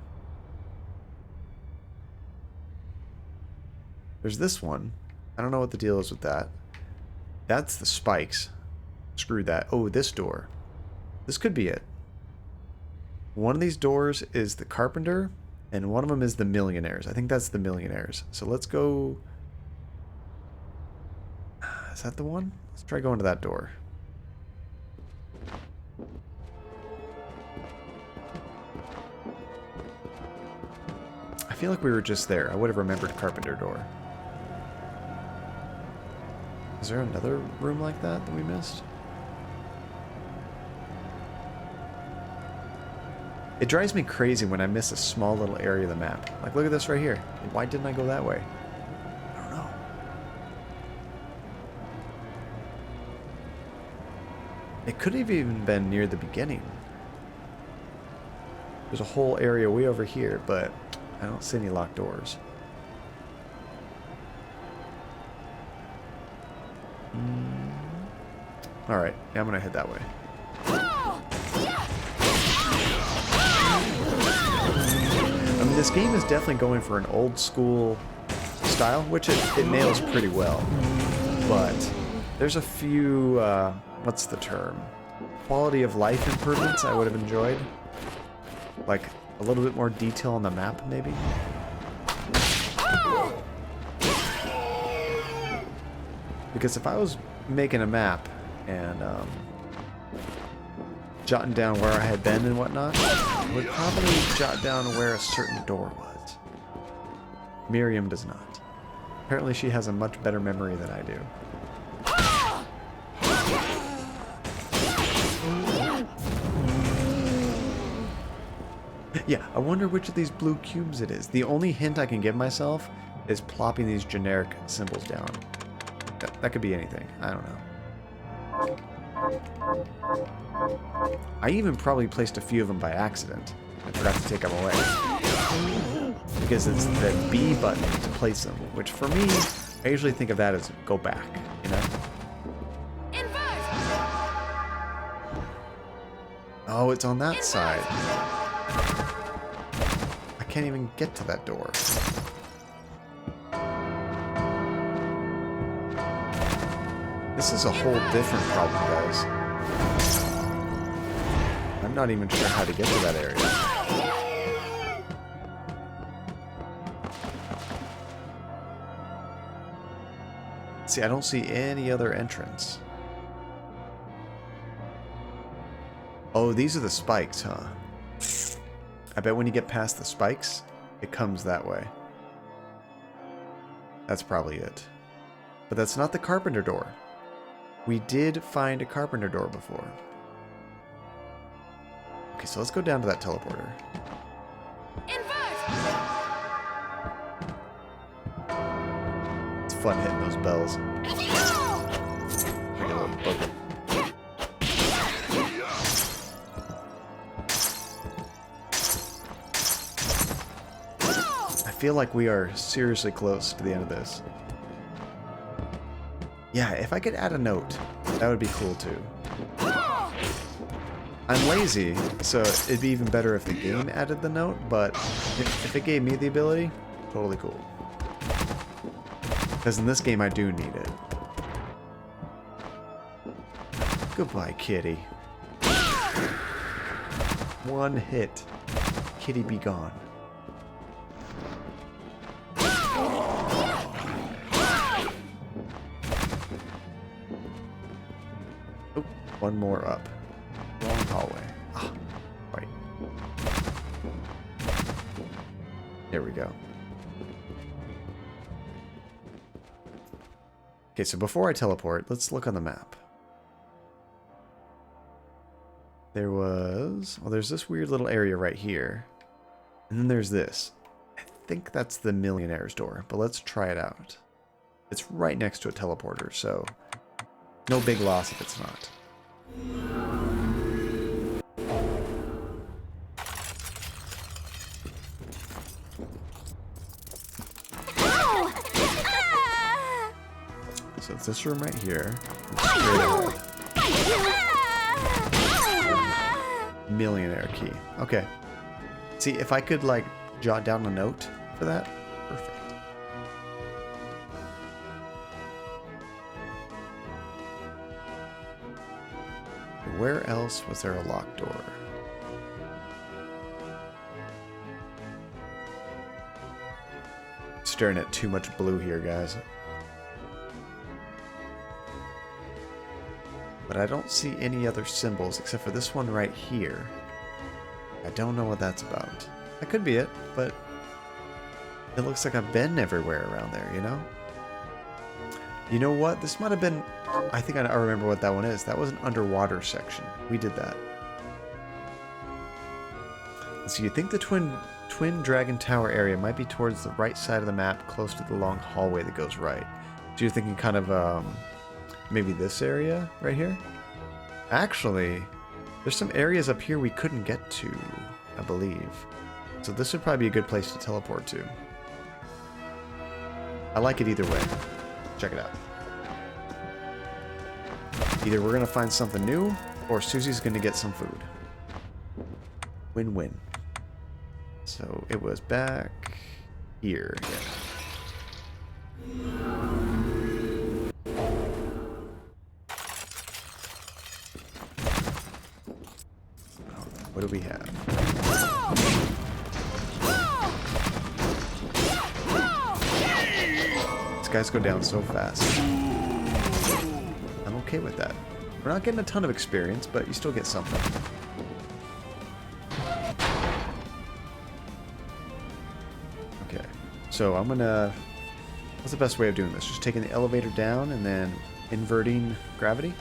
There's this one. I don't know what the deal is with that. That's the spikes. Screw that. Oh, this door. This could be it. One of these doors is the carpenter, and one of them is the millionaires. I think that's the millionaires. So let's go... Is that the one? Let's try going to that door. I feel like we were just there. I would have remembered carpenter door. Is there another room like that we missed? It drives me crazy when I miss a small little area of the map. Like, look at this right here. Why didn't I go that way? I don't know. It could have even been near the beginning. There's a whole area way over here, but I don't see any locked doors. Alright, yeah, I'm gonna head that way. I mean, this game is definitely going for an old school style, which it nails pretty well. But there's a few, what's the term? Quality of life improvements I would have enjoyed. Like, a little bit more detail on the map, maybe? Because if I was making a map and jotting down where I had been and whatnot, I would probably jot down where a certain door was. Miriam does not. Apparently she has a much better memory than I do. Yeah, I wonder which of these blue cubes it is. The only hint I can give myself is plopping these generic symbols down. That could be anything. I don't know. I even probably placed a few of them by accident. I forgot to take them away. Because it's the B button to place them, which for me, I usually think of that as go back, you know? Oh, it's on that side. I can't even get to that door. This is a whole different problem, guys. I'm not even sure how to get to that area. See, I don't see any other entrance. Oh, these are the spikes, huh? I bet when you get past the spikes, it comes that way. That's probably it. But that's not the carpenter door. We did find a carpenter door before. Okay, so let's go down to that teleporter. It's fun hitting those bells. I got a little bugger. I feel like we are seriously close to the end of this. Yeah, if I could add a note, that would be cool too. I'm lazy, so it'd be even better if the game added the note, but if it gave me the ability, totally cool. Because in this game I do need it. Goodbye, kitty. One hit. Kitty be gone. Oh, one more up. Wrong hallway. Ah, right. There we go. Okay, so before I teleport, let's look on the map. There was... well, there's this weird little area right here. And then there's this. I think that's the Millionaire's door, but let's try it out. It's right next to a teleporter, so no big loss if it's not. So it's this room right here. Millionaire key. Okay. See, if I could, like, jot down a note for that, perfect. Where else was there a locked door? Staring at too much blue here, guys. But I don't see any other symbols except for this one right here. I don't know what that's about. That could be it, but it looks like I've been everywhere around there, you know? You know what? This might have been... I think I remember what that one is. That was an underwater section. We did that. So you think the Twin Dragon Tower area might be towards the right side of the map, close to the long hallway that goes right. So you're thinking kind of, maybe this area right here? Actually, there's some areas up here we couldn't get to, I believe. So this would probably be a good place to teleport to. I like it either way. Check it out. Either we're going to find something new, or Susie's going to get some food. Win-win. So it was back here. Yeah. What do we have? These guys go down so fast. I'm okay with that. We're not getting a ton of experience, but you still get something. Okay, so I'm gonna... what's the best way of doing this? Just taking the elevator down and then inverting gravity?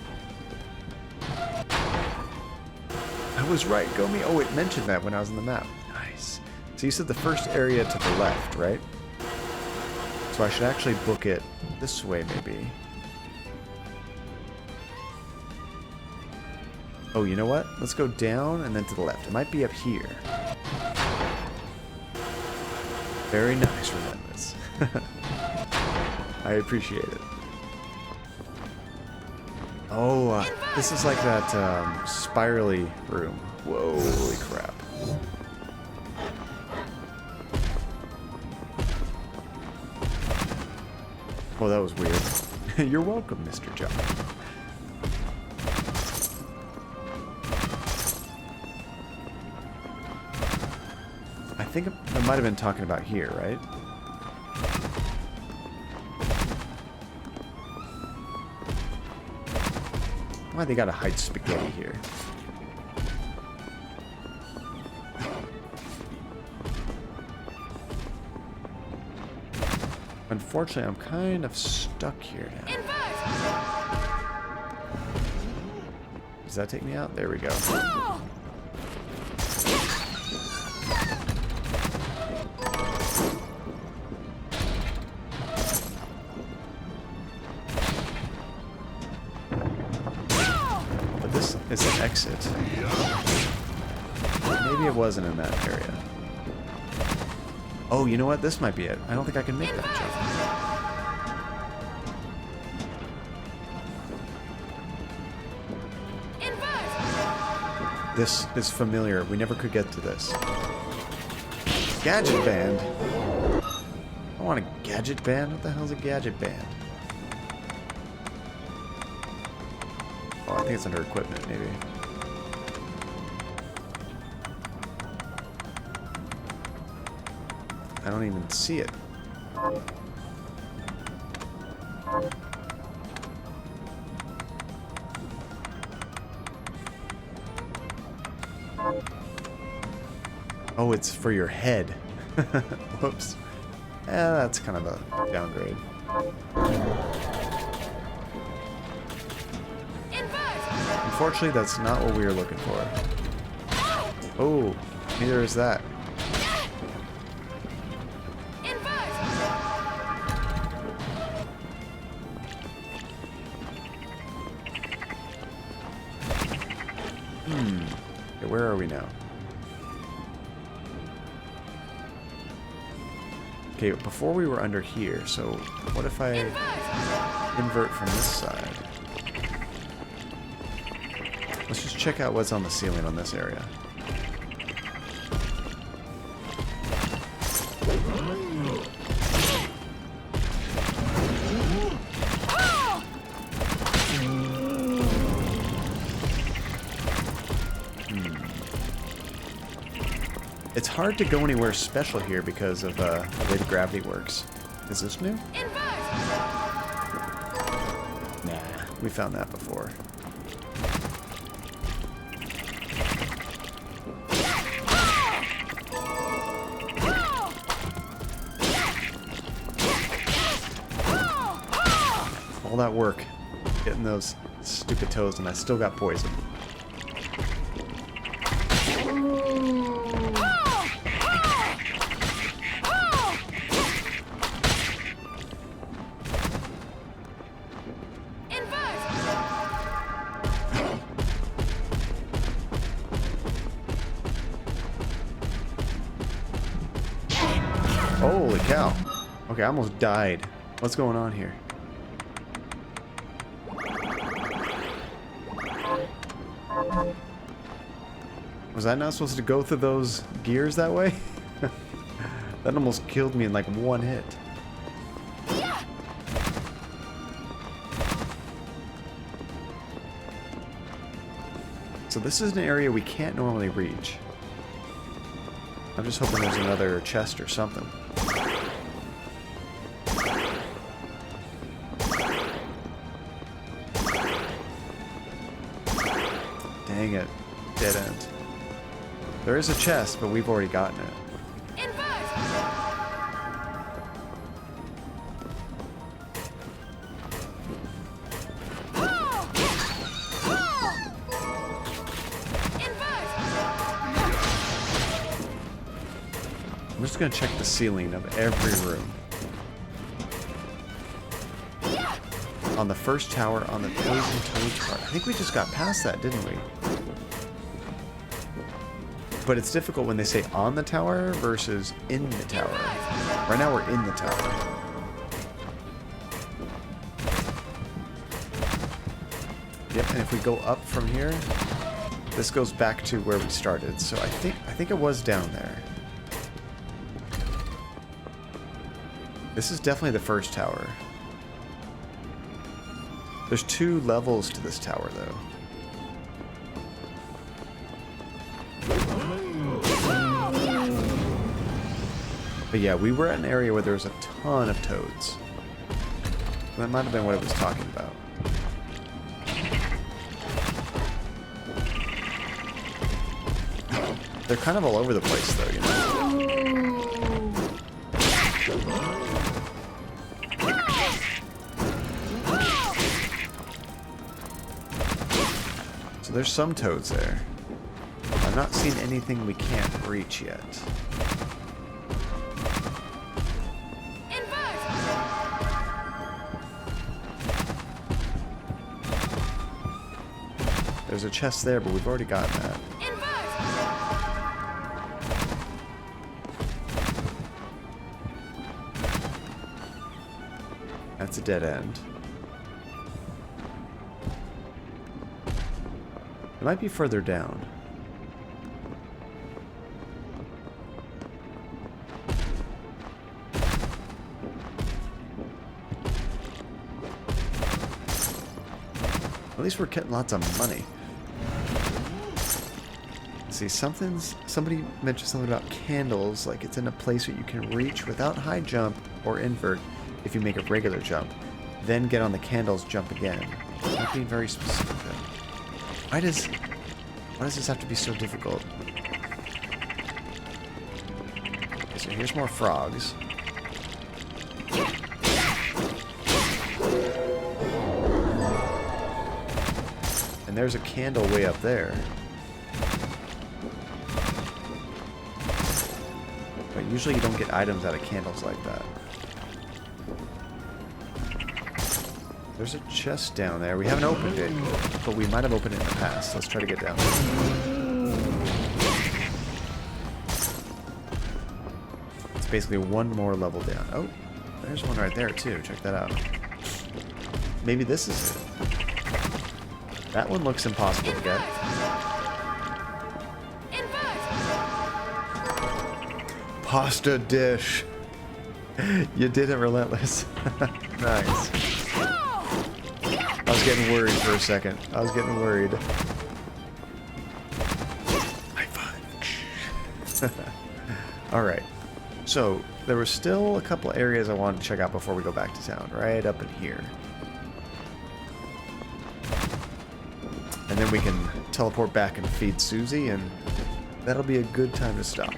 I was right, Gomi. Oh, it mentioned that when I was on the map. Nice. So you said the first area to the left, right? So I should actually book it this way, maybe. Oh, you know what? Let's go down and then to the left. It might be up here. Very nice, Relentless. I appreciate it. Oh, this is like that spirally room. Whoa, holy crap. Oh, that was weird. You're welcome, Mr. John. I think I might have been talking about here, right? Why they gotta hide spaghetti here? Unfortunately, I'm kind of stuck here now. Does that take me out? There we go. But this is an exit. Maybe it wasn't in that area. Oh, you know what? This might be it. I don't think I can make that jump. This is familiar. We never could get to this. Gadget band. I want a gadget band. What the hell's a gadget band? Oh, I think it's under equipment, maybe. I don't even see it. Oh, it's for your head. Whoops. That's kind of a downgrade. Unfortunately, that's not what we were looking for. Oh, neither is that. Okay, where are we now? Okay, before we were under here, so what if I invert from this side? Let's just check out what's on the ceiling on this area. It's hard to go anywhere special here because of the way the gravity works. Is this new? Nah, we found that before. All that work getting those stupid toes, and I still got poisoned. Holy cow. Okay, I almost died. What's going on here? Was I not supposed to go through those gears that way? That almost killed me in like one hit. So this is an area we can't normally reach. I'm just hoping there's another chest or something. Dang it. Dead end. There is a chest, but we've already gotten it. I'm just going to check the ceiling of every room. On the first tower, on the Toes and Toads part. I think we just got past that, didn't we? But it's difficult when they say on the tower versus in the tower. Right now we're in the tower. Yep, and if we go up from here, this goes back to where we started. So I think it was down there. This is definitely the first tower. There's 2 levels to this tower, though. But yeah, we were at an area where there was a ton of toads. That might have been what it was talking about. They're kind of all over the place, though, you know? So there's some toads there. I've not seen anything we can't reach yet. There's a chest there, but we've already gotten that. That's a dead end. It might be further down. At least we're getting lots of money. See, somebody mentioned something about candles, like it's in a place that you can reach without high jump or invert if you make a regular jump, then get on the candles, jump again. Not being very specific then. Why does this have to be so difficult? Okay, so here's more frogs. And there's a candle way up there. But usually you don't get items out of candles like that. There's a chest down there. We haven't opened it, but we might have opened it in the past. Let's try to get down there. It's basically one more level down. Oh, there's one right there too. Check that out. Maybe this is it. That one looks impossible to get. Pasta dish. You did it, Relentless. Nice. I was getting worried for a second. I was getting worried. High five. Alright. So, there were still a couple areas I wanted to check out before we go back to town. Right up in here. And then we can teleport back and feed Susie, and that'll be a good time to stop.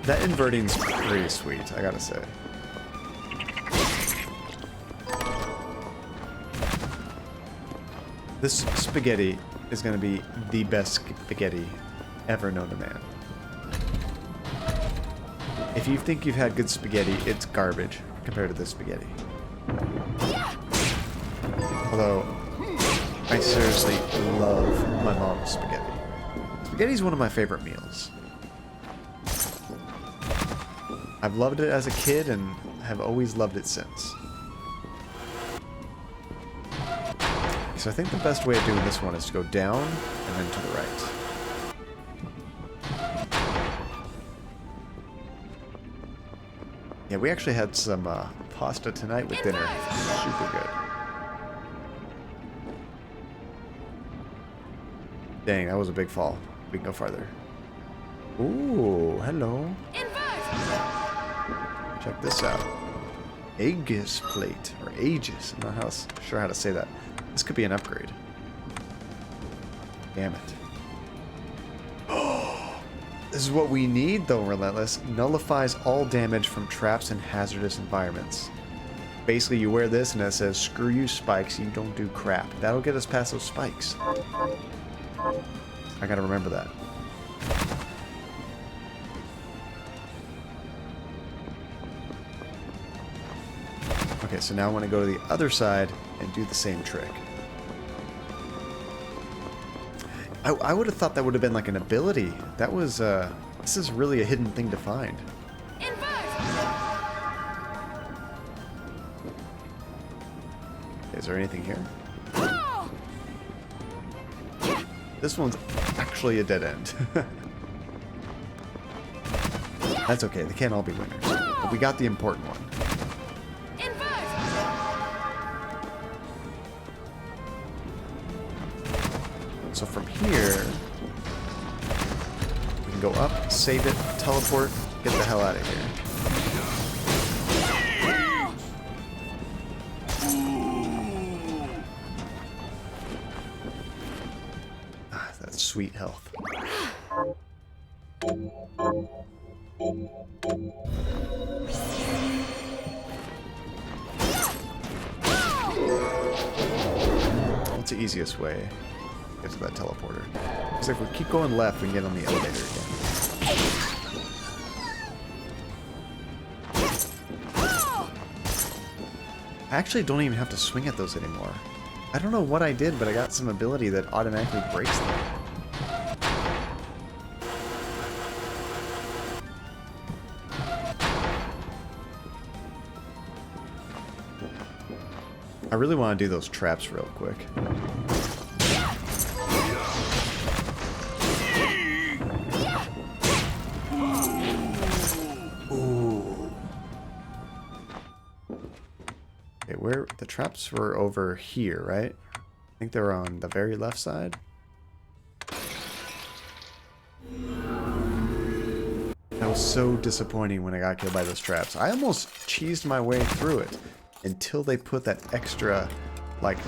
That inverting's pretty sweet, I gotta say. This spaghetti is gonna be the best spaghetti ever known to man. If you think you've had good spaghetti, it's garbage compared to this spaghetti. Although, I seriously love my mom's spaghetti. Spaghetti's one of my favorite meals. I've loved it as a kid and have always loved it since. So I think the best way of doing this one is to go down and then to the right. Yeah, we actually had some pasta tonight with dinner. Super good. Dang, that was a big fall. We can go farther. Ooh, hello. Check this out. Aegis plate, or Aegis. I'm not sure how to say that. This could be an upgrade. Damn it. This is what we need, though, Relentless. Nullifies all damage from traps and hazardous environments. Basically, you wear this and it says, screw you, spikes, you don't do crap. That'll get us past those spikes. I gotta remember that. Okay, so now I want to go to the other side and do the same trick. I would have thought that would have been like an ability. That was, this is really a hidden thing to find. Is there anything here? This one's actually a dead end. That's okay, they can't all be winners. But we got the important one. So from here, we can go up, save it, teleport, get the hell out of here. Ah, that's sweet health. What's the easiest way to get to that teleporter? Because if we keep going left, we can get on the elevator again. I actually don't even have to swing at those anymore. I don't know what I did, but I got some ability that automatically breaks them. I really want to do those traps real quick. Ooh. Okay, where the traps were over here, right? I think they were on the very left side. That was so disappointing when I got killed by those traps. I almost cheesed my way through it until they put that extra, like,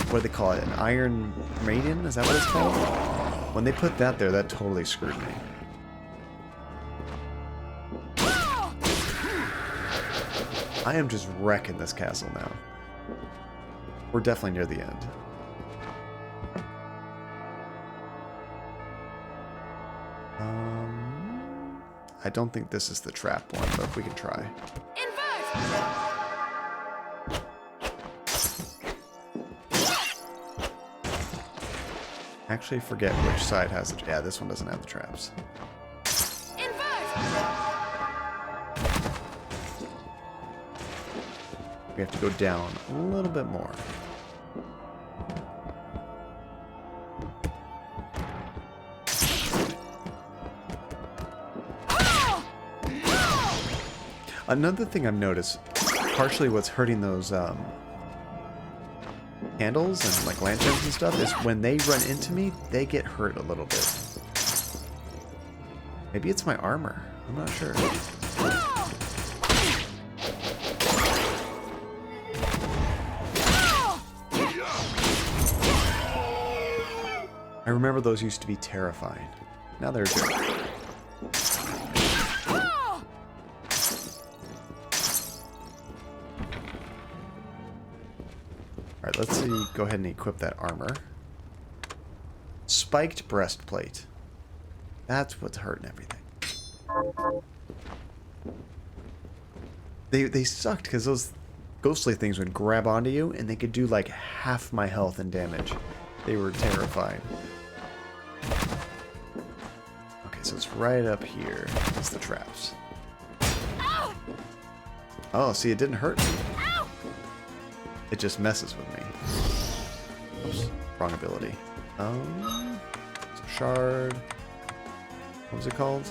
what do they call it? An Iron Maiden? Is that what it's called? When they put that there, that totally screwed me. I am just wrecking this castle now. We're definitely near the end. I don't think this is the trap one, but we can try. Actually, forget which side has it. Yeah, this one doesn't have the traps. We have to go down a little bit more. Another thing I've noticed, partially what's hurting those candles and like lanterns and stuff, is when they run into me, they get hurt a little bit. Maybe it's my armor. I'm not sure. I remember those used to be terrifying. Now they're good. Alright, let's see. Go ahead and equip that armor. Spiked breastplate. That's what's hurting everything. They sucked because those ghostly things would grab onto you and they could do like half my health and damage. They were terrifying. Okay, so it's right up here. It's the traps. Oh, see, it didn't hurt me. It just messes with me. Oops, wrong ability. It's a shard. What was it called?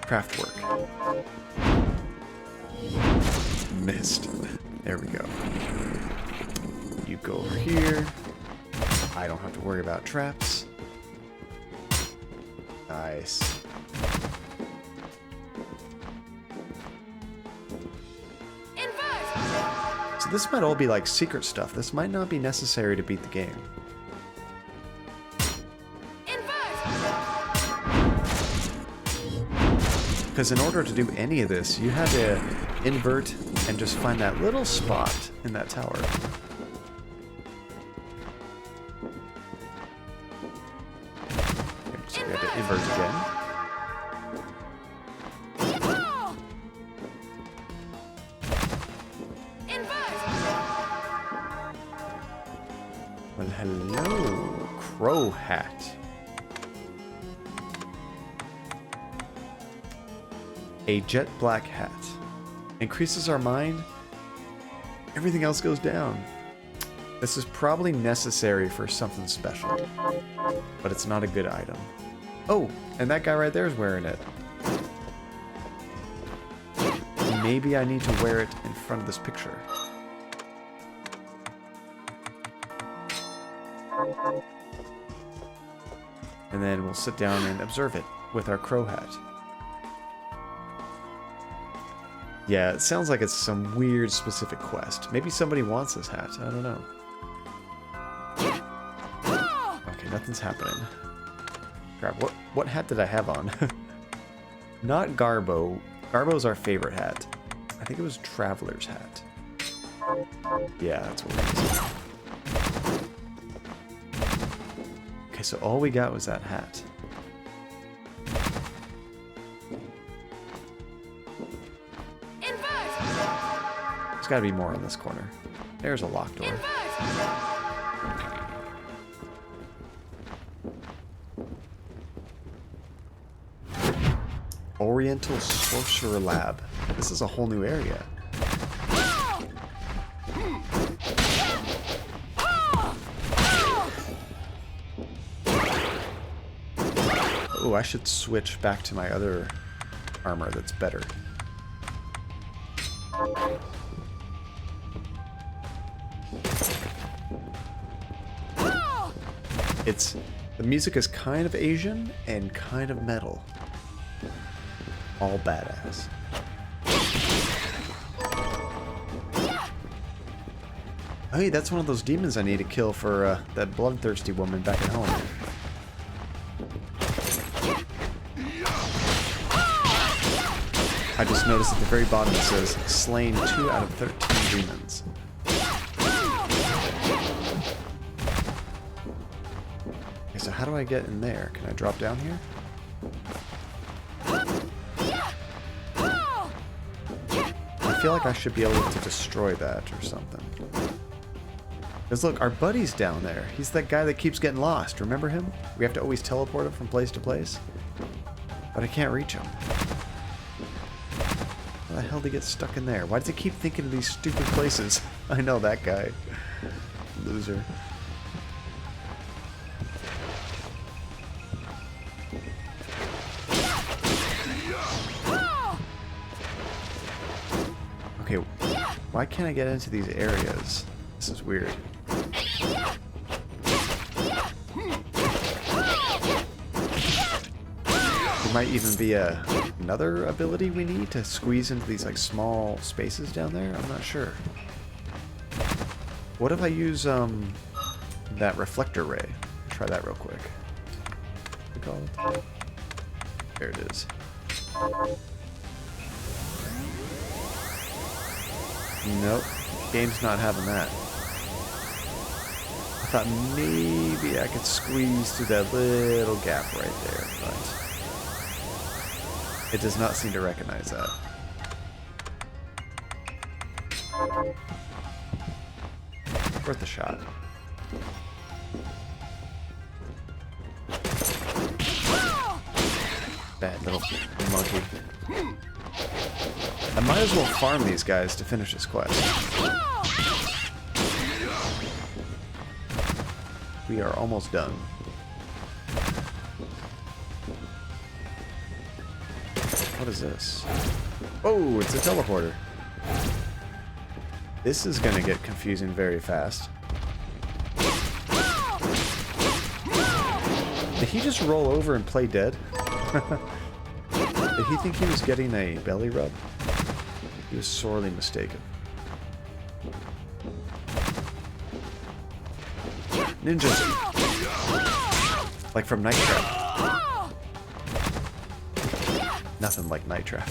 Craftwork. Missed. There we go. You go over here. I don't have to worry about traps. Nice. So this might all be like secret stuff. This might not be necessary to beat the game. Because in order to do any of this, you had to invert and just find that little spot in that tower. Okay, so we have to invert again. Well, hello, Crow Hat. A jet black hat. Increases our mind. Everything else goes down. This is probably necessary for something special, but it's not a good item. Oh, and that guy right there is wearing it. Maybe I need to wear it in front of this picture. And then we'll sit down and observe it with our crow hat. Yeah, it sounds like it's some weird specific quest. Maybe somebody wants this hat. I don't know. Okay, nothing's happening. Crap, what hat did I have on? Not Garbo. Garbo's our favorite hat. I think it was Traveler's hat. Yeah, that's what it is. Okay, so all we got was that hat. There's gotta be more in this corner. There's a locked door. Oriental Sorcerer Lab. This is a whole new area. Oh, I should switch back to my other armor that's better. The music is kind of Asian and kind of metal. All badass. Hey, that's one of those demons I need to kill for that bloodthirsty woman back at home. I just noticed at the very bottom it says, slain 2 out of 13 demons. Okay, so how do I get in there? Can I drop down here? I feel like I should be able to destroy that or something. Because look, our buddy's down there. He's that guy that keeps getting lost. Remember him? We have to always teleport him from place to place. But I can't reach him. How the hell did he get stuck in there? Why does he keep thinking of these stupid places? I know that guy. Loser. Okay, why can't I get into these areas? This is weird. There might even be another ability we need to squeeze into these like small spaces down there. I'm not sure. What if I use that reflector ray? Try that real quick. What's it called? There it is. Nope. Game's not having that. I thought maybe I could squeeze through that little gap right there, but it does not seem to recognize that. Worth a shot. Bad little monkey. I might as well farm these guys to finish this quest. We are almost done. What is this? Oh, it's a teleporter. This is gonna get confusing very fast. Did he just roll over and play dead? Did he think he was getting a belly rub? He was sorely mistaken. Ninjas! Like from Night Trap. Nothing like Night Trap.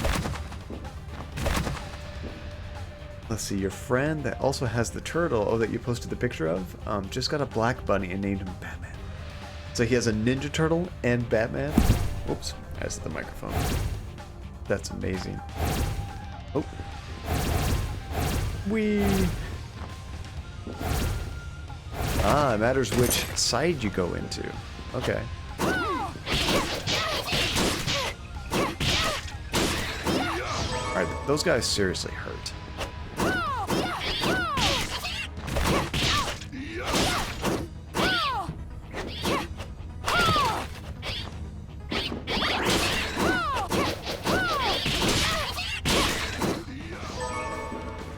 Let's see, your friend that also has the turtle, that you posted the picture of, just got a black bunny and named him Batman. So he has a Ninja Turtle and Batman. Oops, I just hit the microphone. That's amazing. Oh. Whee! Ah, it matters which side you go into. Okay. Alright, those guys seriously hurt.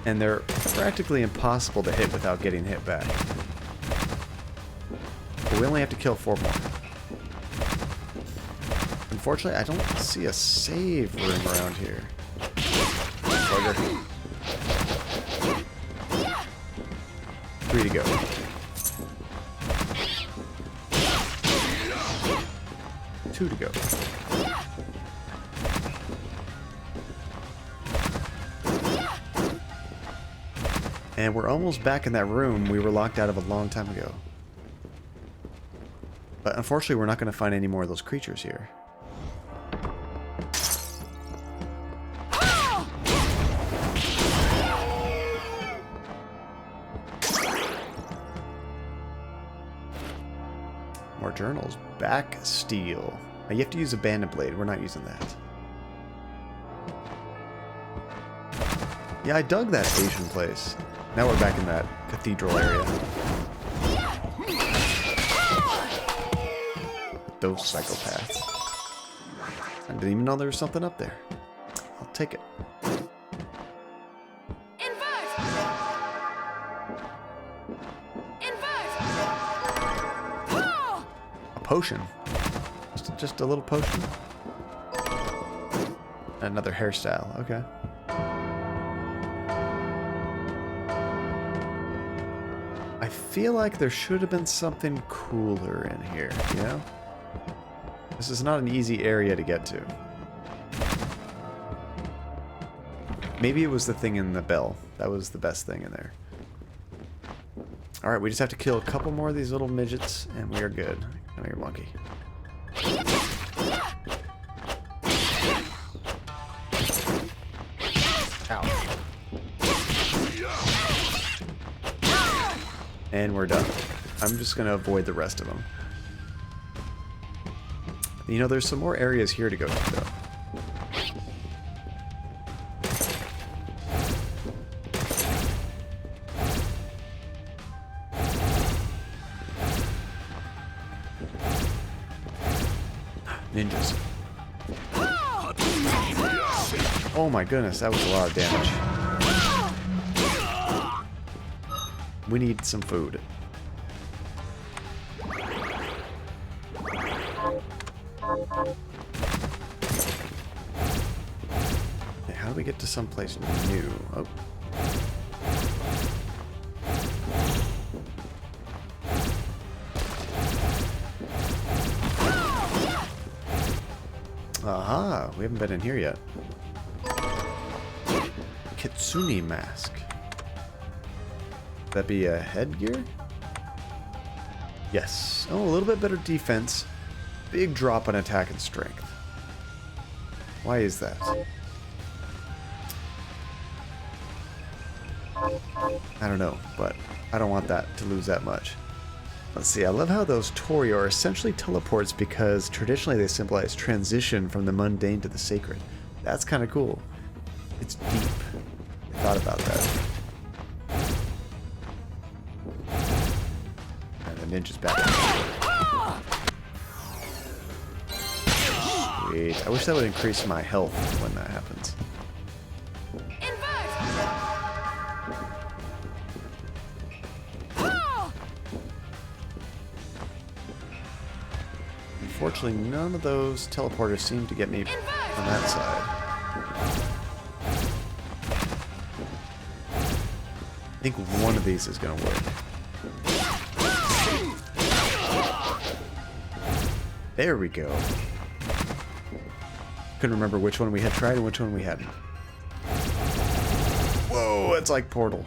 And they're practically impossible to hit without getting hit back. But we only have to kill 4 more. Unfortunately, I don't see a save room around here. Bugger. 3 to go. 2 to go. And we're almost back in that room we were locked out of a long time ago. But unfortunately, we're not going to find any more of those creatures here. More journals. Back steel. Now you have to use a bandit blade. We're not using that. Yeah, I dug that Asian place. Now we're back in that cathedral area. Those psychopaths. I didn't even know there was something up there. I'll take it. A potion. Just a little potion. Another hairstyle. Okay. I feel like there should have been something cooler in here, you know? This is not an easy area to get to. Maybe it was the thing in the bell. That was the best thing in there. Alright, we just have to kill a couple more of these little midgets, and we are good. Come here, monkey. Ow. And we're done. I'm just going to avoid the rest of them. You know, there's some more areas here to go to, though. Ninjas. Oh my goodness, that was a lot of damage. We need some food. Okay, how do we get to someplace new? Oh. Aha, we haven't been in here yet. Kitsune mask. Would that be a headgear? Yes. Oh, a little bit better defense. Big drop on attack and strength. Why is that? I don't know, but I don't want that to lose that much. Let's see, I love how those Tori are essentially teleports because traditionally they symbolize transition from the mundane to the sacred. That's kind of cool. It's deep. I thought about that. And the ninja's back. Sweet. I wish that would increase my health when that happens. Unfortunately, none of those teleporters seem to get me on that side. I think one of these is going to work. There we go. Couldn't remember which one we had tried and which one we hadn't. Whoa, it's like Portal.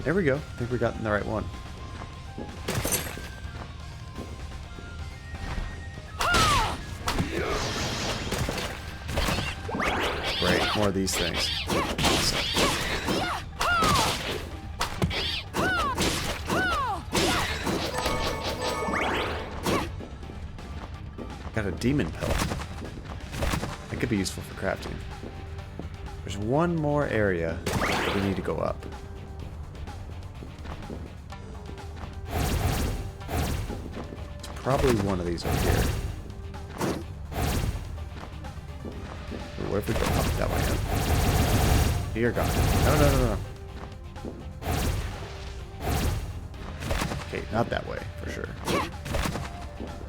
There we go. I think we got the right one. Great, more of these things. Got a demon pelt. That could be useful for crafting. There's one more area that we need to go up. Probably one of these over here. Where if we go up that way? You're gone. No. Okay, not that way, for sure.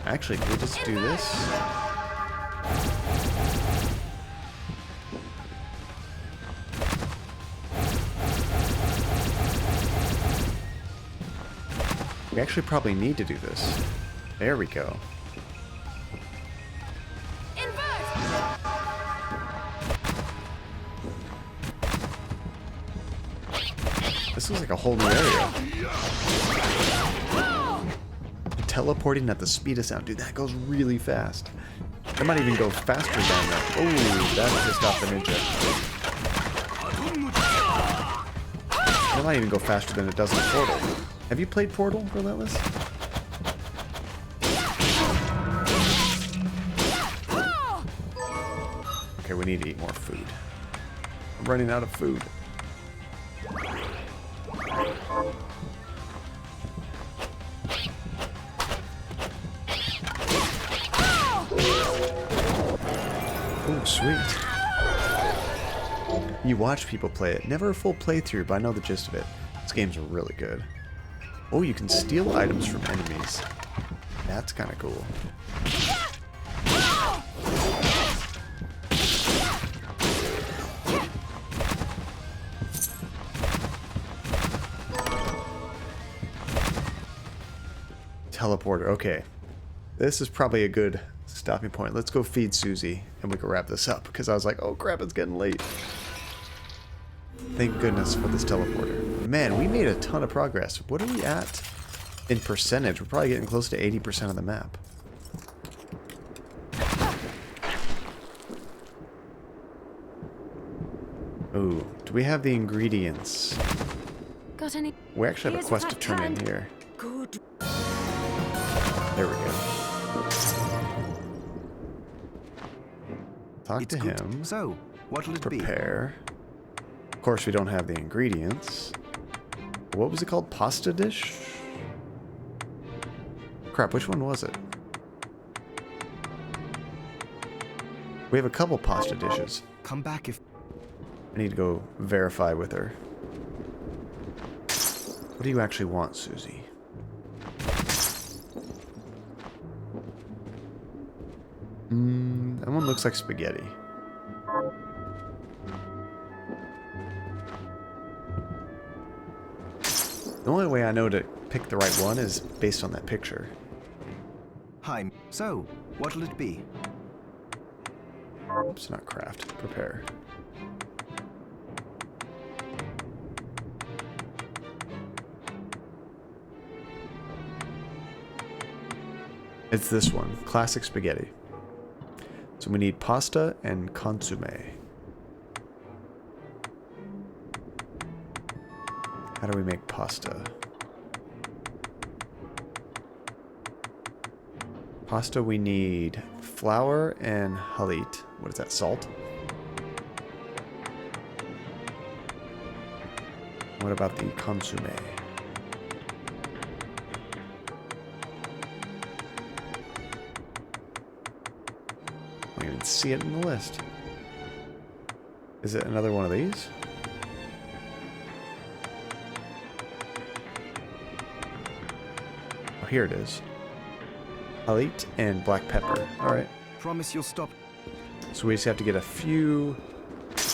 Actually, can we just do this? We actually probably need to do this. There we go. This looks like a whole new area. Teleporting at the speed of sound. Dude, that goes really fast. That might even go faster than that. Oh, that just got the ninja. That might even go faster than it does in Portal. Have you played Portal, Relentless? Okay, we need to eat more food. I'm running out of food. Oh, sweet. You watch people play it. Never a full playthrough, but I know the gist of it. This game's really good. Oh, you can steal items from enemies. That's kind of cool. Teleporter. Okay. This is probably a good stopping point. Let's go feed Susie and we can wrap this up because I was like, oh crap, it's getting late. Thank goodness for this teleporter. Man, we made a ton of progress. What are we at in percentage? We're probably getting close to 80% of the map. Ooh, do we have the ingredients? Got any? We actually have a quest to Here's turn in what I here. Good. There we go. Talk It's to good. him. So, what'll it be? Prepare. Of course, we don't have the ingredients. What was it called? Pasta dish? Crap, which one was it? We have a couple pasta dishes. Come back if... I need to go verify with her. What do you actually want, Susie? That one looks like spaghetti. The only way I know to pick the right one is based on that picture. Hi. So, what'll it be? Oops, not craft. Prepare. It's this one. Classic spaghetti. So we need pasta and consomme. How do we make pasta? Pasta, we need flour and halit. What is that, salt? What about the consomme? I don't even see it in the list. Is it another one of these? Oh, here it is. Halit and black pepper. Alright. Promise you'll stop. So we just have to get a few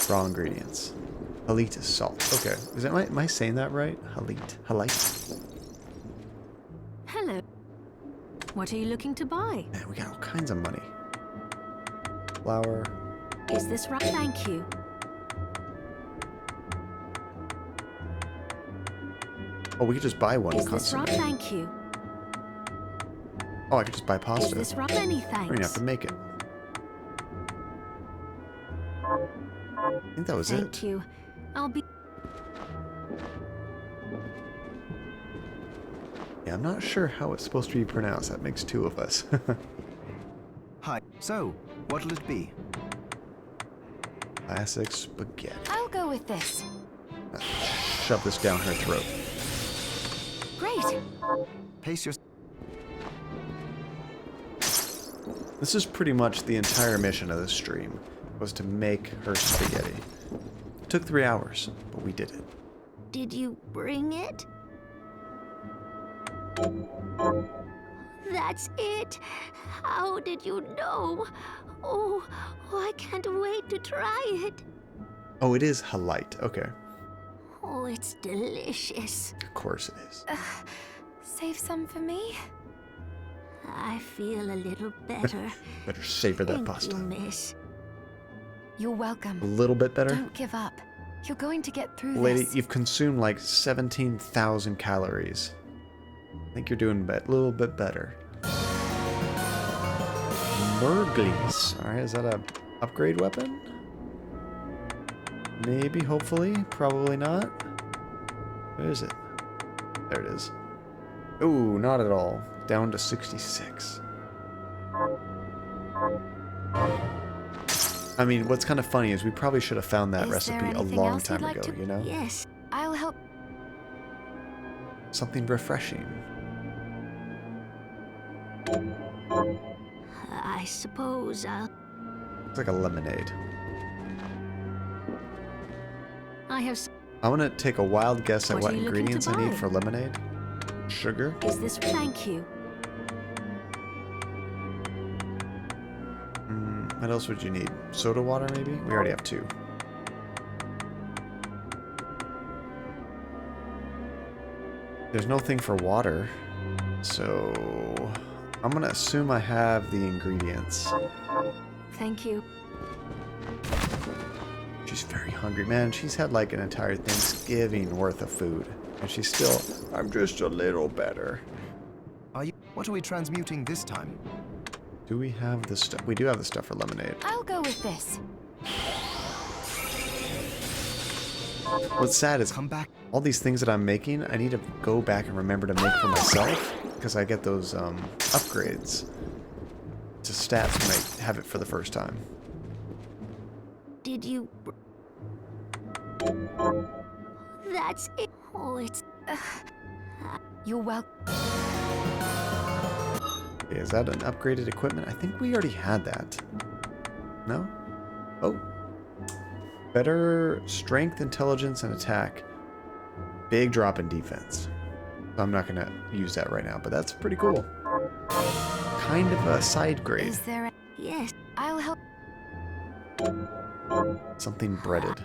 raw ingredients. Halit is salt. Okay. Is that, am I saying that right? Halit. Halit. Hello. What are you looking to buy? Man, we got all kinds of money. Flour. Is this right? Thank you. Oh, we could just buy one Is this right? constantly. Thank you. Oh, I could just buy Is pasta. this right? Many I don't even have thanks. to make it. I think that was Thank it. you. I'll be. Yeah, I'm not sure how it's supposed to be pronounced. That makes two of us. Hi. So, what'll it be? Classic spaghetti. I'll go with this. Shove this down her throat. Great. Pace your... This is pretty much the entire mission of this stream, was to make her spaghetti. It took 3 hours, but we did it. Did you bring it? That's it. How did you know? Oh, I can't wait to try it. Oh, it is halite. Okay. Oh, it's delicious. Of course it is. Save some for me? I feel a little better. Better savor that Thank pasta. you, miss. You're welcome. A little bit better. Don't give up. You're going to get through Lady, this. you've consumed like 17,000 calories. I think you're doing a little bit better. Murglies. Alright, is that a upgrade weapon? Maybe, hopefully. Probably not. Where is it? There it is. Ooh, not at all. Down to 66. I mean, what's kind of funny is we probably should have found that Is there recipe a anything long else you'd time like ago, to- you know? Yes, I'll help. Something refreshing. I suppose I'll... It's like a lemonade. I have... I want to take a wild guess at What what are you looking to ingredients I need buy? for lemonade. Sugar. Is this... Thank you. What else would you need? Soda water, maybe? We already have 2. There's no thing for water, so I'm gonna assume I have the ingredients. Thank you. She's very hungry, man. She's had like an entire Thanksgiving worth of food, and she's still. I'm just a little better. What are we transmuting this time? Do we have the stuff? We do have the stuff for lemonade. I'll go with this. What's sad is Come back. all these things that I'm making, I need to go back and remember to make for myself because I get those upgrades to stats when I have it for the first time. Did you... That's it. Oh, it's... You're welcome. Okay, is that an upgraded equipment? I think we already had that. No? Oh. Better strength, intelligence, and attack. Big drop in defense. I'm not going to use that right now, but that's pretty cool. Kind of a side grade. Is there a... Yes. I'll help. Something breaded.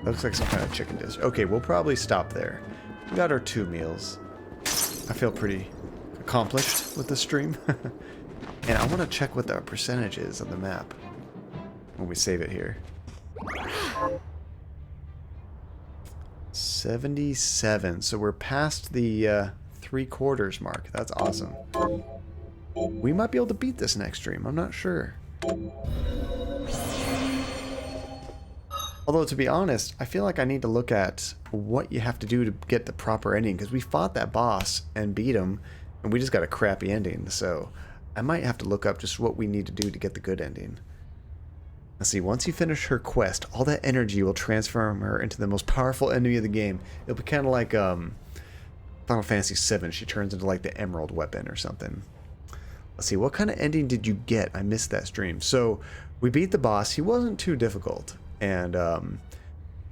Looks like some kind of chicken dish. Okay, we'll probably stop there. We got our 2 meals. I feel pretty accomplished with this stream. And I want to check what the percentage is on the map when we save it here. 77. So we're past the 3/4 mark. That's awesome. We might be able to beat this next stream. I'm not sure. Although, to be honest, I feel like I need to look at what you have to do to get the proper ending, because we fought that boss and beat him, and we just got a crappy ending, so I might have to look up just what we need to do to get the good ending. Let's see, once you finish her quest, all that energy will transform her into the most powerful enemy of the game. It'll be kind of like Final Fantasy VII. She turns into like the Emerald weapon or something. Let's see, what kind of ending did you get? I missed that stream. So, we beat the boss. He wasn't too difficult. And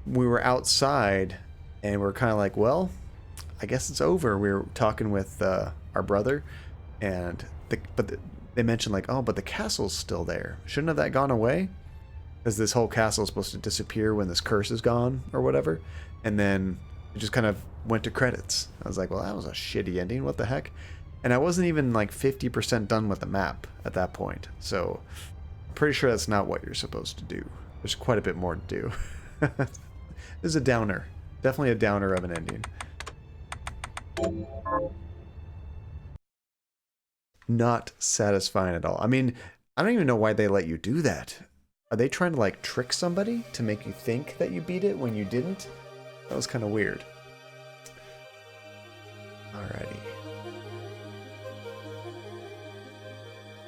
we were outside, and we're kind of like, well, I guess it's over. We were talking with our brother, and they mentioned like, oh, but the castle's still there. Shouldn't have that gone away? Because this whole castle is supposed to disappear when this curse is gone or whatever. And then it just kind of went to credits. I was like, well, that was a shitty ending. What the heck? And I wasn't even like 50% done with the map at that point. So I'm pretty sure that's not what you're supposed to do. There's quite a bit more to do. This is a downer. Definitely a downer of an ending. Not satisfying at all. I mean, I don't even know why they let you do that. Are they trying to like trick somebody to make you think that you beat it when you didn't? That was kind of weird. Alrighty.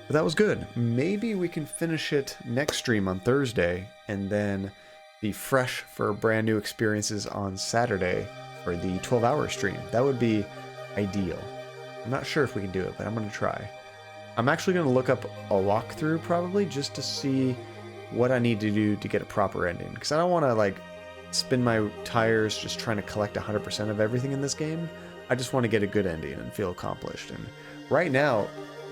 But that was good. Maybe we can finish it next stream on Thursday and then be fresh for brand new experiences on Saturday for the 12-hour stream. That would be ideal. I'm not sure if we can do it, but I'm going to try. I'm actually going to look up a walkthrough probably just to see what I need to do to get a proper ending. Because I don't want to like spin my tires just trying to collect 100% of everything in this game. I just want to get a good ending and feel accomplished. And right now,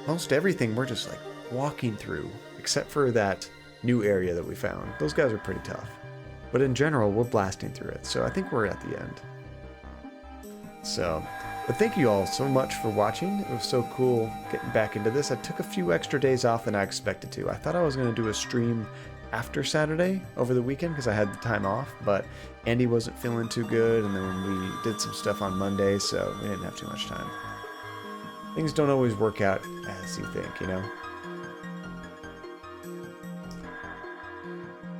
most everything we're just like walking through, except for that new area that we found. Those guys are pretty tough. But in general, we're blasting through it. So I think we're at the end. So, but thank you all so much for watching. It was so cool getting back into this. I took a few extra days off than I expected to. I thought I was going to do a stream after Saturday over the weekend because I had the time off, but Andy wasn't feeling too good, and then we did some stuff on Monday, so we didn't have too much time. Things don't always work out as you think, you know?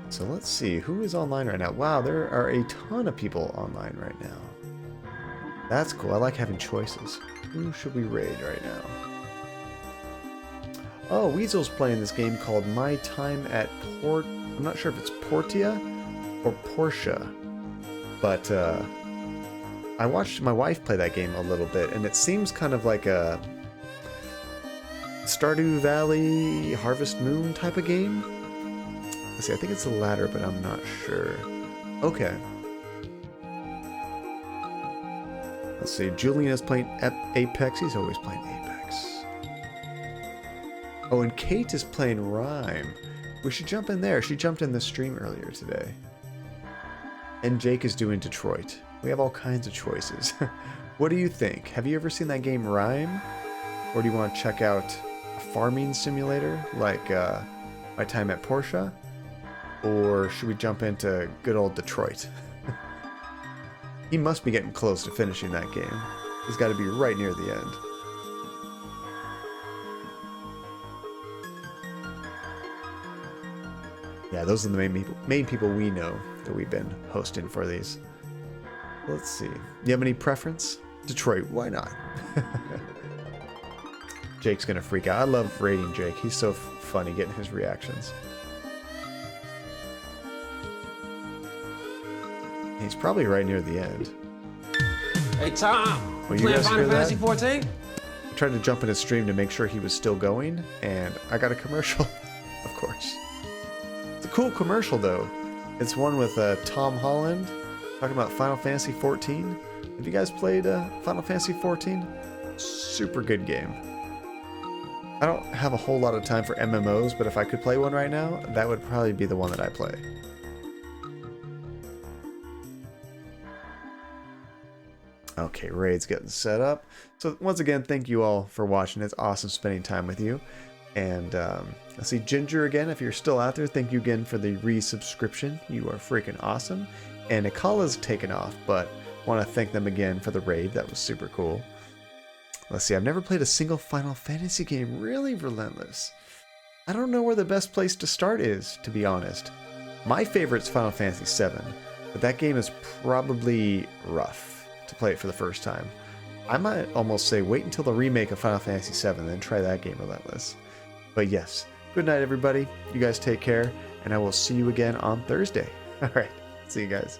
So let's see, who is online right now? Wow, there are a ton of people online right now. That's cool. I like having choices. Who should we raid right now? Oh, Weasel's playing this game called My Time at Port... I'm not sure if it's Portia or Portia. But I watched my wife play that game a little bit, and it seems kind of like a Stardew Valley, Harvest Moon type of game. Let's see, I think it's the latter, but I'm not sure. Okay. Let's see, Julian is playing Apex. He's always playing Apex. Oh, and Kate is playing Rhyme. We should jump in there. She jumped in the stream earlier today. And Jake is doing Detroit. We have all kinds of choices. What do you think? Have you ever seen that game Rhyme? Or do you want to check out a farming simulator like My Time at Portia? Or should we jump into good old Detroit? He must be getting close to finishing that game. He's got to be right near the end. Yeah, those are the main people we know that we've been hosting for these. Let's see. You have any preference? Detroit, why not? Jake's gonna freak out. I love raiding Jake. He's so funny getting his reactions. He's probably right near the end. Hey Tom, Well, you playing guys Final hear that? Fantasy 14? I tried to jump in his stream to make sure he was still going, and I got a commercial, of course. It's a cool commercial, though. It's one with Tom Holland talking about Final Fantasy 14. Have you guys played Final Fantasy 14? Super good game. I don't have a whole lot of time for MMOs, but if I could play one right now, that would probably be the one that I play. Okay, raid's getting set up. So once again, thank you all for watching. It's awesome spending time with you. And I see Ginger again. If you're still out there, thank you again for the resubscription. You are freaking awesome. And Akala's taken off, but want to thank them again for the raid. That was super cool. Let's see, I've never played a single Final Fantasy game. Really relentless. I don't know where the best place to start is, to be honest. My favorite's Final Fantasy VII, but that game is probably rough to play it for the first time. I might almost say wait until the remake of Final Fantasy VII, then try that game relentless. But yes, good night everybody. You guys take care, and I will see you again on Thursday. Alright, see you guys.